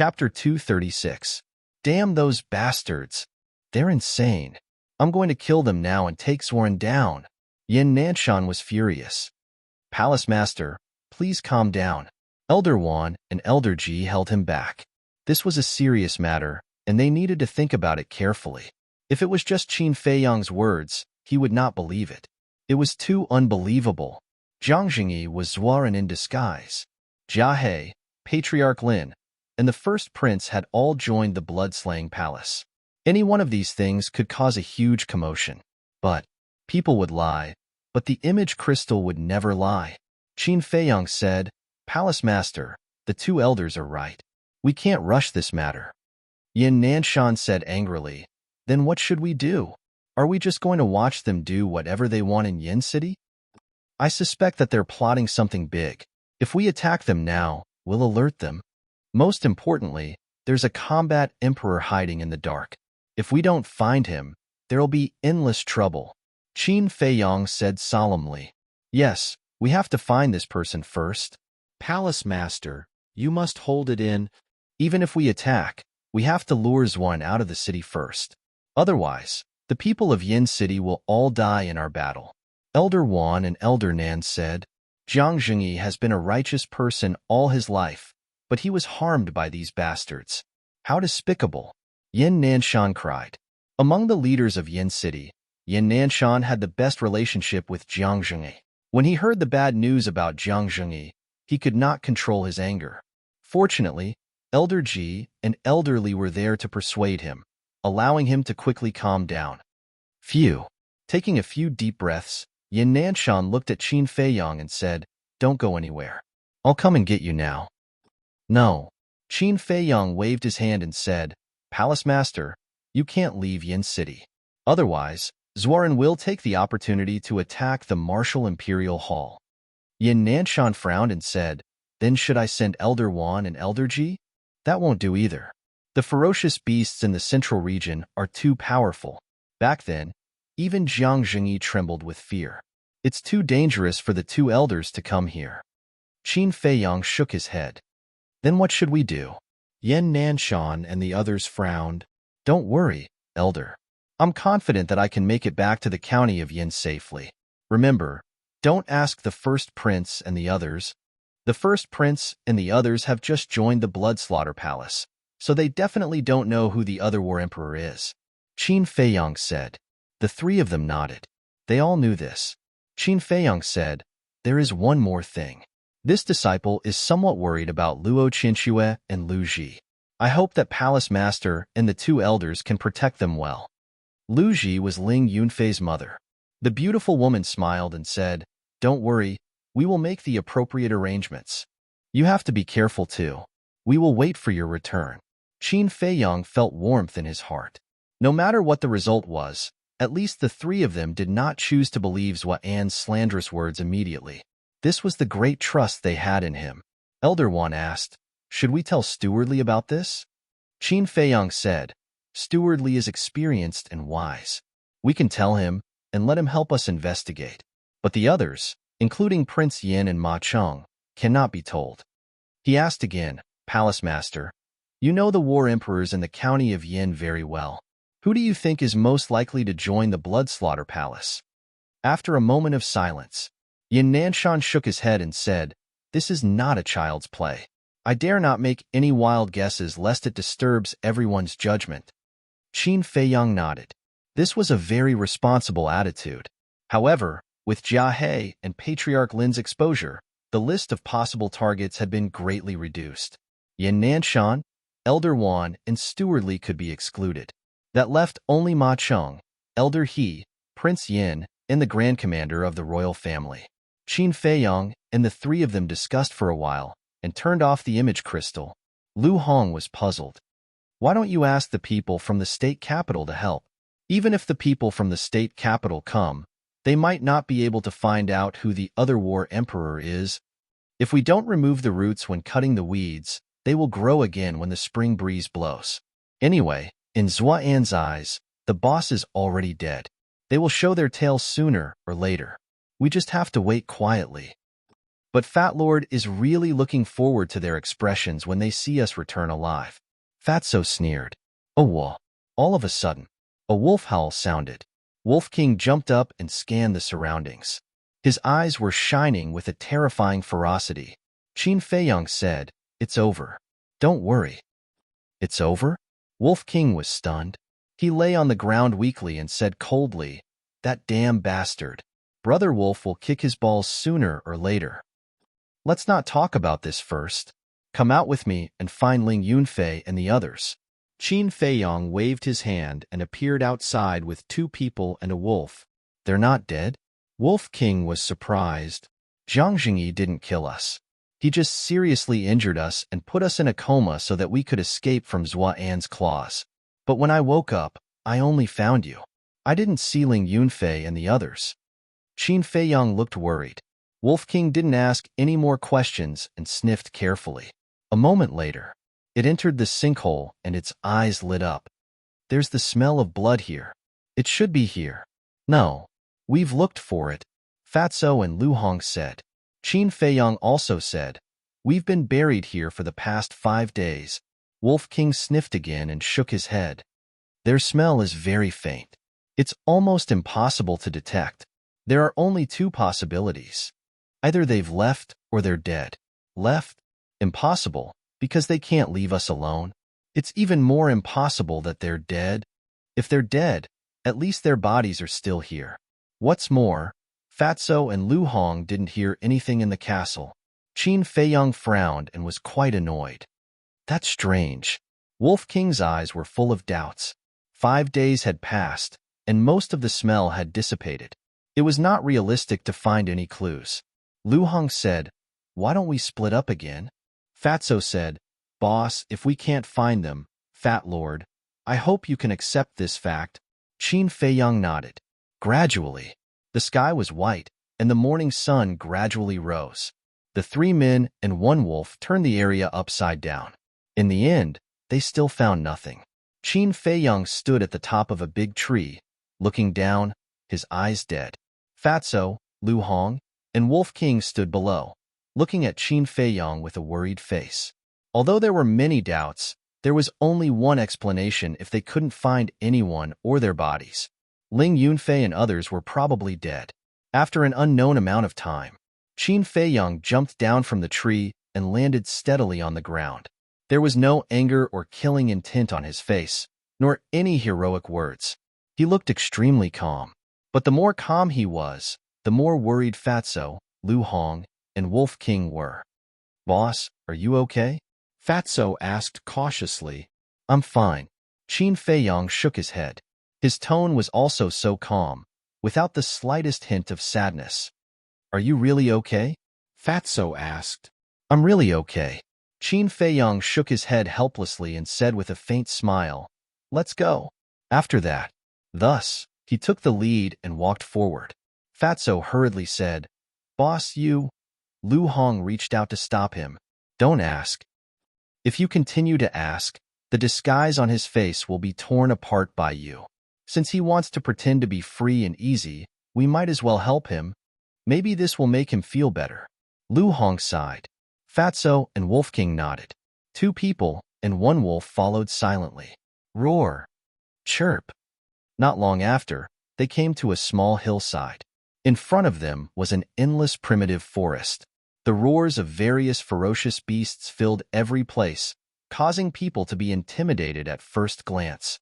Chapter 236. Damn those bastards. They're insane. I'm going to kill them now and take Zoran down. Yin Nanshan was furious. Palace Master, please calm down. Elder Wan and Elder Ji held him back. This was a serious matter, and they needed to think about it carefully. If it was just Qin Feiyang's words, he would not believe it. It was too unbelievable. Zhang Jingyi was Zoran in disguise. Jia He, Patriarch Lin, and the first prince had all joined the blood-slaying palace. Any one of these things could cause a huge commotion. But people would lie, but the image crystal would never lie. Qin Feiyang said, Palace Master, the two elders are right. We can't rush this matter. Yin Nanshan said angrily, then what should we do? Are we just going to watch them do whatever they want in Yin City? I suspect that they're plotting something big. If we attack them now, we'll alert them. Most importantly, there's a combat emperor hiding in the dark. If we don't find him, there'll be endless trouble. Qin Feiyang said solemnly. Yes, we have to find this person first. Palace Master, you must hold it in. Even if we attack, we have to lure Zuan out of the city first. Otherwise, the people of Yin City will all die in our battle. Elder Wan and Elder Nan said, Zhang Jingyi has been a righteous person all his life, but he was harmed by these bastards. How despicable! Yin Nanshan cried. Among the leaders of Yin City, Yin Nanshan had the best relationship with Zhang Jingyi. When he heard the bad news about Zhang Jingyi, he could not control his anger. Fortunately, Elder Ji and Elder Li were there to persuade him, allowing him to quickly calm down. Phew! Taking a few deep breaths, Yin Nanshan looked at Qin Feiyang and said, Don't go anywhere. I'll come and get you now. No. Qin Feiyang waved his hand and said, Palace Master, you can't leave Yin City. Otherwise, Zoran will take the opportunity to attack the Martial Imperial Hall. Yin Nanshan frowned and said, Then should I send Elder Wan and Elder Ji? That won't do either. The ferocious beasts in the central region are too powerful. Back then, even Zhang Jingyi trembled with fear. It's too dangerous for the two elders to come here. Qin Feiyang shook his head. Then what should we do? Yin Nanshan and the others frowned. Don't worry, Elder. I'm confident that I can make it back to the county of Yin safely. Remember, don't ask the first prince and the others. The first prince and the others have just joined the Bloodslaughter Palace, so they definitely don't know who the other War Emperor is. Qin Feiyang said. The three of them nodded. They all knew this. Qin Feiyang said, There is one more thing. This disciple is somewhat worried about Luo Qinxue and Lu Ji. I hope that Palace Master and the two elders can protect them well. Lu Ji was Ling Yunfei's mother. The beautiful woman smiled and said, Don't worry, we will make the appropriate arrangements. You have to be careful too. We will wait for your return. Qin Feiyang felt warmth in his heart. No matter what the result was, at least the three of them did not choose to believe Zuan's slanderous words immediately. This was the great trust they had in him. Elder Wan asked, Should we tell Steward Li about this? Qin Feiyang said, Steward Li is experienced and wise. We can tell him and let him help us investigate. But the others, including Prince Yin and Ma Cheng, cannot be told. He asked again, Palace Master, you know the war emperors in the county of Yin very well. Who do you think is most likely to join the Bloodslaughter Palace? After a moment of silence, Yin Nanshan shook his head and said, This is not a child's play. I dare not make any wild guesses lest it disturbs everyone's judgment. Qin Feiyang nodded. This was a very responsible attitude. However, with Jia He and Patriarch Lin's exposure, the list of possible targets had been greatly reduced. Yin Nanshan, Elder Wan, and Steward Li could be excluded. That left only Ma Cheng, Elder He, Prince Yin, and the Grand Commander of the royal family. Qin Feiyang and the three of them discussed for a while and turned off the image crystal. Lu Hong was puzzled. Why don't you ask the people from the state capital to help? Even if the people from the state capital come, they might not be able to find out who the other war emperor is. If we don't remove the roots when cutting the weeds, they will grow again when the spring breeze blows. Anyway, in Zuan's eyes, the boss is already dead. They will show their tails sooner or later. We just have to wait quietly. But Fat Lord is really looking forward to their expressions when they see us return alive. Fatso sneered. Oh, well. All of a sudden, a wolf howl sounded. Wolf King jumped up and scanned the surroundings. His eyes were shining with a terrifying ferocity. Qin Feiyong said, "It's over. Don't worry." It's over? Wolf King was stunned. He lay on the ground weakly and said coldly, "That damn bastard. Brother Wolf will kick his balls sooner or later. Let's not talk about this first. Come out with me and find Ling Yunfei and the others." Qin Feiyong waved his hand and appeared outside with 2 people and a wolf. "They're not dead?" Wolf King was surprised. "Jiang Jingyi didn't kill us. He just seriously injured us and put us in a coma so that we could escape from Zhua An's claws. But when I woke up, I only found you. I didn't see Ling Yunfei and the others." Qin Feiyong looked worried. Wolf King didn't ask any more questions and sniffed carefully. A moment later, it entered the sinkhole and its eyes lit up. "There's the smell of blood here. It should be here." "No, we've looked for it," Fatso and Lu Hong said. Qin Feiyong also said, "We've been buried here for the past 5 days." Wolf King sniffed again and shook his head. "Their smell is very faint. It's almost impossible to detect. There are only 2 possibilities. Either they've left or they're dead." "Left? Impossible, because they can't leave us alone. It's even more impossible that they're dead. If they're dead, at least their bodies are still here. What's more, Fatso and Lu Hong didn't hear anything in the castle." Qin Feiyong frowned and was quite annoyed. "That's strange." Wolf King's eyes were full of doubts. 5 days had passed, and most of the smell had dissipated. It was not realistic to find any clues. Lu Hong said, "Why don't we split up again?" Fatso said, "Boss, if we can't find them, Fat Lord, I hope you can accept this fact." Qin Feiyong nodded. Gradually, the sky was white, and the morning sun gradually rose. The 3 men and 1 wolf turned the area upside down. In the end, they still found nothing. Qin Feiyong stood at the top of a big tree, looking down, his eyes dead. Fatso, Lu Hong, and Wolf King stood below, looking at Qin Feiyong with a worried face. Although there were many doubts, there was only one explanation if they couldn't find anyone or their bodies. Ling Yunfei and others were probably dead. After an unknown amount of time, Qin Feiyong jumped down from the tree and landed steadily on the ground. There was no anger or killing intent on his face, nor any heroic words. He looked extremely calm. But the more calm he was, the more worried Fatso, Lu Hong, and Wolf King were. "Boss, are you okay?" Fatso asked cautiously. "I'm fine." Qin Feiyong shook his head. His tone was also so calm, without the slightest hint of sadness. "Are you really okay?" Fatso asked. "I'm really okay." Qin Feiyong shook his head helplessly and said with a faint smile, "Let's go." After that, thus, he took the lead and walked forward. Fatso hurriedly said, "Boss, you..." Lu Hong reached out to stop him. "Don't ask. If you continue to ask, the disguise on his face will be torn apart by you. Since he wants to pretend to be free and easy, we might as well help him. Maybe this will make him feel better." Lu Hong sighed. Fatso and Wolf King nodded. 2 people and 1 wolf followed silently. Roar. Chirp. Not long after, they came to a small hillside. In front of them was an endless primitive forest. The roars of various ferocious beasts filled every place, causing people to be intimidated at first glance.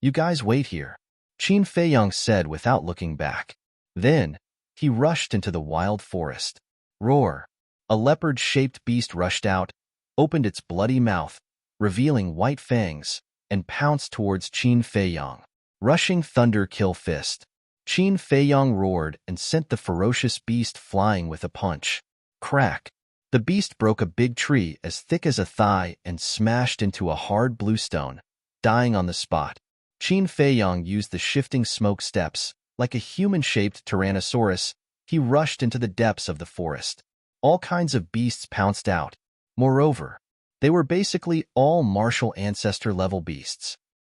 "You guys wait here," Qin Feiyong said without looking back. Then, he rushed into the wild forest. Roar. A leopard-shaped beast rushed out, opened its bloody mouth, revealing white fangs, and pounced towards Qin Feiyong. Rushing thunder kill fist. Qin Feiyong roared and sent the ferocious beast flying with a punch. Crack. The beast broke a big tree as thick as a thigh and smashed into a hard bluestone, dying on the spot. Qin Feiyong used the shifting smoke steps. Like a human-shaped tyrannosaurus, he rushed into the depths of the forest. All kinds of beasts pounced out. Moreover, they were basically all martial ancestor-level beasts.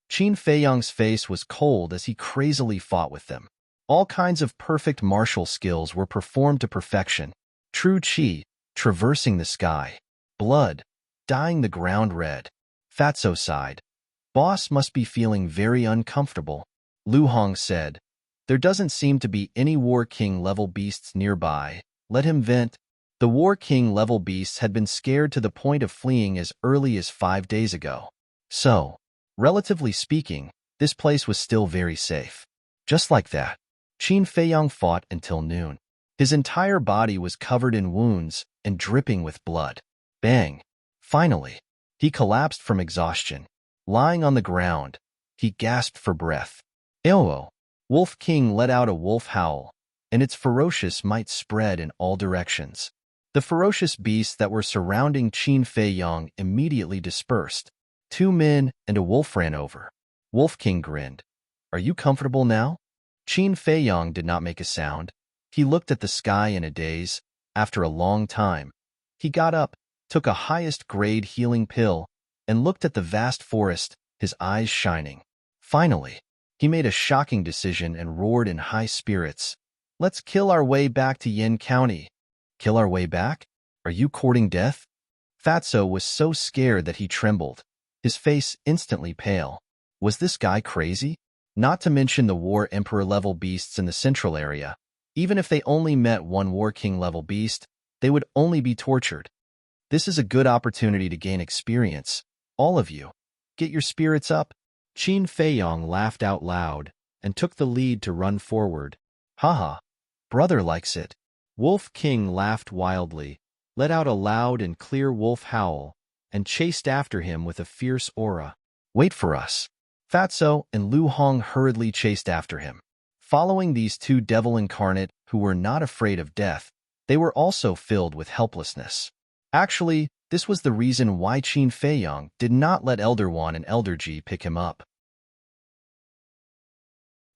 Qin Feiyong's face was cold as he crazily fought with them. All kinds of perfect martial skills were performed to perfection. True chi, traversing the sky. Blood, dyeing the ground red. Fatso sighed. Boss must be feeling very uncomfortable. Lu Hong said, there doesn't seem to be any War King level beasts nearby. Let him vent. The War King level beasts had been scared to the point of fleeing as early as 5 days ago. So, relatively speaking, this place was still very safe. Just like that, Qin Feiyang fought until noon. His entire body was covered in wounds and dripping with blood. Bang! Finally, he collapsed from exhaustion. Lying on the ground, he gasped for breath. Eowao, Wolf King let out a wolf howl, and its ferocious might spread in all directions. The ferocious beasts that were surrounding Qin Feiyang immediately dispersed. 2 men and a wolf ran over. Wolf King grinned. Are you comfortable now? Qin Feiyang did not make a sound. He looked at the sky in a daze. After a long time, he got up, took a highest-grade healing pill, and looked at the vast forest, his eyes shining. Finally, he made a shocking decision and roared in high spirits. Let's kill our way back to Yin County. Kill our way back? Are you courting death? Fatso was so scared that he trembled, his face instantly pale. Was this guy crazy? Not to mention the War Emperor-level beasts in the central area. Even if they only met one War King-level beast, they would only be tortured. This is a good opportunity to gain experience. All of you, get your spirits up. Qin Feiyang laughed out loud and took the lead to run forward. Haha, brother likes it. Wolf King laughed wildly, let out a loud and clear wolf howl, and chased after him with a fierce aura. Wait for us. Fatso and Lu Hong hurriedly chased after him. Following these 2 devil incarnate who were not afraid of death, they were also filled with helplessness. Actually, this was the reason why Qin Feiyang did not let Elder Wan and Elder Ji pick him up.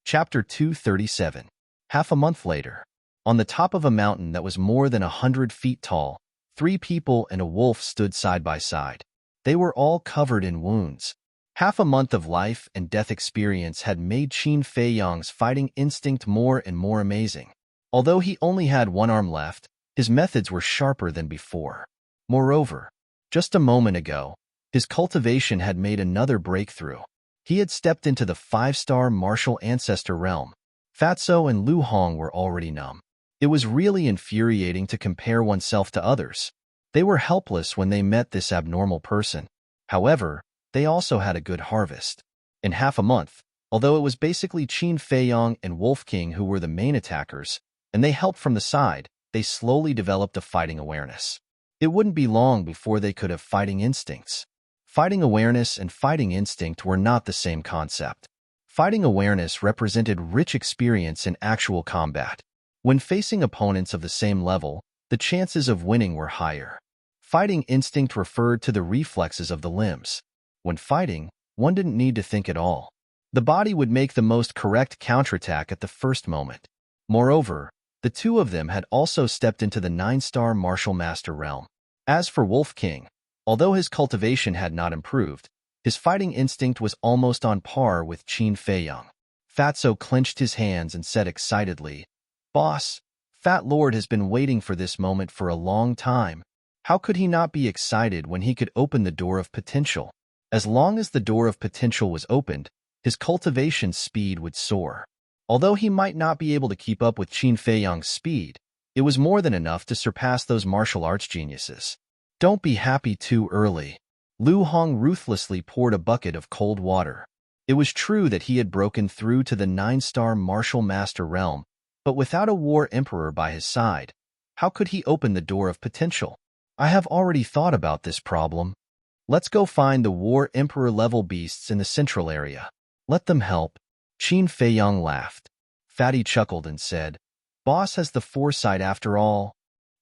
Chapter 237. Half a month later, on the top of a mountain that was more than 100 feet tall, 3 people and a wolf stood side by side. They were all covered in wounds. Half a month of life and death experience had made Qin Feiyang's fighting instinct more and more amazing. Although he only had 1 arm left, his methods were sharper than before. Moreover, just a moment ago, his cultivation had made another breakthrough. He had stepped into the 5-star martial ancestor realm. Fatso and Lu Hong were already numb. It was really infuriating to compare oneself to others. They were helpless when they met this abnormal person. However, they also had a good harvest. In half a month, although it was basically Qin Feiyang and Wolf King who were the main attackers, and they helped from the side, they slowly developed a fighting awareness. It wouldn't be long before they could have fighting instincts. Fighting awareness and fighting instinct were not the same concept. Fighting awareness represented rich experience in actual combat. When facing opponents of the same level, the chances of winning were higher. Fighting instinct referred to the reflexes of the limbs. When fighting, one didn't need to think at all. The body would make the most correct counterattack at the first moment. Moreover, the 2 of them had also stepped into the 9-star martial master realm. As for Wolf King, although his cultivation had not improved, his fighting instinct was almost on par with Qin Feiyang. Fatso clenched his hands and said excitedly, Boss, Fat Lord has been waiting for this moment for a long time. How could he not be excited when he could open the door of potential? As long as the door of potential was opened, his cultivation speed would soar. Although he might not be able to keep up with Qin Feiyang's speed, it was more than enough to surpass those martial arts geniuses. Don't be happy too early. Lu Hong ruthlessly poured a bucket of cold water. It was true that he had broken through to the 9-star martial master realm, but without a war emperor by his side, how could he open the door of potential? I have already thought about this problem. Let's go find the war emperor level beasts in the central area. Let them help. Qin Feiyang laughed. Fatty chuckled and said, Boss has the foresight after all.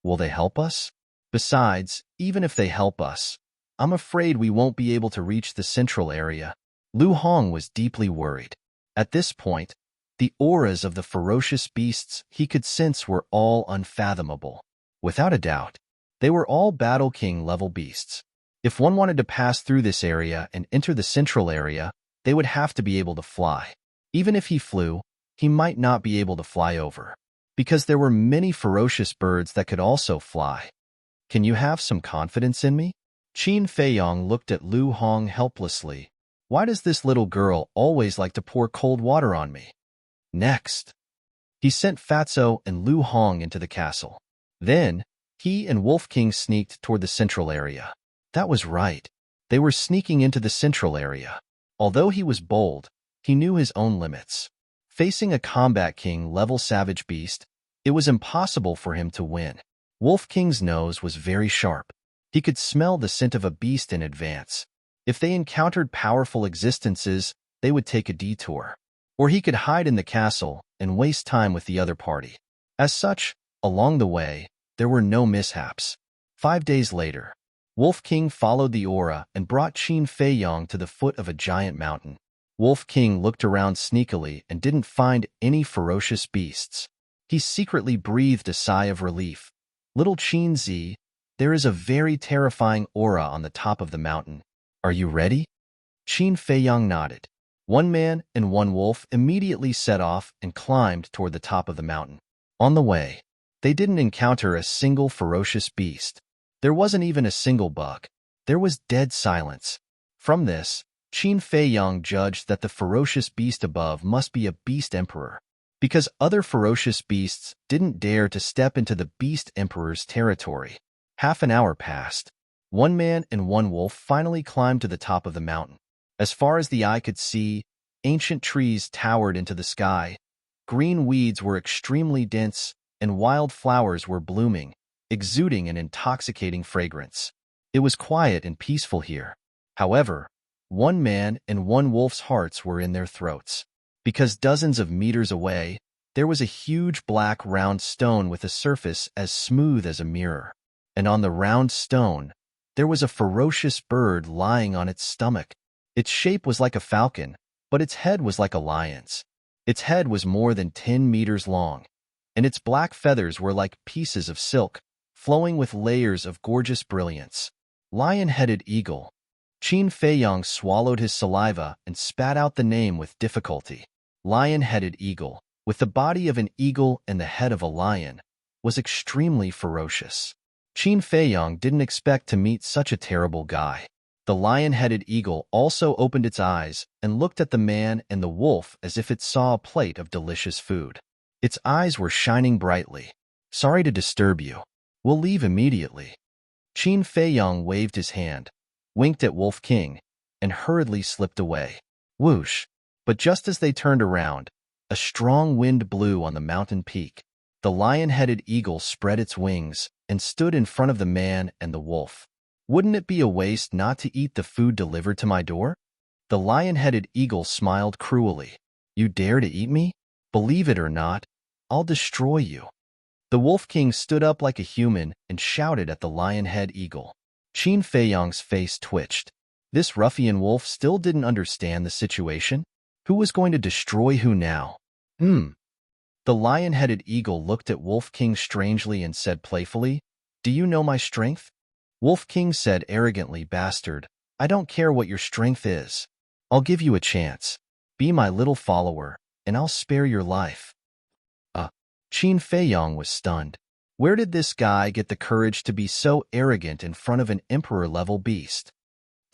Will they help us? Besides, even if they help us, I'm afraid we won't be able to reach the central area. Lu Hong was deeply worried. At this point, the auras of the ferocious beasts he could sense were all unfathomable. Without a doubt, they were all Battle King level beasts. If one wanted to pass through this area and enter the central area, they would have to be able to fly. Even if he flew, he might not be able to fly over. Because there were many ferocious birds that could also fly. Can you have some confidence in me? Qin Feiyong looked at Lu Hong helplessly. Why does this little girl always like to pour cold water on me? Next, he sent Fatso and Lu Hong into the castle. Then, he and Wolf King sneaked toward the central area. That was right. They were sneaking into the central area. Although he was bold, he knew his own limits. Facing a combat king-level savage beast, it was impossible for him to win. Wolf King's nose was very sharp. He could smell the scent of a beast in advance. If they encountered powerful existences, they would take a detour. Or he could hide in the castle and waste time with the other party. As such, along the way, there were no mishaps. 5 days later, Wolf King followed the aura and brought Qin Feiyong to the foot of a giant mountain. Wolf King looked around sneakily and didn't find any ferocious beasts. He secretly breathed a sigh of relief. Little Qin Zi, there is a very terrifying aura on the top of the mountain. Are you ready? Qin Feiyong nodded. One man and one wolf immediately set off and climbed toward the top of the mountain. On the way, they didn't encounter a single ferocious beast. There wasn't even a single bug. There was dead silence. From this, Qin Feiyong judged that the ferocious beast above must be a beast emperor, because other ferocious beasts didn't dare to step into the beast emperor's territory. Half an hour passed. One man and one wolf finally climbed to the top of the mountain. As far as the eye could see, ancient trees towered into the sky. Green weeds were extremely dense, and wild flowers were blooming, exuding an intoxicating fragrance. It was quiet and peaceful here. However, one man and one wolf's hearts were in their throats, because dozens of meters away, there was a huge black round stone with a surface as smooth as a mirror. And on the round stone, there was a ferocious bird lying on its stomach. Its shape was like a falcon, but its head was like a lion's. Its head was more than 10 meters long, and its black feathers were like pieces of silk, flowing with layers of gorgeous brilliance. Lion-headed eagle. Qin Feiyong swallowed his saliva and spat out the name with difficulty. Lion-headed eagle, with the body of an eagle and the head of a lion, was extremely ferocious. Qin Feiyong didn't expect to meet such a terrible guy. The lion-headed eagle also opened its eyes and looked at the man and the wolf as if it saw a plate of delicious food. Its eyes were shining brightly. Sorry to disturb you. We'll leave immediately. Qin Feiyong waved his hand, winked at Wolf King, and hurriedly slipped away. Whoosh! But just as they turned around, a strong wind blew on the mountain peak. The lion-headed eagle spread its wings and stood in front of the man and the wolf. Wouldn't it be a waste not to eat the food delivered to my door? The lion-headed eagle smiled cruelly. You dare to eat me? Believe it or not, I'll destroy you. The Wolf King stood up like a human and shouted at the lion-head eagle. Qin Feiyong's face twitched. This ruffian wolf still didn't understand the situation. Who was going to destroy who now? The lion-headed eagle looked at Wolf King strangely and said playfully, Do you know my strength? Wolf King said arrogantly, Bastard, I don't care what your strength is. I'll give you a chance. Be my little follower, and I'll spare your life. Qin Feiyong was stunned. Where did this guy get the courage to be so arrogant in front of an emperor-level beast?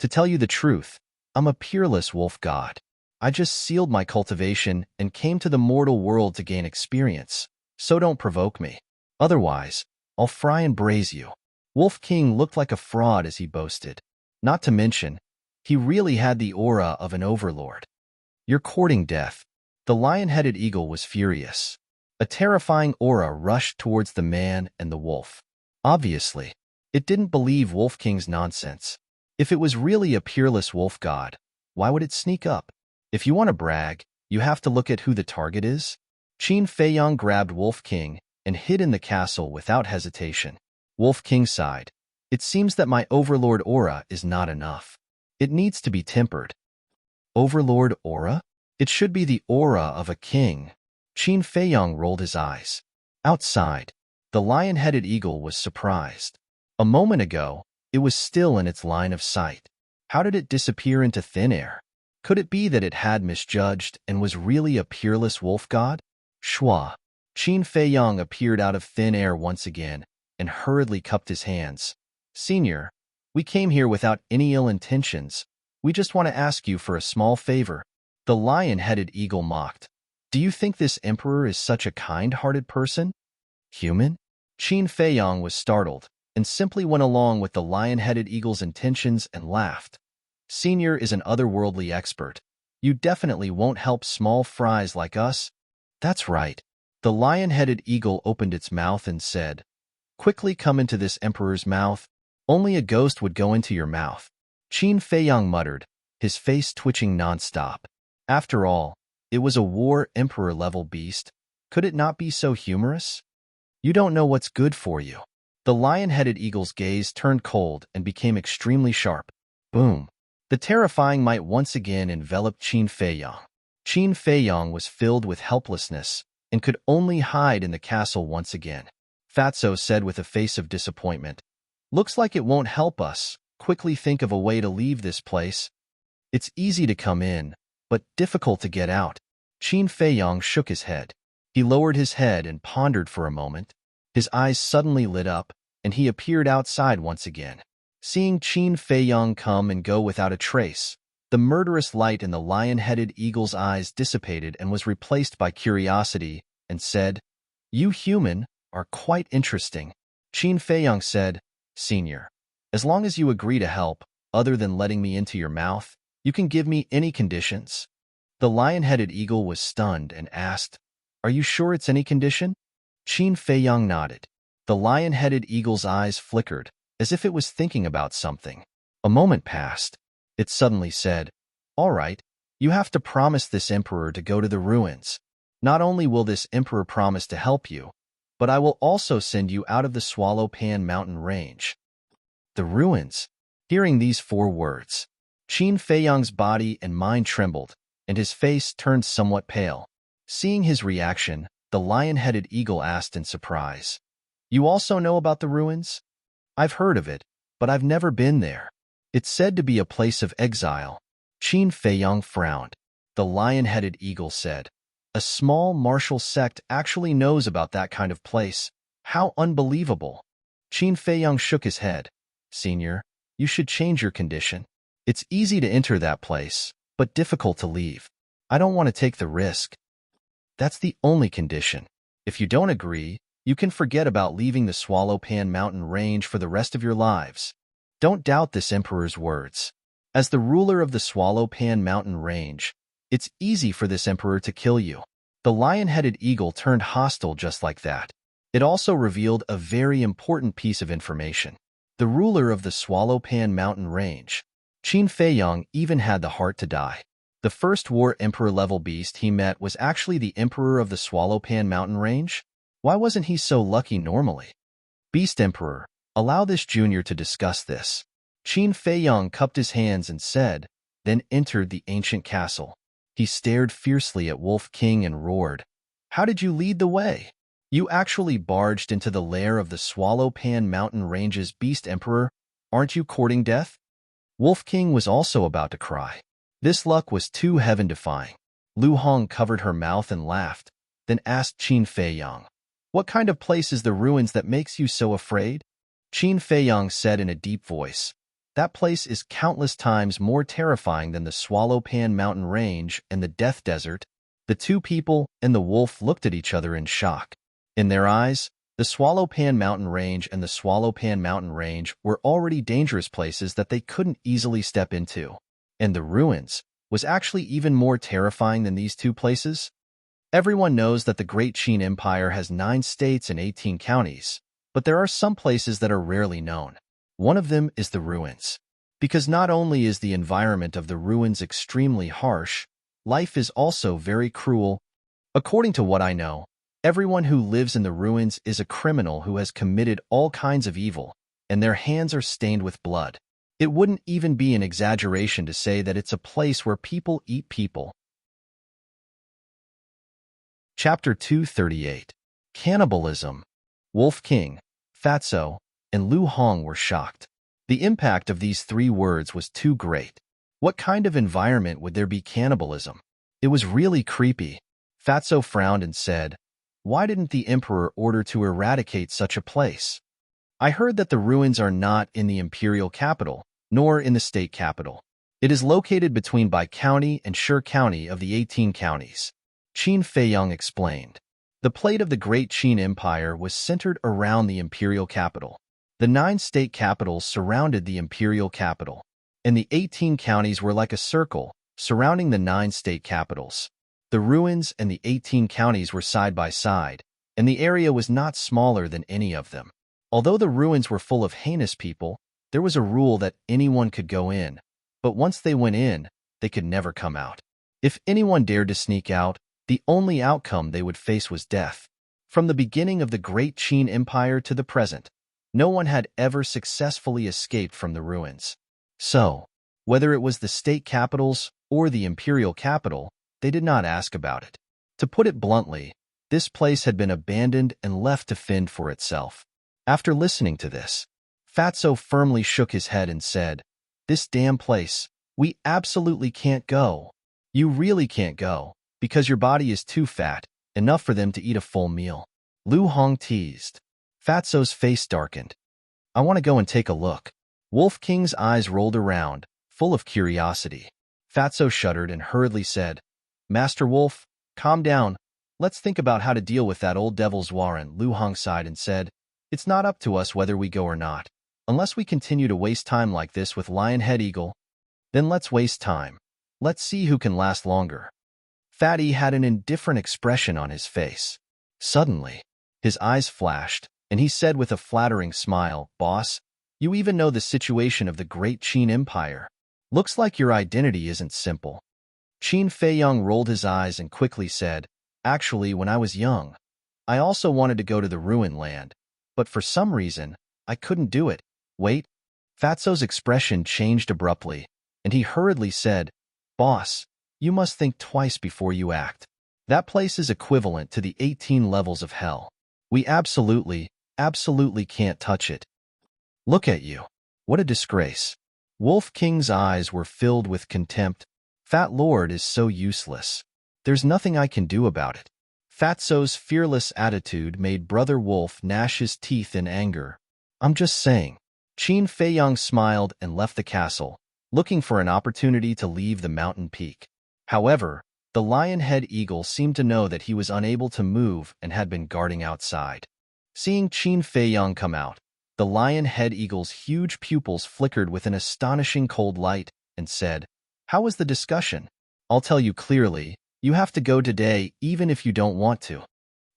To tell you the truth, I'm a peerless wolf god. I just sealed my cultivation and came to the mortal world to gain experience, so don't provoke me. Otherwise, I'll fry and braise you. Wolf King looked like a fraud as he boasted. Not to mention, he really had the aura of an overlord. You're courting death. The lion-headed eagle was furious. A terrifying aura rushed towards the man and the wolf. Obviously, it didn't believe Wolf King's nonsense. If it was really a peerless wolf god, why would it sneak up? If you want to brag, you have to look at who the target is. Qin Feiyong grabbed Wolf King and hid in the castle without hesitation. Wolf King sighed. It seems that my overlord aura is not enough. It needs to be tempered. Overlord aura? It should be the aura of a king. Qin Feiyong rolled his eyes. Outside, the lion-headed eagle was surprised. A moment ago, it was still in its line of sight. How did it disappear into thin air? Could it be that it had misjudged and was really a peerless wolf god? Schwa. Qin Feiyang appeared out of thin air once again and hurriedly cupped his hands. Senior, we came here without any ill intentions. We just want to ask you for a small favor. The lion-headed eagle mocked. Do you think this emperor is such a kind-hearted person? Human? Qin Feiyang was startled and simply went along with the lion-headed eagle's intentions and laughed. Senior is an otherworldly expert. You definitely won't help small fries like us. That's right. The lion-headed eagle opened its mouth and said, Quickly come into this emperor's mouth. Only a ghost would go into your mouth. Qin Feiyang muttered, his face twitching nonstop. After all, it was a war emperor-level beast. Could it not be so humorous? You don't know what's good for you. The lion-headed eagle's gaze turned cold and became extremely sharp. Boom. The terrifying might once again enveloped Qin Feiyang. Qin Feiyang was filled with helplessness and could only hide in the castle once again. Fatso said with a face of disappointment, Looks like it won't help us. Quickly think of a way to leave this place. It's easy to come in, but difficult to get out. Qin Feiyang shook his head. He lowered his head and pondered for a moment. His eyes suddenly lit up, and he appeared outside once again. Seeing Qin Feiyang come and go without a trace, the murderous light in the lion-headed eagle's eyes dissipated and was replaced by curiosity, and said, You human are quite interesting. Qin Feiyang said, Senior, as long as you agree to help, other than letting me into your mouth, you can give me any conditions. The lion-headed eagle was stunned and asked, Are you sure it's any condition? Qin Feiyang nodded. The lion-headed eagle's eyes flickered, as if it was thinking about something. A moment passed. It suddenly said, All right, you have to promise this emperor to go to the ruins. Not only will this emperor promise to help you, but I will also send you out of the Swallow Pan mountain range. The ruins. Hearing these 4 words, Qin Feiyang's body and mind trembled, and his face turned somewhat pale. Seeing his reaction, the lion-headed eagle asked in surprise, You also know about the ruins? I've heard of it, but I've never been there. It's said to be a place of exile. Qin Feiyang frowned. The lion-headed eagle said, A small martial sect actually knows about that kind of place. How unbelievable. Qin Feiyang shook his head. Senior, you should change your condition. It's easy to enter that place, but difficult to leave. I don't want to take the risk. That's the only condition. If you don't agree, you can forget about leaving the Swallow Pan mountain range for the rest of your lives. Don't doubt this emperor's words. As the ruler of the Swallow Pan mountain range, it's easy for this emperor to kill you. The lion-headed eagle turned hostile just like that. It also revealed a very important piece of information. The ruler of the Swallow Pan mountain range, Qin Feiyang, even had the heart to die. The first war emperor-level beast he met was actually the emperor of the Swallow Pan mountain range. Why wasn't he so lucky normally? Beast Emperor, allow this junior to discuss this. Qin Feiyang cupped his hands and said, then entered the ancient castle. He stared fiercely at Wolf King and roared, How did you lead the way? You actually barged into the lair of the Swallow Pan mountain range's Beast Emperor. Aren't you courting death? Wolf King was also about to cry. This luck was too heaven-defying. Lu Hong covered her mouth and laughed, then asked Qin Feiyang, What kind of place is the ruins that makes you so afraid? Qin Feiyang said in a deep voice, That place is countless times more terrifying than the Swallow Pan mountain range and the Death Desert. The 2 people and the wolf looked at each other in shock. In their eyes, the Swallow Pan mountain range and the Swallow Pan mountain range were already dangerous places that they couldn't easily step into. And the ruins was actually even more terrifying than these 2 places. Everyone knows that the Great Qin Empire has 9 states and 18 counties, but there are some places that are rarely known. One of them is the ruins. Because not only is the environment of the ruins extremely harsh, life is also very cruel. According to what I know, everyone who lives in the ruins is a criminal who has committed all kinds of evil, and their hands are stained with blood. It wouldn't even be an exaggeration to say that it's a place where people eat people. Chapter 238. Cannibalism. Wolf King, Fatso, and Lu Hong were shocked. The impact of these 3 words was too great. What kind of environment would there be cannibalism? It was really creepy. Fatso frowned and said, Why didn't the emperor order to eradicate such a place? I heard that the ruins are not in the imperial capital, nor in the state capital. It is located between Bai County and Sher County of the 18 counties. Qin Feiyang explained. The plate of the Great Qin Empire was centered around the imperial capital. The 9 state capitals surrounded the imperial capital, and the 18 counties were like a circle surrounding the 9 state capitals. The ruins and the 18 counties were side by side, and the area was not smaller than any of them. Although the ruins were full of heinous people, there was a rule that anyone could go in, but once they went in, they could never come out. If anyone dared to sneak out, the only outcome they would face was death. From the beginning of the Great Qin Empire to the present, no one had ever successfully escaped from the ruins. So, whether it was the state capitals or the imperial capital, they did not ask about it. To put it bluntly, this place had been abandoned and left to fend for itself. After listening to this, Fatso firmly shook his head and said, "This damn place, we absolutely can't go. You really can't go, because your body is too fat, enough for them to eat a full meal." Lu Hong teased. Fatso's face darkened. "I want to go and take a look." Wolf King's eyes rolled around, full of curiosity. Fatso shuddered and hurriedly said, "Master Wolf, calm down. Let's think about how to deal with that old devil's warren." Lu Hong sighed and said, "It's not up to us whether we go or not. Unless we continue to waste time like this with Lionhead Eagle, then let's waste time. Let's see who can last longer." Fatty had an indifferent expression on his face. Suddenly, his eyes flashed, and he said with a flattering smile, "Boss, you even know the situation of the Great Qin Empire. Looks like your identity isn't simple." Qin Feiyang rolled his eyes and quickly said, "Actually, when I was young, I also wanted to go to the ruin land, but for some reason, I couldn't do it." "Wait." Fatso's expression changed abruptly, and he hurriedly said, "Boss, you must think twice before you act. That place is equivalent to the 18 levels of hell. We absolutely can't touch it. Look at you. What a disgrace." Wolf King's eyes were filled with contempt. "Fat Lord is so useless. There's nothing I can do about it." Fatso's fearless attitude made Brother Wolf gnash his teeth in anger. "I'm just saying." Qin Feiyang smiled and left the castle, looking for an opportunity to leave the mountain peak. However, the Lionhead Eagle seemed to know that he was unable to move and had been guarding outside. Seeing Qin Feiyang come out, the Lionhead Eagle's huge pupils flickered with an astonishing cold light and said, "How was the discussion?" "I'll tell you clearly, you have to go today even if you don't want to."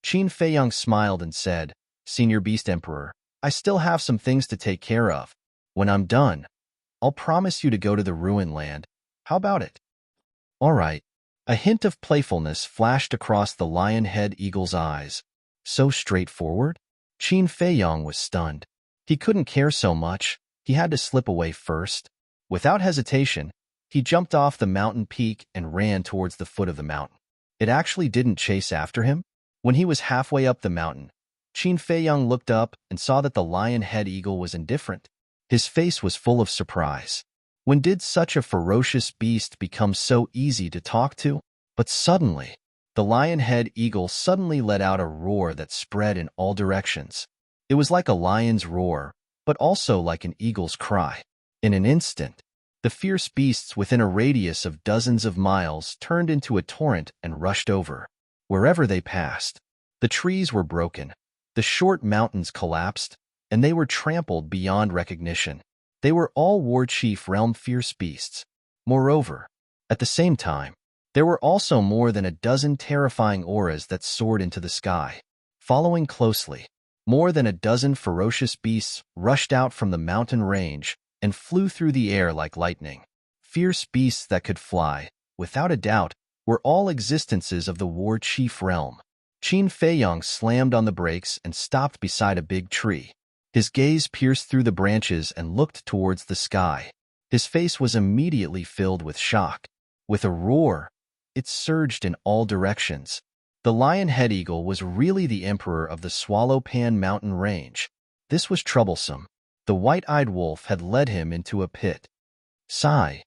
Qin Feiyang smiled and said, "Senior Beast Emperor, I still have some things to take care of. When I'm done, I'll promise you to go to the ruin land. How about it?" "All right." A hint of playfulness flashed across the Lionhead Eagle's eyes. So straightforward? Qin Feiyang was stunned. He couldn't care so much. He had to slip away first. Without hesitation, he jumped off the mountain peak and ran towards the foot of the mountain. It actually didn't chase after him. When he was halfway up the mountain, Qin Feiyang looked up and saw that the Lionhead Eagle was indifferent. His face was full of surprise. When did such a ferocious beast become so easy to talk to? But suddenly, the Lionhead Eagle suddenly let out a roar that spread in all directions. It was like a lion's roar, but also like an eagle's cry. In an instant, the fierce beasts within a radius of dozens of miles turned into a torrent and rushed over. Wherever they passed, the trees were broken, the short mountains collapsed, and they were trampled beyond recognition. They were all War Chief Realm fierce beasts. Moreover, at the same time, there were also more than a dozen terrifying auras that soared into the sky. Following closely, more than a dozen ferocious beasts rushed out from the mountain range and flew through the air like lightning. Fierce beasts that could fly, without a doubt, were all existences of the War Chief Realm. Qin Feiyang slammed on the brakes and stopped beside a big tree. His gaze pierced through the branches and looked towards the sky. His face was immediately filled with shock. With a roar, it surged in all directions. The Lionhead Eagle was really the emperor of the Swallow Pan mountain range. This was troublesome. The white-eyed wolf had led him into a pit. Sigh.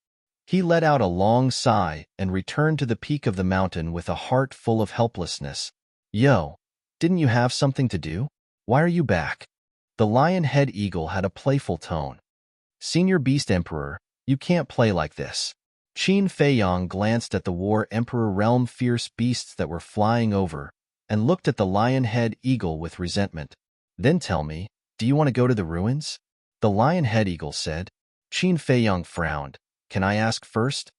He let out a long sigh and returned to the peak of the mountain with a heart full of helplessness. "Yo, Didn't you have something to do? Why are you back? The lion-head eagle had a playful tone. Senior Beast Emperor, you can't play like this. Qin Feiyang glanced at the War Emperor realm fierce beasts that were flying over and looked at the lion-head eagle with resentment. Then tell me, do you want to go to the ruins? The lion-head eagle said. Qin Feiyang frowned. Can I ask first?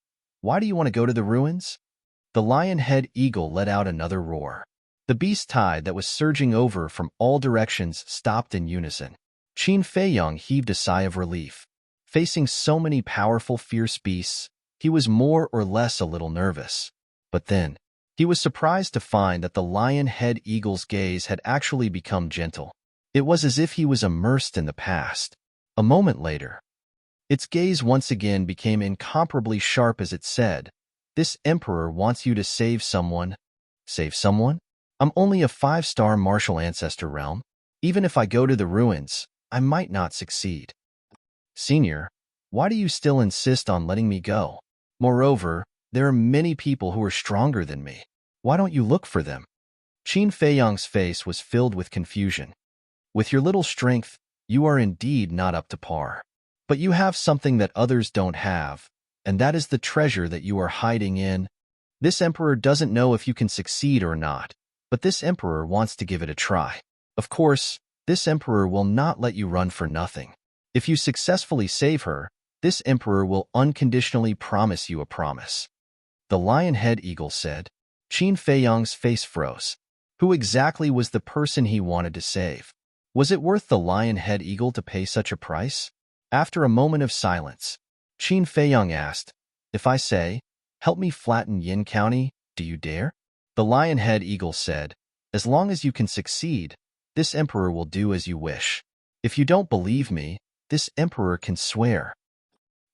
Why do you want to go to the ruins? The lion-head eagle let out another roar. The beast tide that was surging over from all directions stopped in unison. Qin Feiyang heaved a sigh of relief. Facing so many powerful, fierce beasts, he was more or less a little nervous. But then, he was surprised to find that the lion-head eagle's gaze had actually become gentle. It was as if he was immersed in the past. A moment later, its gaze once again became incomparably sharp as it said, "This emperor wants you to save someone." Save someone? I'm only a 5-star martial ancestor realm. Even if I go to the ruins, I might not succeed. Senior, why do you still insist on letting me go? Moreover, there are many people who are stronger than me. Why don't you look for them? Qin Feiyang's face was filled with confusion. With your little strength, you are indeed not up to par. But you have something that others don't have, and that is the treasure that you are hiding in. This emperor doesn't know if you can succeed or not, but this emperor wants to give it a try. Of course, this emperor will not let you run for nothing. If you successfully save her, this emperor will unconditionally promise you a promise. The lion-head eagle said. Qin Feiyang's face froze. Who exactly was the person he wanted to save? Was it worth the lion-head eagle to pay such a price? After a moment of silence, Qin Feiyang asked, "If I say, help me flatten Yin County, do you dare?" The lion-head eagle said, "As long as you can succeed, this emperor will do as you wish. If you don't believe me, this emperor can swear."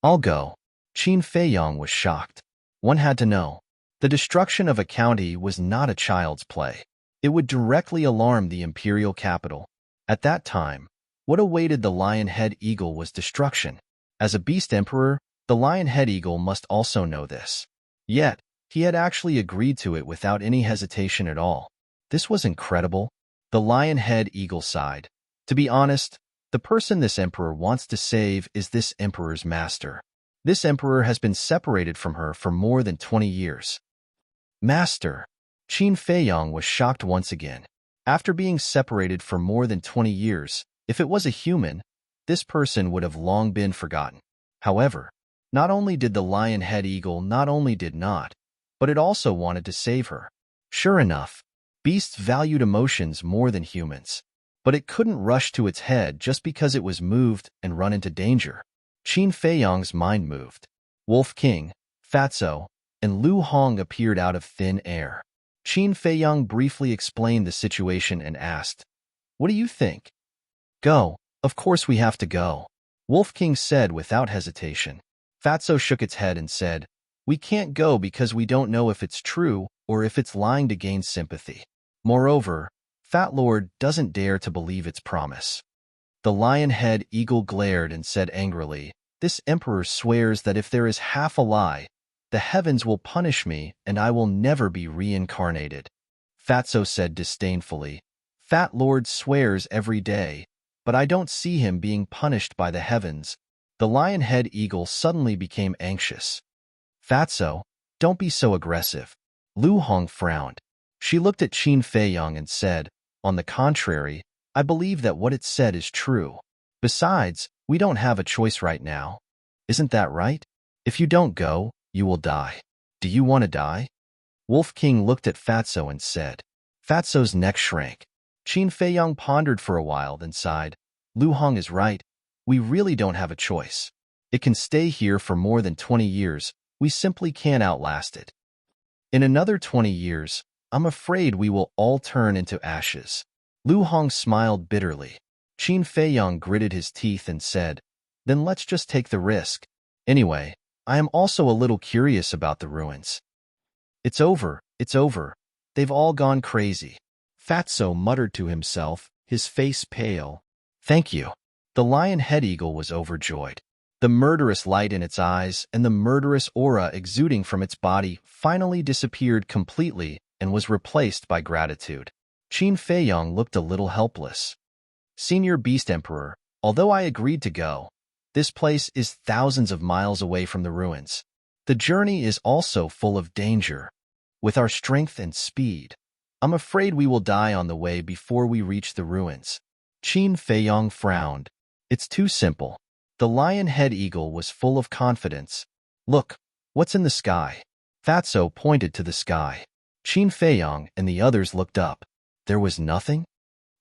I'll go. Qin Feiyang was shocked. One had to know. The destruction of a county was not a child's play. It would directly alarm the imperial capital. At that time, what awaited the lion-head eagle was destruction. As a beast emperor, the lion-head eagle must also know this. Yet, he had actually agreed to it without any hesitation at all. This was incredible. The lion-head eagle sighed. To be honest, the person this emperor wants to save is this emperor's master. This emperor has been separated from her for more than 20 years. Master. Qin Feiyang was shocked once again. After being separated for more than 20 years, if it was a human, this person would have long been forgotten. However, not only did the lion-head eagle but it also wanted to save her. Sure enough, beasts valued emotions more than humans. But it couldn't rush to its head just because it was moved and run into danger. Qin Feiyang's mind moved. Wolf King, Fatso, and Lu Hong appeared out of thin air. Qin Feiyang briefly explained the situation and asked, "What do you think?" "Go. Of course we have to go," Wolf King said without hesitation. Fatso shook its head and said, "We can't go because we don't know if it's true or if it's lying to gain sympathy. Moreover, Fat Lord doesn't dare to believe its promise." The lion-head eagle glared and said angrily, "This emperor swears that if there is half a lie, the heavens will punish me and I will never be reincarnated." Fatso said disdainfully, "Fat Lord swears every day, but I don't see him being punished by the heavens." The lion-head eagle suddenly became anxious. "Fatso, don't be so aggressive." Lu Hong frowned. She looked at Qin Feiyang and said, "On the contrary, I believe that what it said is true. Besides, we don't have a choice right now. Isn't that right? If you don't go, you will die. Do you want to die?" Wolf King looked at Fatso and said. Fatso's neck shrank. Qin Feiyang pondered for a while, then sighed. "Lu Hong is right. We really don't have a choice. It can stay here for more than 20 years. We simply can't outlast it. In another 20 years, I'm afraid we will all turn into ashes." Lu Hong smiled bitterly. Qin Feiyang gritted his teeth and said, "Then let's just take the risk. Anyway, I am also a little curious about the ruins." It's over. They've all gone crazy." Fatso muttered to himself, his face pale. "Thank you." The lion-head eagle was overjoyed. The murderous light in its eyes and the murderous aura exuding from its body finally disappeared completely and was replaced by gratitude. Qin Feiyong looked a little helpless. Senior Beast Emperor, although I agreed to go, this place is thousands of miles away from the ruins. The journey is also full of danger. With our strength and speed, I'm afraid we will die on the way before we reach the ruins. Qin Feiyong frowned. It's too simple. The lion-head eagle was full of confidence. Look, what's in the sky? Fatso pointed to the sky. Qin Feiyong and the others looked up. There was nothing?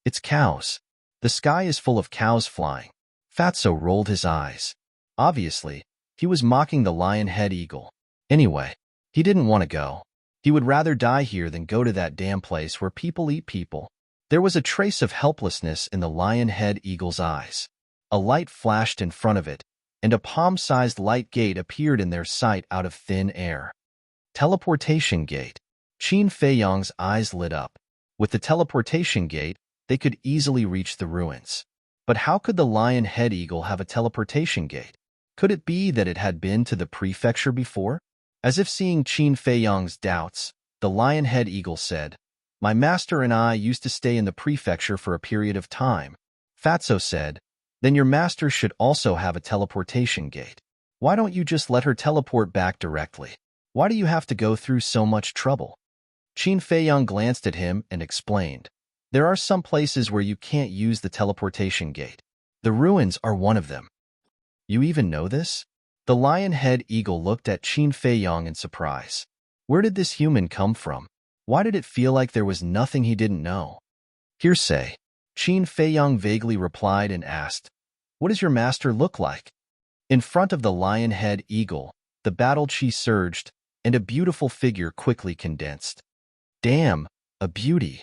It's cows. The sky is full of cows flying. Fatso rolled his eyes. Obviously, he was mocking the lion-head eagle. Anyway, he didn't want to go. He would rather die here than go to that damn place where people eat people. There was a trace of helplessness in the lion-head eagle's eyes. A light flashed in front of it, and a palm-sized light gate appeared in their sight out of thin air. Teleportation gate. Qin Feiyong's eyes lit up. With the teleportation gate, they could easily reach the ruins. But how could the lion-head eagle have a teleportation gate? Could it be that it had been to the prefecture before? As if seeing Qin Feiyong's doubts, the lion-head eagle said, "My master and I used to stay in the prefecture for a period of time." Fatso said, "Then your master should also have a teleportation gate. Why don't you just let her teleport back directly? Why do you have to go through so much trouble?" Qin Feiyong glanced at him and explained, "There are some places where you can't use the teleportation gate. The ruins are one of them." "You even know this?" The lion-head eagle looked at Qin Feiyong in surprise. Where did this human come from? Why did it feel like there was nothing he didn't know? "Hearsay." Qin Feiyong vaguely replied and asked, "What does your master look like?" In front of the lion-head eagle, the battle chi surged, and a beautiful figure quickly condensed. Damn, a beauty.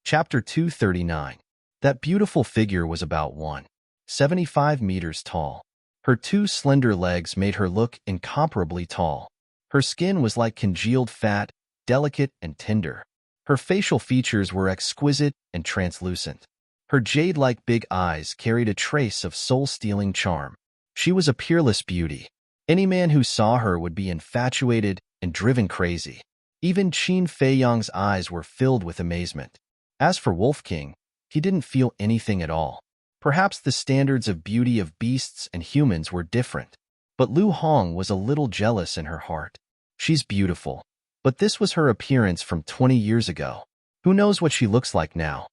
Chapter 239. That beautiful figure was about 175 meters tall. Her two slender legs made her look incomparably tall. Her skin was like congealed fat, delicate and tender. Her facial features were exquisite and translucent. Her jade-like big eyes carried a trace of soul-stealing charm. She was a peerless beauty. Any man who saw her would be infatuated and driven crazy. Even Qin Feiyong's eyes were filled with amazement. As for Wolf King, he didn't feel anything at all. Perhaps the standards of beauty of beasts and humans were different. But Lu Hong was a little jealous in her heart. She's beautiful, but this was her appearance from 20 years ago. Who knows what she looks like now?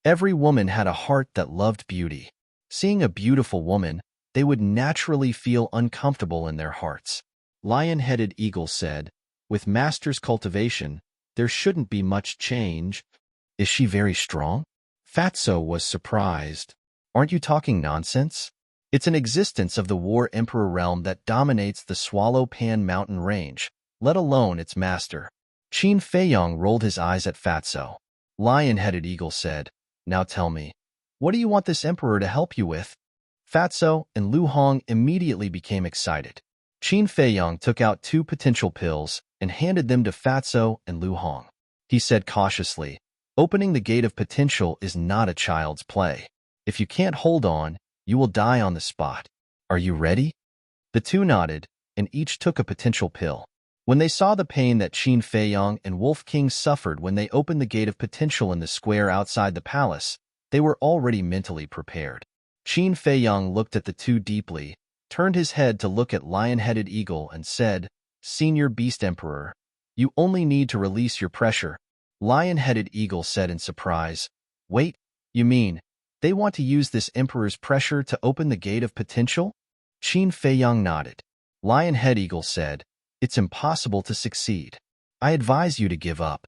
Every woman had a heart that loved beauty. Seeing a beautiful woman, they would naturally feel uncomfortable in their hearts. Lion-headed eagle said, "With master's cultivation, there shouldn't be much change." "Is she very strong?" Fatso was surprised. "Aren't you talking nonsense? It's an existence of the War Emperor realm that dominates the Swallow Pan mountain range, let alone its master." Qin Feiyong rolled his eyes at Fatso. Lion-headed eagle said, "Now tell me, what do you want this emperor to help you with?" Fatso and Lu Hong immediately became excited. Qin Feiyong took out 2 potential pills and handed them to Fatso and Lu Hong. He said cautiously, "Opening the gate of potential is not a child's play. If you can't hold on, you will die on the spot. Are you ready?" The two nodded, and each took a potential pill. When they saw the pain that Qin Feiyong and Wolf King suffered when they opened the gate of potential in the square outside the palace, they were already mentally prepared. Qin Feiyong looked at the two deeply, turned his head to look at Lion-headed eagle and said, "Senior Beast Emperor, you only need to release your pressure." Lion-headed eagle said in surprise, "Wait, you mean they want to use this emperor's pressure to open the gate of potential?" Qin Feiyong nodded. Lion-head eagle said, "It's impossible to succeed. I advise you to give up."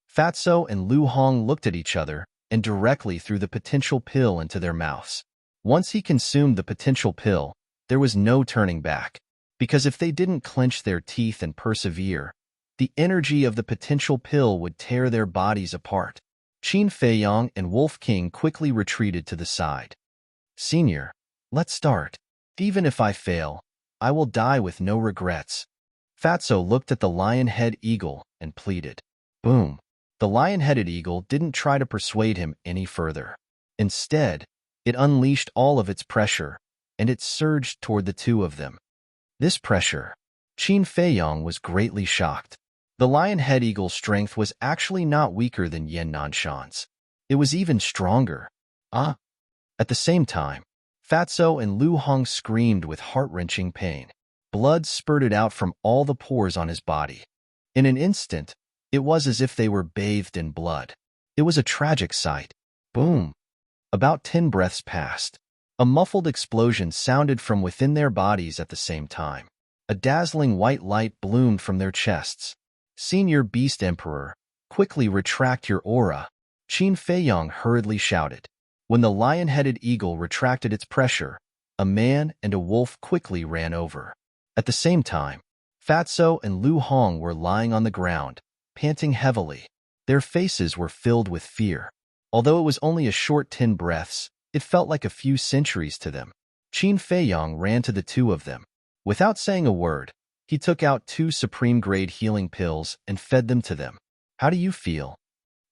Fatso and Lu Hong looked at each other and directly threw the potential pill into their mouths. Once he consumed the potential pill, there was no turning back, because if they didn't clench their teeth and persevere, the energy of the potential pill would tear their bodies apart. Qin Feiyong and Wolf King quickly retreated to the side. "Senior, let's start. Even if I fail, I will die with no regrets." Fatso looked at the lion-head eagle and pleaded. Boom. The lion-headed eagle didn't try to persuade him any further. Instead, it unleashed all of its pressure, and it surged toward the two of them. This pressure, Qin Feiyong was greatly shocked. The lion-head eagle's strength was actually not weaker than Yan Nanshan's. It was even stronger. Ah! At the same time, Fatso and Lu Hong screamed with heart-wrenching pain. Blood spurted out from all the pores on his body. In an instant, it was as if they were bathed in blood. It was a tragic sight. Boom! About 10 breaths passed. A muffled explosion sounded from within their bodies at the same time. A dazzling white light bloomed from their chests. Senior Beast Emperor, quickly retract your aura, Qin Feiyong hurriedly shouted. When the lion-headed eagle retracted its pressure, a man and a wolf quickly ran over. At the same time, Fatso and Lu Hong were lying on the ground, panting heavily. Their faces were filled with fear. Although it was only a short 10 breaths, it felt like a few centuries to them. Qin Feiyong ran to the two of them. Without saying a word, he took out 2 supreme-grade healing pills and fed them to them. How do you feel?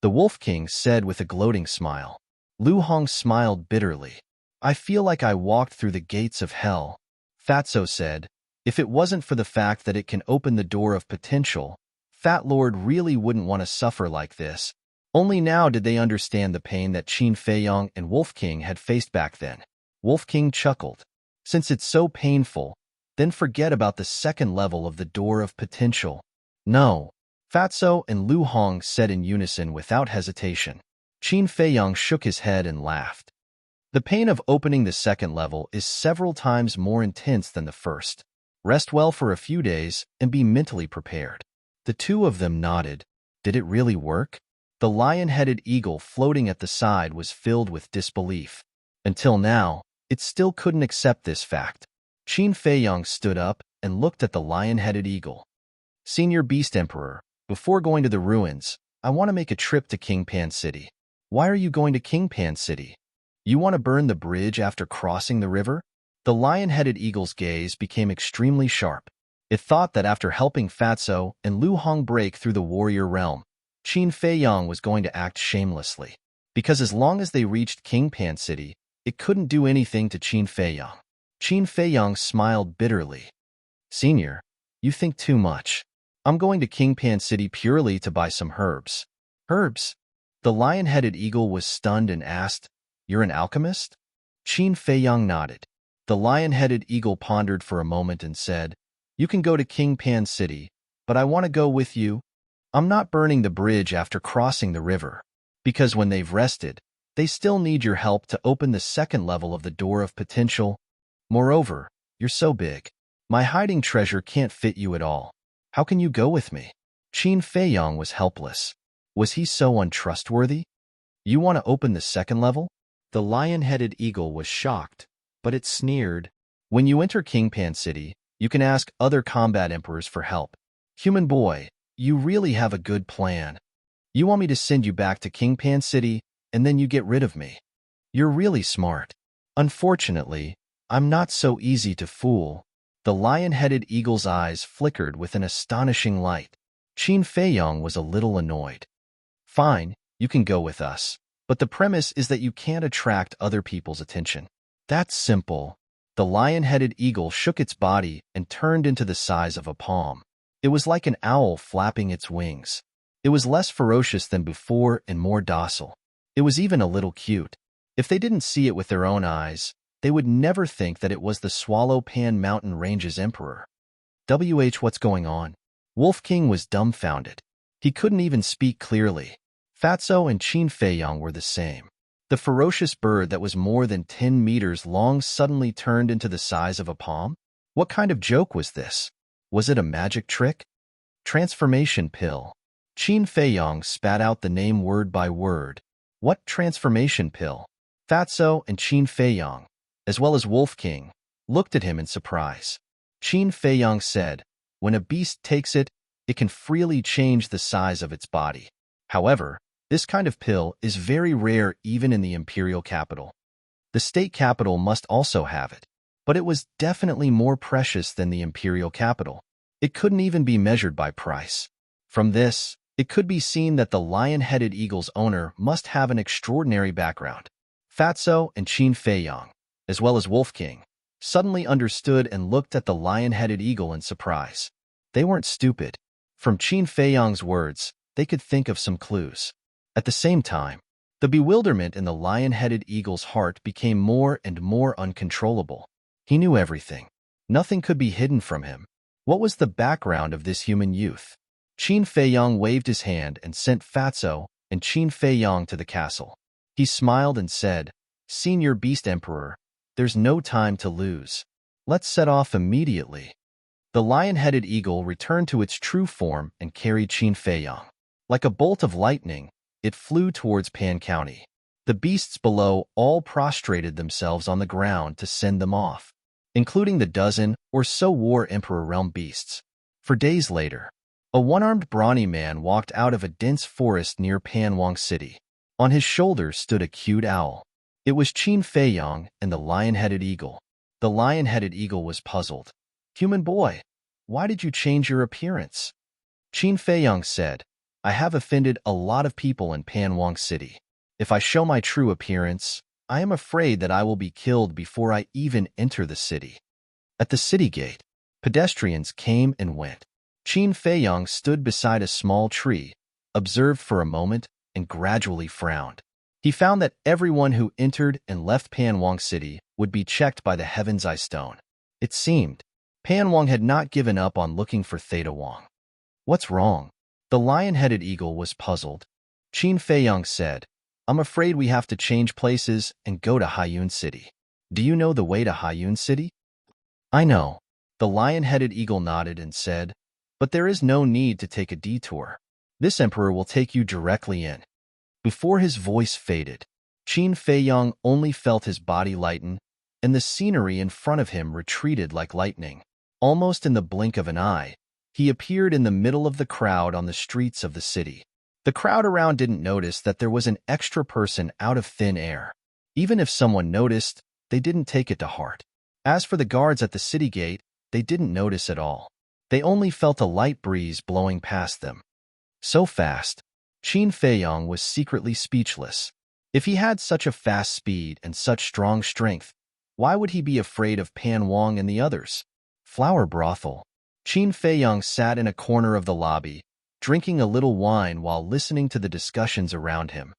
The Wolf King said with a gloating smile. Lu Hong smiled bitterly. I feel like I walked through the gates of hell. Fatso said, if it wasn't for the fact that it can open the door of potential, Fat Lord really wouldn't want to suffer like this. Only now did they understand the pain that Qin Feiyong and Wolf King had faced back then. Wolf King chuckled. Since it's so painful, then forget about the second level of the door of potential. No. Fatso and Lu Hong said in unison without hesitation. Qin Feiyong shook his head and laughed. The pain of opening the second level is several times more intense than the first. Rest well for a few days and be mentally prepared. The two of them nodded. Did it really work? The lion-headed eagle floating at the side was filled with disbelief. Until now, it still couldn't accept this fact. Qin Feiyong stood up and looked at the lion-headed eagle. Senior Beast Emperor, before going to the ruins, I want to make a trip to Kingpan City. Why are you going to Kingpan City? You want to burn the bridge after crossing the river? The lion-headed eagle's gaze became extremely sharp. It thought that after helping Fatso and Lu Hong break through the warrior realm, Qin Feiyong was going to act shamelessly. Because as long as they reached Kingpan City, it couldn't do anything to Qin Feiyong. Qin Feiyong smiled bitterly. Senior, you think too much. I'm going to Kingpan City purely to buy some herbs. Herbs? The lion-headed eagle was stunned and asked, You're an alchemist? Qin Feiyong nodded. The lion-headed eagle pondered for a moment and said, You can go to Kingpan City, but I want to go with you. I'm not burning the bridge after crossing the river, because when they've rested, they still need your help to open the second level of the door of potential. Moreover, you're so big. My hiding treasure can't fit you at all. How can you go with me? Qin Feiyong was helpless. Was he so untrustworthy? You want to open the second level? The lion-headed eagle was shocked, but it sneered. When you enter Kingpan City, you can ask other combat emperors for help. Human boy, you really have a good plan. You want me to send you back to Kingpan City, and then you get rid of me. You're really smart. Unfortunately, I'm not so easy to fool. The lion-headed eagle's eyes flickered with an astonishing light. Qin Feiyong was a little annoyed. Fine, you can go with us, but the premise is that you can't attract other people's attention. That's simple. The lion-headed eagle shook its body and turned into the size of a palm. It was like an owl flapping its wings. It was less ferocious than before and more docile. It was even a little cute. If they didn't see it with their own eyes, they would never think that it was the Swallow Pan Mountain Range's emperor. What's going on? Wolf King was dumbfounded. He couldn't even speak clearly. Fatso and Qin Feiyong were the same. The ferocious bird that was more than 10 meters long suddenly turned into the size of a palm? What kind of joke was this? Was it a magic trick? Transformation pill. Qin Feiyong spat out the name word by word. What transformation pill? Fatso and Qin Feiyong, as well as Wolf King, looked at him in surprise. Qin Feiyong said, when a beast takes it, it can freely change the size of its body. However, this kind of pill is very rare even in the imperial capital. The state capital must also have it, but it was definitely more precious than the imperial capital. It couldn't even be measured by price. From this, it could be seen that the lion-headed eagle's owner must have an extraordinary background. Fatso and Qin Feiyong, as well as Wolf King, suddenly understood and looked at the lion-headed eagle in surprise. They weren't stupid. From Qin Feiyang's words, they could think of some clues. At the same time, the bewilderment in the lion-headed eagle's heart became more and more uncontrollable. He knew everything. Nothing could be hidden from him. What was the background of this human youth? Qin Feiyang waved his hand and sent Fatso and Qin Feiyang to the castle. He smiled and said, "Senior Beast Emperor, there's no time to lose. Let's set off immediately." The lion-headed eagle returned to its true form and carried Qin Feiyang. Like a bolt of lightning, it flew towards Pan County. The beasts below all prostrated themselves on the ground to send them off, including the dozen or so war Emperor Realm beasts. For days later, a one-armed brawny man walked out of a dense forest near Panwang City. On his shoulders stood a cute owl. It was Qin Feiyang and the lion-headed eagle. The lion-headed eagle was puzzled. "Human boy, why did you change your appearance?" Qin Feiyang said, "I have offended a lot of people in Panwang City. If I show my true appearance, I am afraid that I will be killed before I even enter the city." At the city gate, pedestrians came and went. Qin Feiyang stood beside a small tree, observed for a moment, and gradually frowned. He found that everyone who entered and left Panwang City would be checked by the Heaven's Eye Stone. It seemed Panwang had not given up on looking for Theta Wang. "What's wrong?" The lion-headed eagle was puzzled. Qin Feiyang said, "I'm afraid we have to change places and go to Haiyun City. Do you know the way to Haiyun City?" "I know." The lion-headed eagle nodded and said, "But there is no need to take a detour. This emperor will take you directly in." Before his voice faded, Qin Feiyang only felt his body lighten, and the scenery in front of him retreated like lightning. Almost in the blink of an eye, he appeared in the middle of the crowd on the streets of the city. The crowd around didn't notice that there was an extra person out of thin air. Even if someone noticed, they didn't take it to heart. As for the guards at the city gate, they didn't notice at all. They only felt a light breeze blowing past them. So fast, Qin Feiyang was secretly speechless. If he had such a fast speed and such strong strength, why would he be afraid of Panwang and the others? Flower brothel. Qin Feiyang sat in a corner of the lobby, drinking a little wine while listening to the discussions around him.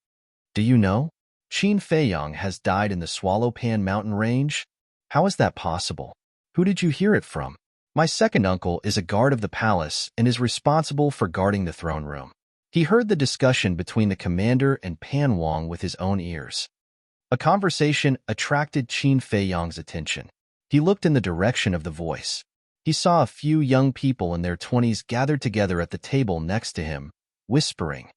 "Do you know? Qin Feiyang has died in the Swallowpan mountain range? How is that possible? Who did you hear it from?" "My second uncle is a guard of the palace and is responsible for guarding the throne room. He heard the discussion between the commander and Panwang with his own ears." A conversation attracted Qin Feiyang's attention. He looked in the direction of the voice. He saw a few young people in their 20s gathered together at the table next to him, whispering.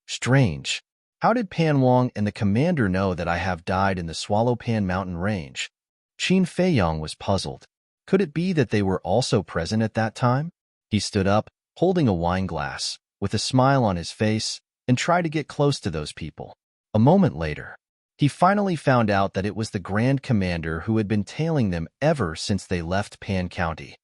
"Strange. How did Panwang and the commander know that I have died in the Swallowpan mountain range?" Qin Feiyang was puzzled. Could it be that they were also present at that time? He stood up, holding a wine glass, with a smile on his face, and tried to get close to those people. A moment later, he finally found out that it was the Grand Commander who had been tailing them ever since they left Pan County.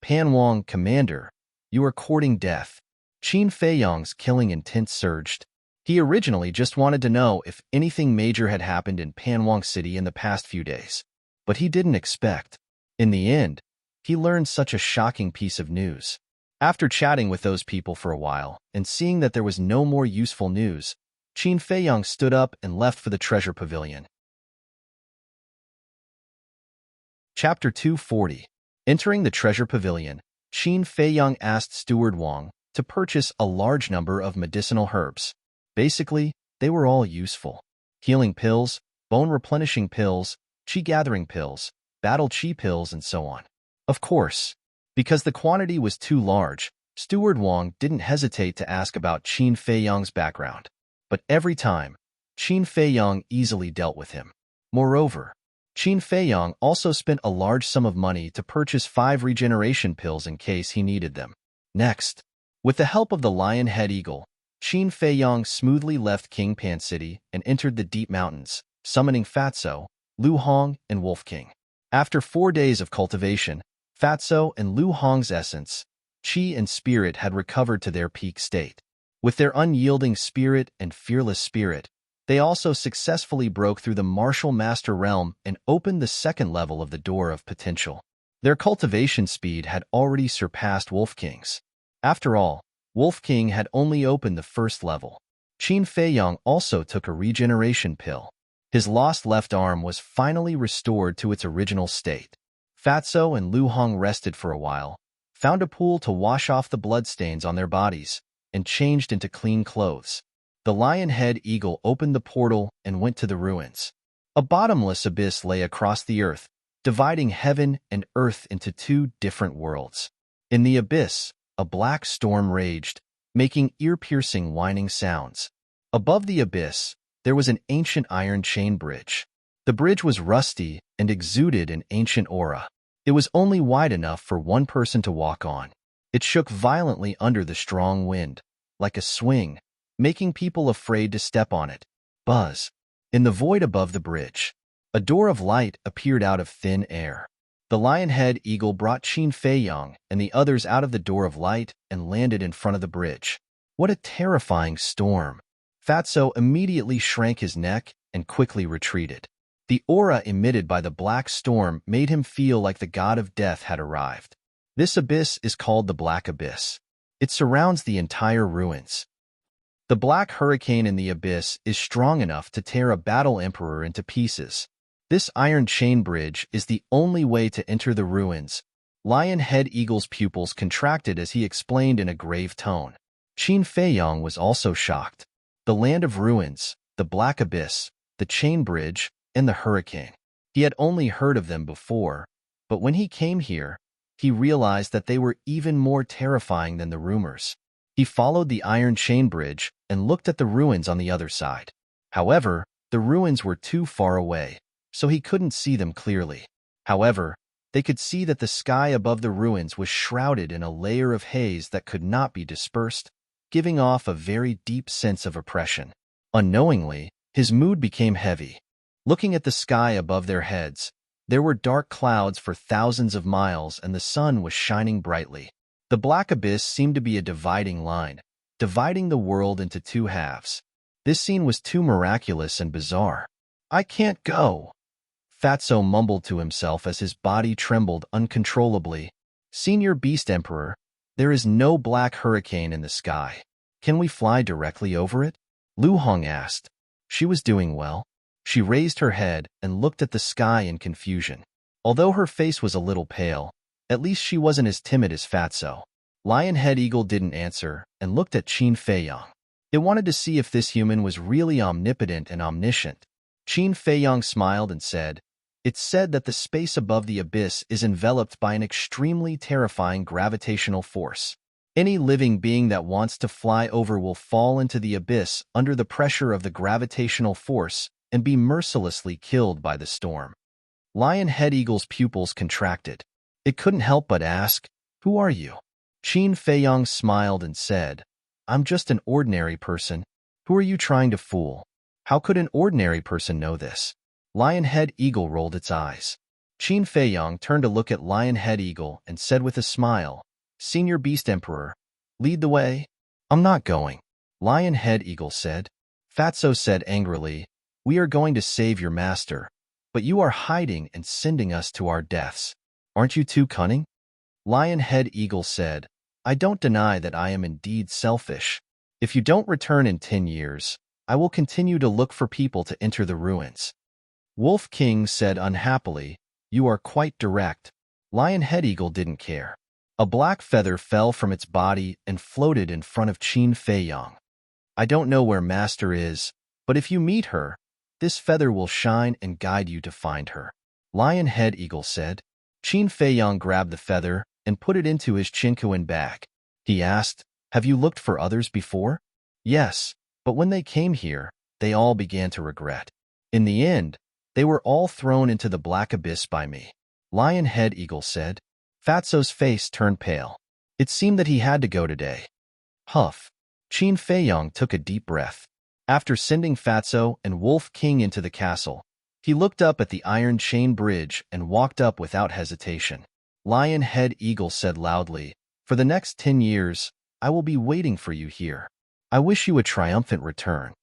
"Panwang, Commander, you are courting death." Qin Feiyang's killing intent surged. He originally just wanted to know if anything major had happened in Panwang City in the past few days. But he didn't expect. In the end, he learned such a shocking piece of news. After chatting with those people for a while and seeing that there was no more useful news, Qin Feiyang stood up and left for the treasure pavilion. Chapter 240. Entering the treasure pavilion, Qin Feiyang asked Steward Wang to purchase a large number of medicinal herbs. Basically, they were all useful. Healing pills, bone-replenishing pills, chi-gathering pills, battle chi pills, and so on. Of course, because the quantity was too large, Steward Wang didn't hesitate to ask about Qin Feiyang's background. But every time, Qin Feiyang easily dealt with him. Moreover, Qin Feiyang also spent a large sum of money to purchase 5 regeneration pills in case he needed them. Next, with the help of the lion-head eagle, Qin Feiyang smoothly left King Pan City and entered the deep mountains, summoning Fatso, Lu Hong, and Wolf King. After 4 days of cultivation, Fatso and Lu Hong's essence, qi and spirit had recovered to their peak state. With their unyielding spirit and fearless spirit, they also successfully broke through the martial master realm and opened the second level of the door of potential. Their cultivation speed had already surpassed Wolf King's. After all, Wolf King had only opened the first level. Qin Feiyang also took a regeneration pill. His lost left arm was finally restored to its original state. Fatso and Lu Hong rested for a while, found a pool to wash off the bloodstains on their bodies, and changed into clean clothes. The lion-head eagle opened the portal and went to the ruins. A bottomless abyss lay across the earth, dividing heaven and earth into two different worlds. In the abyss, a black storm raged, making ear-piercing whining sounds. Above the abyss, there was an ancient iron chain bridge. The bridge was rusty and exuded an ancient aura. It was only wide enough for one person to walk on. It shook violently under the strong wind, like a swing, making people afraid to step on it. Buzz. In the void above the bridge, a door of light appeared out of thin air. The lion-head eagle brought Qin Feiyang and the others out of the door of light and landed in front of the bridge. What a terrifying storm! Fatso immediately shrank his neck and quickly retreated. The aura emitted by the black storm made him feel like the god of death had arrived. This abyss is called the Black Abyss. It surrounds the entire ruins. The black hurricane in the abyss is strong enough to tear a battle emperor into pieces. This iron chain bridge is the only way to enter the ruins. Lion-head eagle's pupils contracted as he explained in a grave tone. Qin Feiyang was also shocked. The land of ruins, the Black Abyss, the chain bridge, and the hurricane. He had only heard of them before, but when he came here, he realized that they were even more terrifying than the rumors. He followed the iron chain bridge and looked at the ruins on the other side. However, the ruins were too far away, so he couldn't see them clearly. However, they could see that the sky above the ruins was shrouded in a layer of haze that could not be dispersed, giving off a very deep sense of oppression. Unknowingly, his mood became heavy. Looking at the sky above their heads, there were dark clouds for thousands of miles and the sun was shining brightly. The Black Abyss seemed to be a dividing line, dividing the world into two halves. This scene was too miraculous and bizarre. "I can't go," Fatso mumbled to himself as his body trembled uncontrollably. "Senior Beast Emperor, there is no black hurricane in the sky. Can we fly directly over it?" Lu Hong asked. She was doing well. She raised her head and looked at the sky in confusion. Although her face was a little pale, at least she wasn't as timid as Fatso. Lion-head eagle didn't answer and looked at Qin Feiyang. It wanted to see if this human was really omnipotent and omniscient. Qin Feiyang smiled and said, "It's said that the space above the abyss is enveloped by an extremely terrifying gravitational force. Any living being that wants to fly over will fall into the abyss under the pressure of the gravitational force and be mercilessly killed by the storm." Lion-head eagle's pupils contracted. It couldn't help but ask, "Who are you?" Qin Feiyang smiled and said, "I'm just an ordinary person. Who are you trying to fool? How could an ordinary person know this?" Lion-head eagle rolled its eyes. Qin Feiyang turned to look at Lion-head eagle and said with a smile, "Senior Beast Emperor, lead the way." "I'm not going," Lion-head eagle said. Fatso said angrily, "We are going to save your master, but you are hiding and sending us to our deaths. Aren't you too cunning?" Lion-head eagle said, "I don't deny that I am indeed selfish. If you don't return in 10 years, I will continue to look for people to enter the ruins." Wolf King said unhappily, "You are quite direct." Lion-head eagle didn't care. A black feather fell from its body and floated in front of Qin Feiyang. "I don't know where Master is, but if you meet her, this feather will shine and guide you to find her," Lion-head eagle said. Qin Feiyang grabbed the feather and put it into his Chinkuan bag. He asked, "Have you looked for others before?" "Yes, but when they came here, they all began to regret. In the end, they were all thrown into the Black Abyss by me," Lion-head eagle said. Fatso's face turned pale. It seemed that he had to go today. Huff. Qin Feiyang took a deep breath. After sending Fatso and Wolf King into the castle, he looked up at the iron chain bridge and walked up without hesitation. Lion-head eagle said loudly, "For the next 10 years, I will be waiting for you here. I wish you a triumphant return.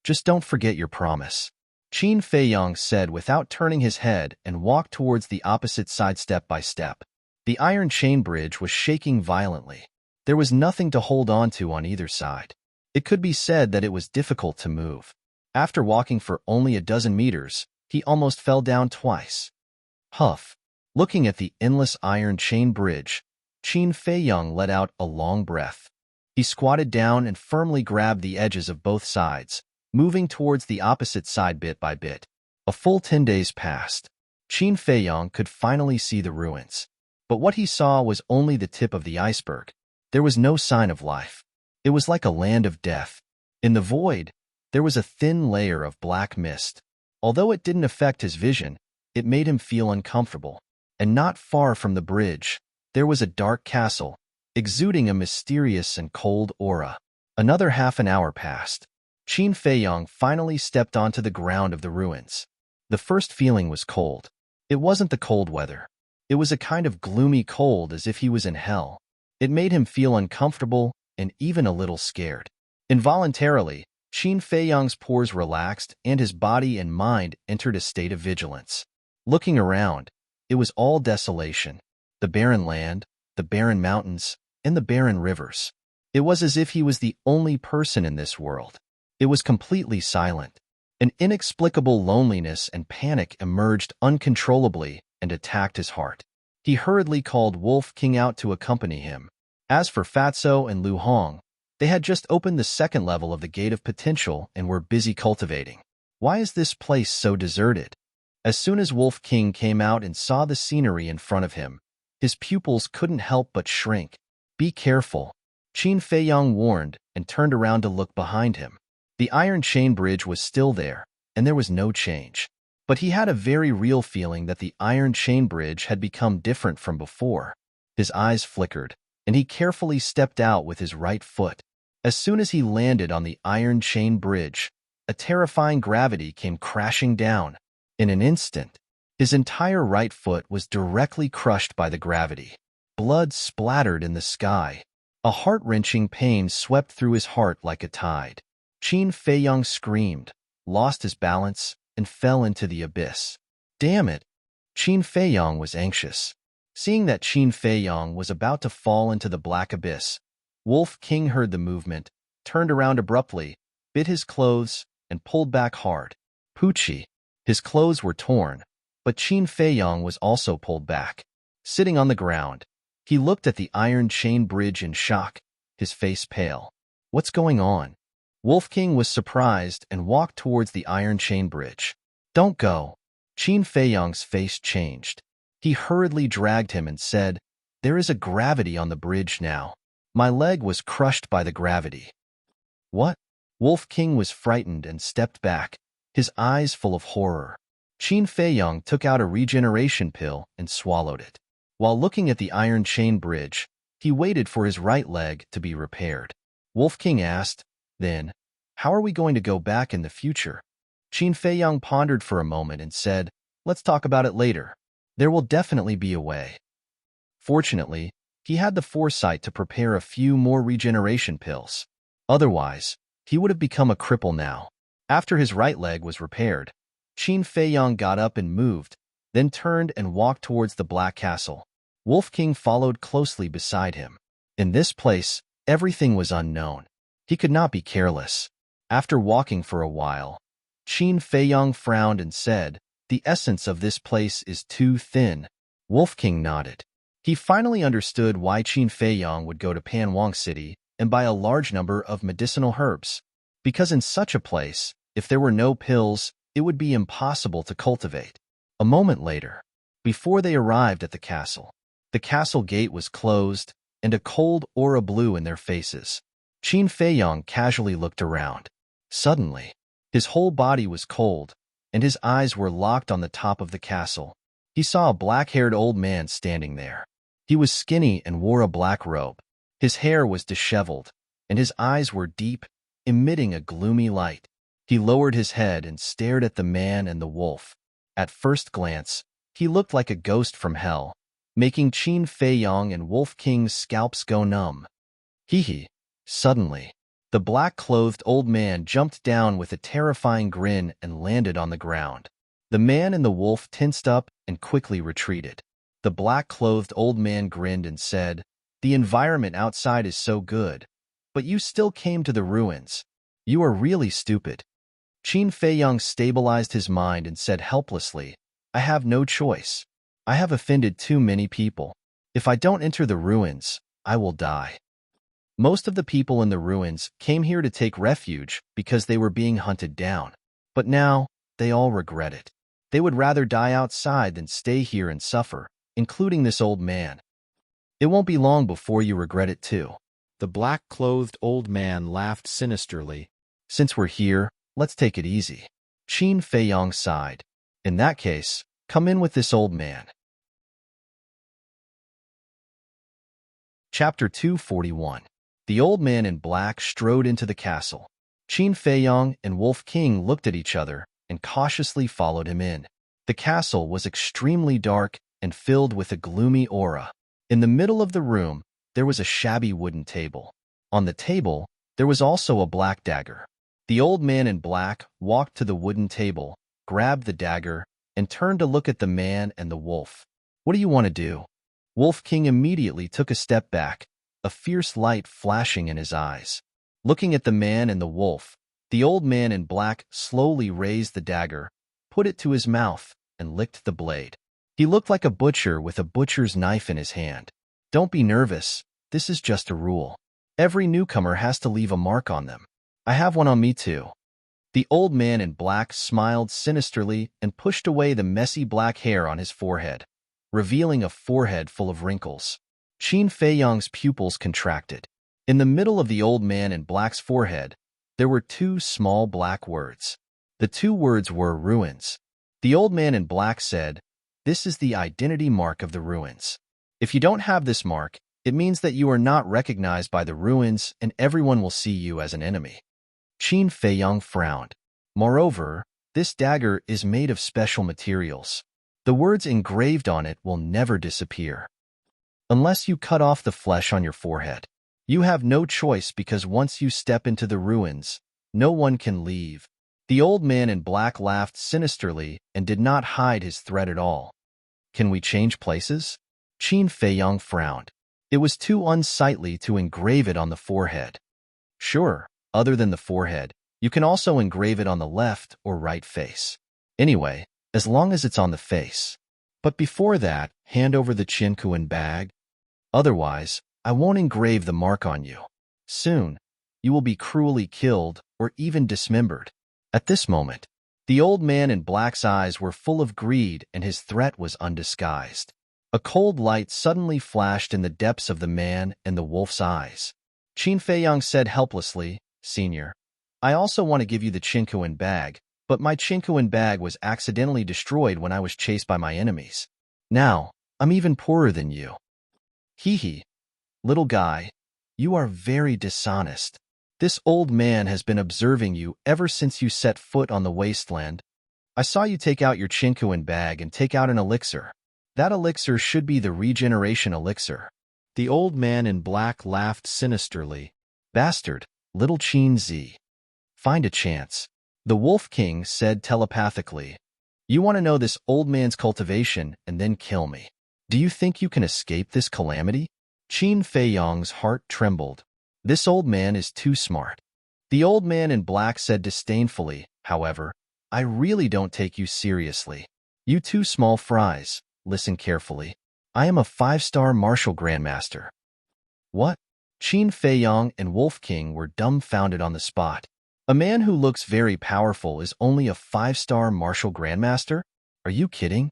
Just don't forget your promise." Qin Feiyang said without turning his head and walked towards the opposite side step by step. The iron chain bridge was shaking violently. There was nothing to hold on to on either side. It could be said that it was difficult to move. After walking for only a dozen meters, he almost fell down twice. Huff. Looking at the endless iron chain bridge, Qin Feiyang let out a long breath. He squatted down and firmly grabbed the edges of both sides, moving towards the opposite side bit by bit. A full 10 days passed. Qin Feiyang could finally see the ruins. But what he saw was only the tip of the iceberg. There was no sign of life. It was like a land of death. In the void, there was a thin layer of black mist. Although it didn't affect his vision, it made him feel uncomfortable. And not far from the bridge, there was a dark castle, exuding a mysterious and cold aura. Another half an hour passed. Qin Feiyang finally stepped onto the ground of the ruins. The first feeling was cold. It wasn't the cold weather. It was a kind of gloomy cold, as if he was in hell. It made him feel uncomfortable and even a little scared. Involuntarily, Qin Feiyang's pores relaxed and his body and mind entered a state of vigilance. Looking around, it was all desolation. The barren land, the barren mountains, and the barren rivers. It was as if he was the only person in this world. It was completely silent. An inexplicable loneliness and panic emerged uncontrollably and attacked his heart. He hurriedly called Wolf King out to accompany him. As for Fatso and Lu Hong, they had just opened the second level of the Gate of Potential and were busy cultivating. Why is this place so deserted? As soon as Wolf King came out and saw the scenery in front of him, his pupils couldn't help but shrink. Be careful, Qin Feiyang warned and turned around to look behind him. The iron chain bridge was still there, and there was no change. But he had a very real feeling that the iron chain bridge had become different from before. His eyes flickered, and he carefully stepped out with his right foot. As soon as he landed on the iron chain bridge, a terrifying gravity came crashing down. In an instant, his entire right foot was directly crushed by the gravity. Blood splattered in the sky. A heart-wrenching pain swept through his heart like a tide. Qin Feiyang screamed, lost his balance, and fell into the abyss. Damn it! Qin Feiyang was anxious. Seeing that Qin Feiyang was about to fall into the black abyss, Wolf King heard the movement, turned around abruptly, bit his clothes, and pulled back hard. Poochie! His clothes were torn, but Qin Feiyang was also pulled back. Sitting on the ground, he looked at the iron chain bridge in shock, his face pale. What's going on? Wolf King was surprised and walked towards the iron chain bridge. Don't go. Qin Feiyang's face changed. He hurriedly dragged him and said, There is a gravity on the bridge now. My leg was crushed by the gravity. What? Wolf King was frightened and stepped back, his eyes full of horror. Qin Feiyang took out a regeneration pill and swallowed it. While looking at the iron chain bridge, he waited for his right leg to be repaired. Wolf King asked, Then, how are we going to go back in the future? Qin Feiyang pondered for a moment and said, Let's talk about it later. There will definitely be a way. Fortunately, he had the foresight to prepare a few more regeneration pills. Otherwise, he would have become a cripple now. After his right leg was repaired, Qin Feiyang got up and moved, then turned and walked towards the Black Castle. Wolf King followed closely beside him. In this place, everything was unknown. He could not be careless. After walking for a while, Qin Feiyang frowned and said, The essence of this place is too thin. Wolf King nodded. He finally understood why Qin Feiyang would go to Panwang City and buy a large number of medicinal herbs. Because in such a place, if there were no pills, it would be impossible to cultivate. A moment later, before they arrived at the castle gate was closed, and a cold aura blew in their faces. Qin Feiyang casually looked around. Suddenly, his whole body was cold, and his eyes were locked on the top of the castle. He saw a black-haired old man standing there. He was skinny and wore a black robe. His hair was disheveled, and his eyes were deep, emitting a gloomy light. He lowered his head and stared at the man and the wolf. At first glance, he looked like a ghost from hell, making Qin Feiyang and Wolf King's scalps go numb. Hee. Suddenly, the black-clothed old man jumped down with a terrifying grin and landed on the ground. The man and the wolf tensed up and quickly retreated. The black-clothed old man grinned and said, The environment outside is so good, but you still came to the ruins. You are really stupid. Qin Feiyang stabilized his mind and said helplessly, I have no choice. I have offended too many people. If I don't enter the ruins, I will die. Most of the people in the ruins came here to take refuge because they were being hunted down. But now, they all regret it. They would rather die outside than stay here and suffer, including this old man. It won't be long before you regret it too. The black-clothed old man laughed sinisterly. Since we're here, let's take it easy. Qin Feiyang sighed. In that case, come in with this old man. Chapter 241. The old man in black strode into the castle. Qin Feiyang and Wolf King looked at each other and cautiously followed him in. The castle was extremely dark and filled with a gloomy aura. In the middle of the room, there was a shabby wooden table. On the table, there was also a black dagger. The old man in black walked to the wooden table, grabbed the dagger, and turned to look at the man and the wolf. What do you want to do? Wolf King immediately took a step back, a fierce light flashing in his eyes. Looking at the man and the wolf, the old man in black slowly raised the dagger, put it to his mouth, and licked the blade. He looked like a butcher with a butcher's knife in his hand. Don't be nervous, this is just a rule. Every newcomer has to leave a mark on them. I have one on me too. The old man in black smiled sinisterly and pushed away the messy black hair on his forehead, revealing a forehead full of wrinkles. Qin Feiyang's pupils contracted. In the middle of the old man in black's forehead, there were two small black words. The two words were ruins. The old man in black said, This is the identity mark of the ruins. If you don't have this mark, it means that you are not recognized by the ruins and everyone will see you as an enemy. Qin Feiyang frowned. Moreover, this dagger is made of special materials. The words engraved on it will never disappear. Unless you cut off the flesh on your forehead. You have no choice because once you step into the ruins, no one can leave. The old man in black laughed sinisterly and did not hide his threat at all. Can we change places? Qin Feiyang frowned. It was too unsightly to engrave it on the forehead. Sure, other than the forehead, you can also engrave it on the left or right face. Anyway, as long as it's on the face. But before that, hand over the Chinkuan bag. Otherwise, I won't engrave the mark on you. Soon, you will be cruelly killed or even dismembered. At this moment, the old man in black's eyes were full of greed and his threat was undisguised. A cold light suddenly flashed in the depths of the man and the wolf's eyes. Qin Feiyang said helplessly, Senior, I also want to give you the Chinkuan bag, but my Chinkuan bag was accidentally destroyed when I was chased by my enemies. Now, I'm even poorer than you. Hee. Little guy, you are very dishonest. This old man has been observing you ever since you set foot on the wasteland. I saw you take out your Chinkuan bag and take out an elixir. That elixir should be the regeneration elixir. The old man in black laughed sinisterly. Bastard, little Qin Zi. Find a chance. The Wolf King said telepathically. You want to know this old man's cultivation and then kill me. Do you think you can escape this calamity? Qin Feiyang's heart trembled. This old man is too smart. The old man in black said disdainfully, however, I really don't take you seriously. You two small fries, listen carefully. I am a 5-star martial grandmaster. What? Qin Feiyang and Wolf King were dumbfounded on the spot. A man who looks very powerful is only a 5-star martial grandmaster? Are you kidding?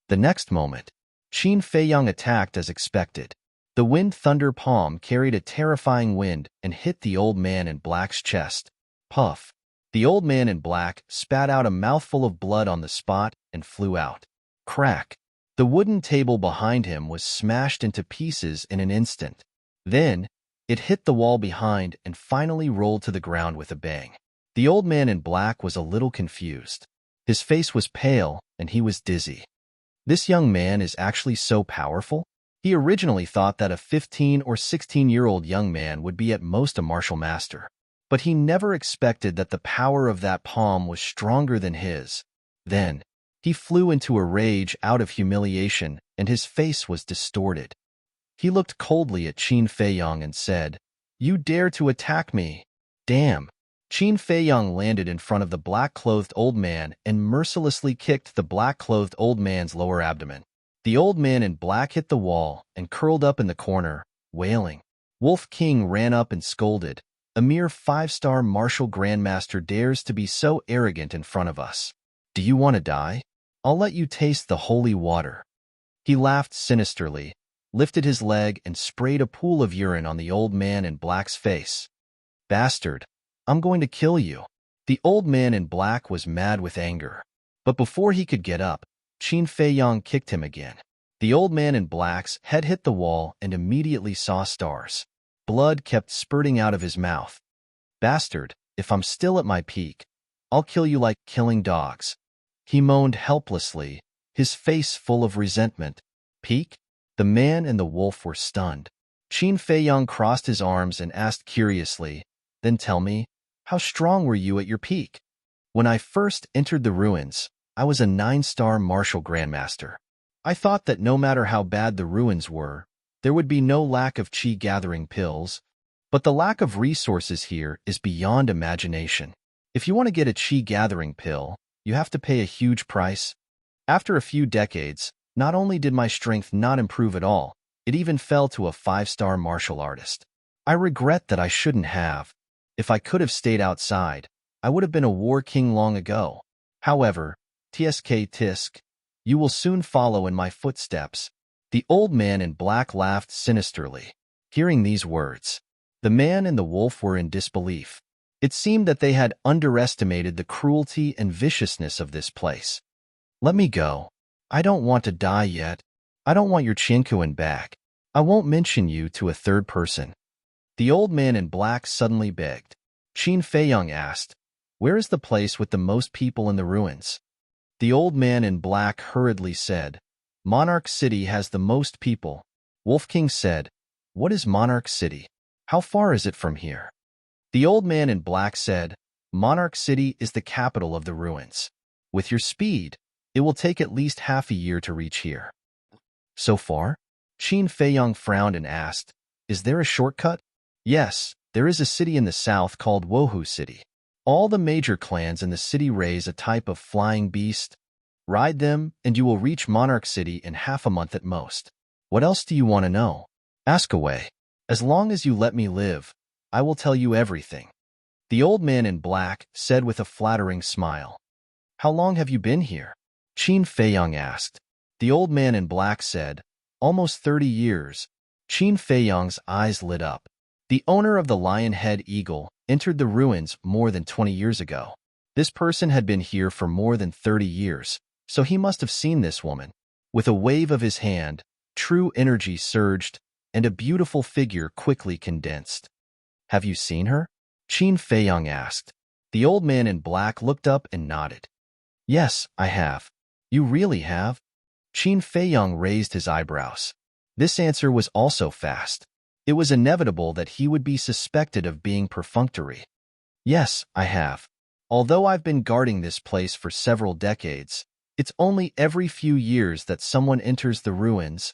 The next moment, Qin Feiyang attacked as expected. The wind thunder palm carried a terrifying wind and hit the old man in black's chest. Puff. The old man in black spat out a mouthful of blood on the spot and flew out. Crack. The wooden table behind him was smashed into pieces in an instant. Then, it hit the wall behind and finally rolled to the ground with a bang. The old man in black was a little confused. His face was pale and he was dizzy. This young man is actually so powerful? He originally thought that a 15 or 16-year-old young man would be at most a martial master. But he never expected that the power of that palm was stronger than his. Then, he flew into a rage out of humiliation and his face was distorted. He looked coldly at Qin Feiyong and said, "You dare to attack me? Damn." Qin Feiyong landed in front of the black-clothed old man and mercilessly kicked the black-clothed old man's lower abdomen. The old man in black hit the wall and curled up in the corner, wailing. Wolf King ran up and scolded, "A mere 5-star martial grandmaster dares to be so arrogant in front of us. Do you want to die? I'll let you taste the holy water." He laughed sinisterly, lifted his leg and sprayed a pool of urine on the old man in black's face. "Bastard, I'm going to kill you." The old man in black was mad with anger. But before he could get up, Qin Feiyong kicked him again. The old man in black's head hit the wall and immediately saw stars. Blood kept spurting out of his mouth. "Bastard, if I'm still at my peak, I'll kill you like killing dogs." He moaned helplessly, his face full of resentment. "Peak?" The man and the wolf were stunned. Qin Feiyong crossed his arms and asked curiously, "Then tell me, how strong were you at your peak?" "When I first entered the ruins, I was a 9-star martial grandmaster. I thought that no matter how bad the ruins were, there would be no lack of chi-gathering pills, but the lack of resources here is beyond imagination. If you want to get a chi-gathering pill, you have to pay a huge price. After a few decades, not only did my strength not improve at all, it even fell to a 5-star martial artist. I regret that I shouldn't have. If I could have stayed outside, I would have been a war king long ago. However, tisk, you will soon follow in my footsteps." The old man in black laughed sinisterly. Hearing these words, the man and the wolf were in disbelief. It seemed that they had underestimated the cruelty and viciousness of this place. "Let me go. I don't want to die yet. I don't want your Chinkuan back. I won't mention you to a third person." The old man in black suddenly begged. Qin Feiyong asked, "Where is the place with the most people in the ruins?" The old man in black hurriedly said, "Monarch City has the most people." Wolf King said, "What is Monarch City? How far is it from here?" The old man in black said, "Monarch City is the capital of the ruins. With your speed, it will take at least half a year to reach here." "So far?" Qin Feiyong frowned and asked, "Is there a shortcut?" "Yes, there is a city in the south called Wohu City. All the major clans in the city raise a type of flying beast. Ride them, and you will reach Monarch City in half a month at most. What else do you want to know? Ask away. As long as you let me live, I will tell you everything." The old man in black said with a flattering smile. "How long have you been here?" Qin Feiyong asked. The old man in black said, "Almost 30 years." Qin Feiyong's eyes lit up. The owner of the lion-head eagle entered the ruins more than 20 years ago. This person had been here for more than 30 years, so he must have seen this woman. With a wave of his hand, true energy surged, and a beautiful figure quickly condensed. "Have you seen her?" Qin Feiyong asked. The old man in black looked up and nodded. "Yes, I have." "You really have?" Qin Feiyong raised his eyebrows. This answer was also fast. It was inevitable that he would be suspected of being perfunctory. "Yes, I have. Although I've been guarding this place for several decades, it's only every few years that someone enters the ruins.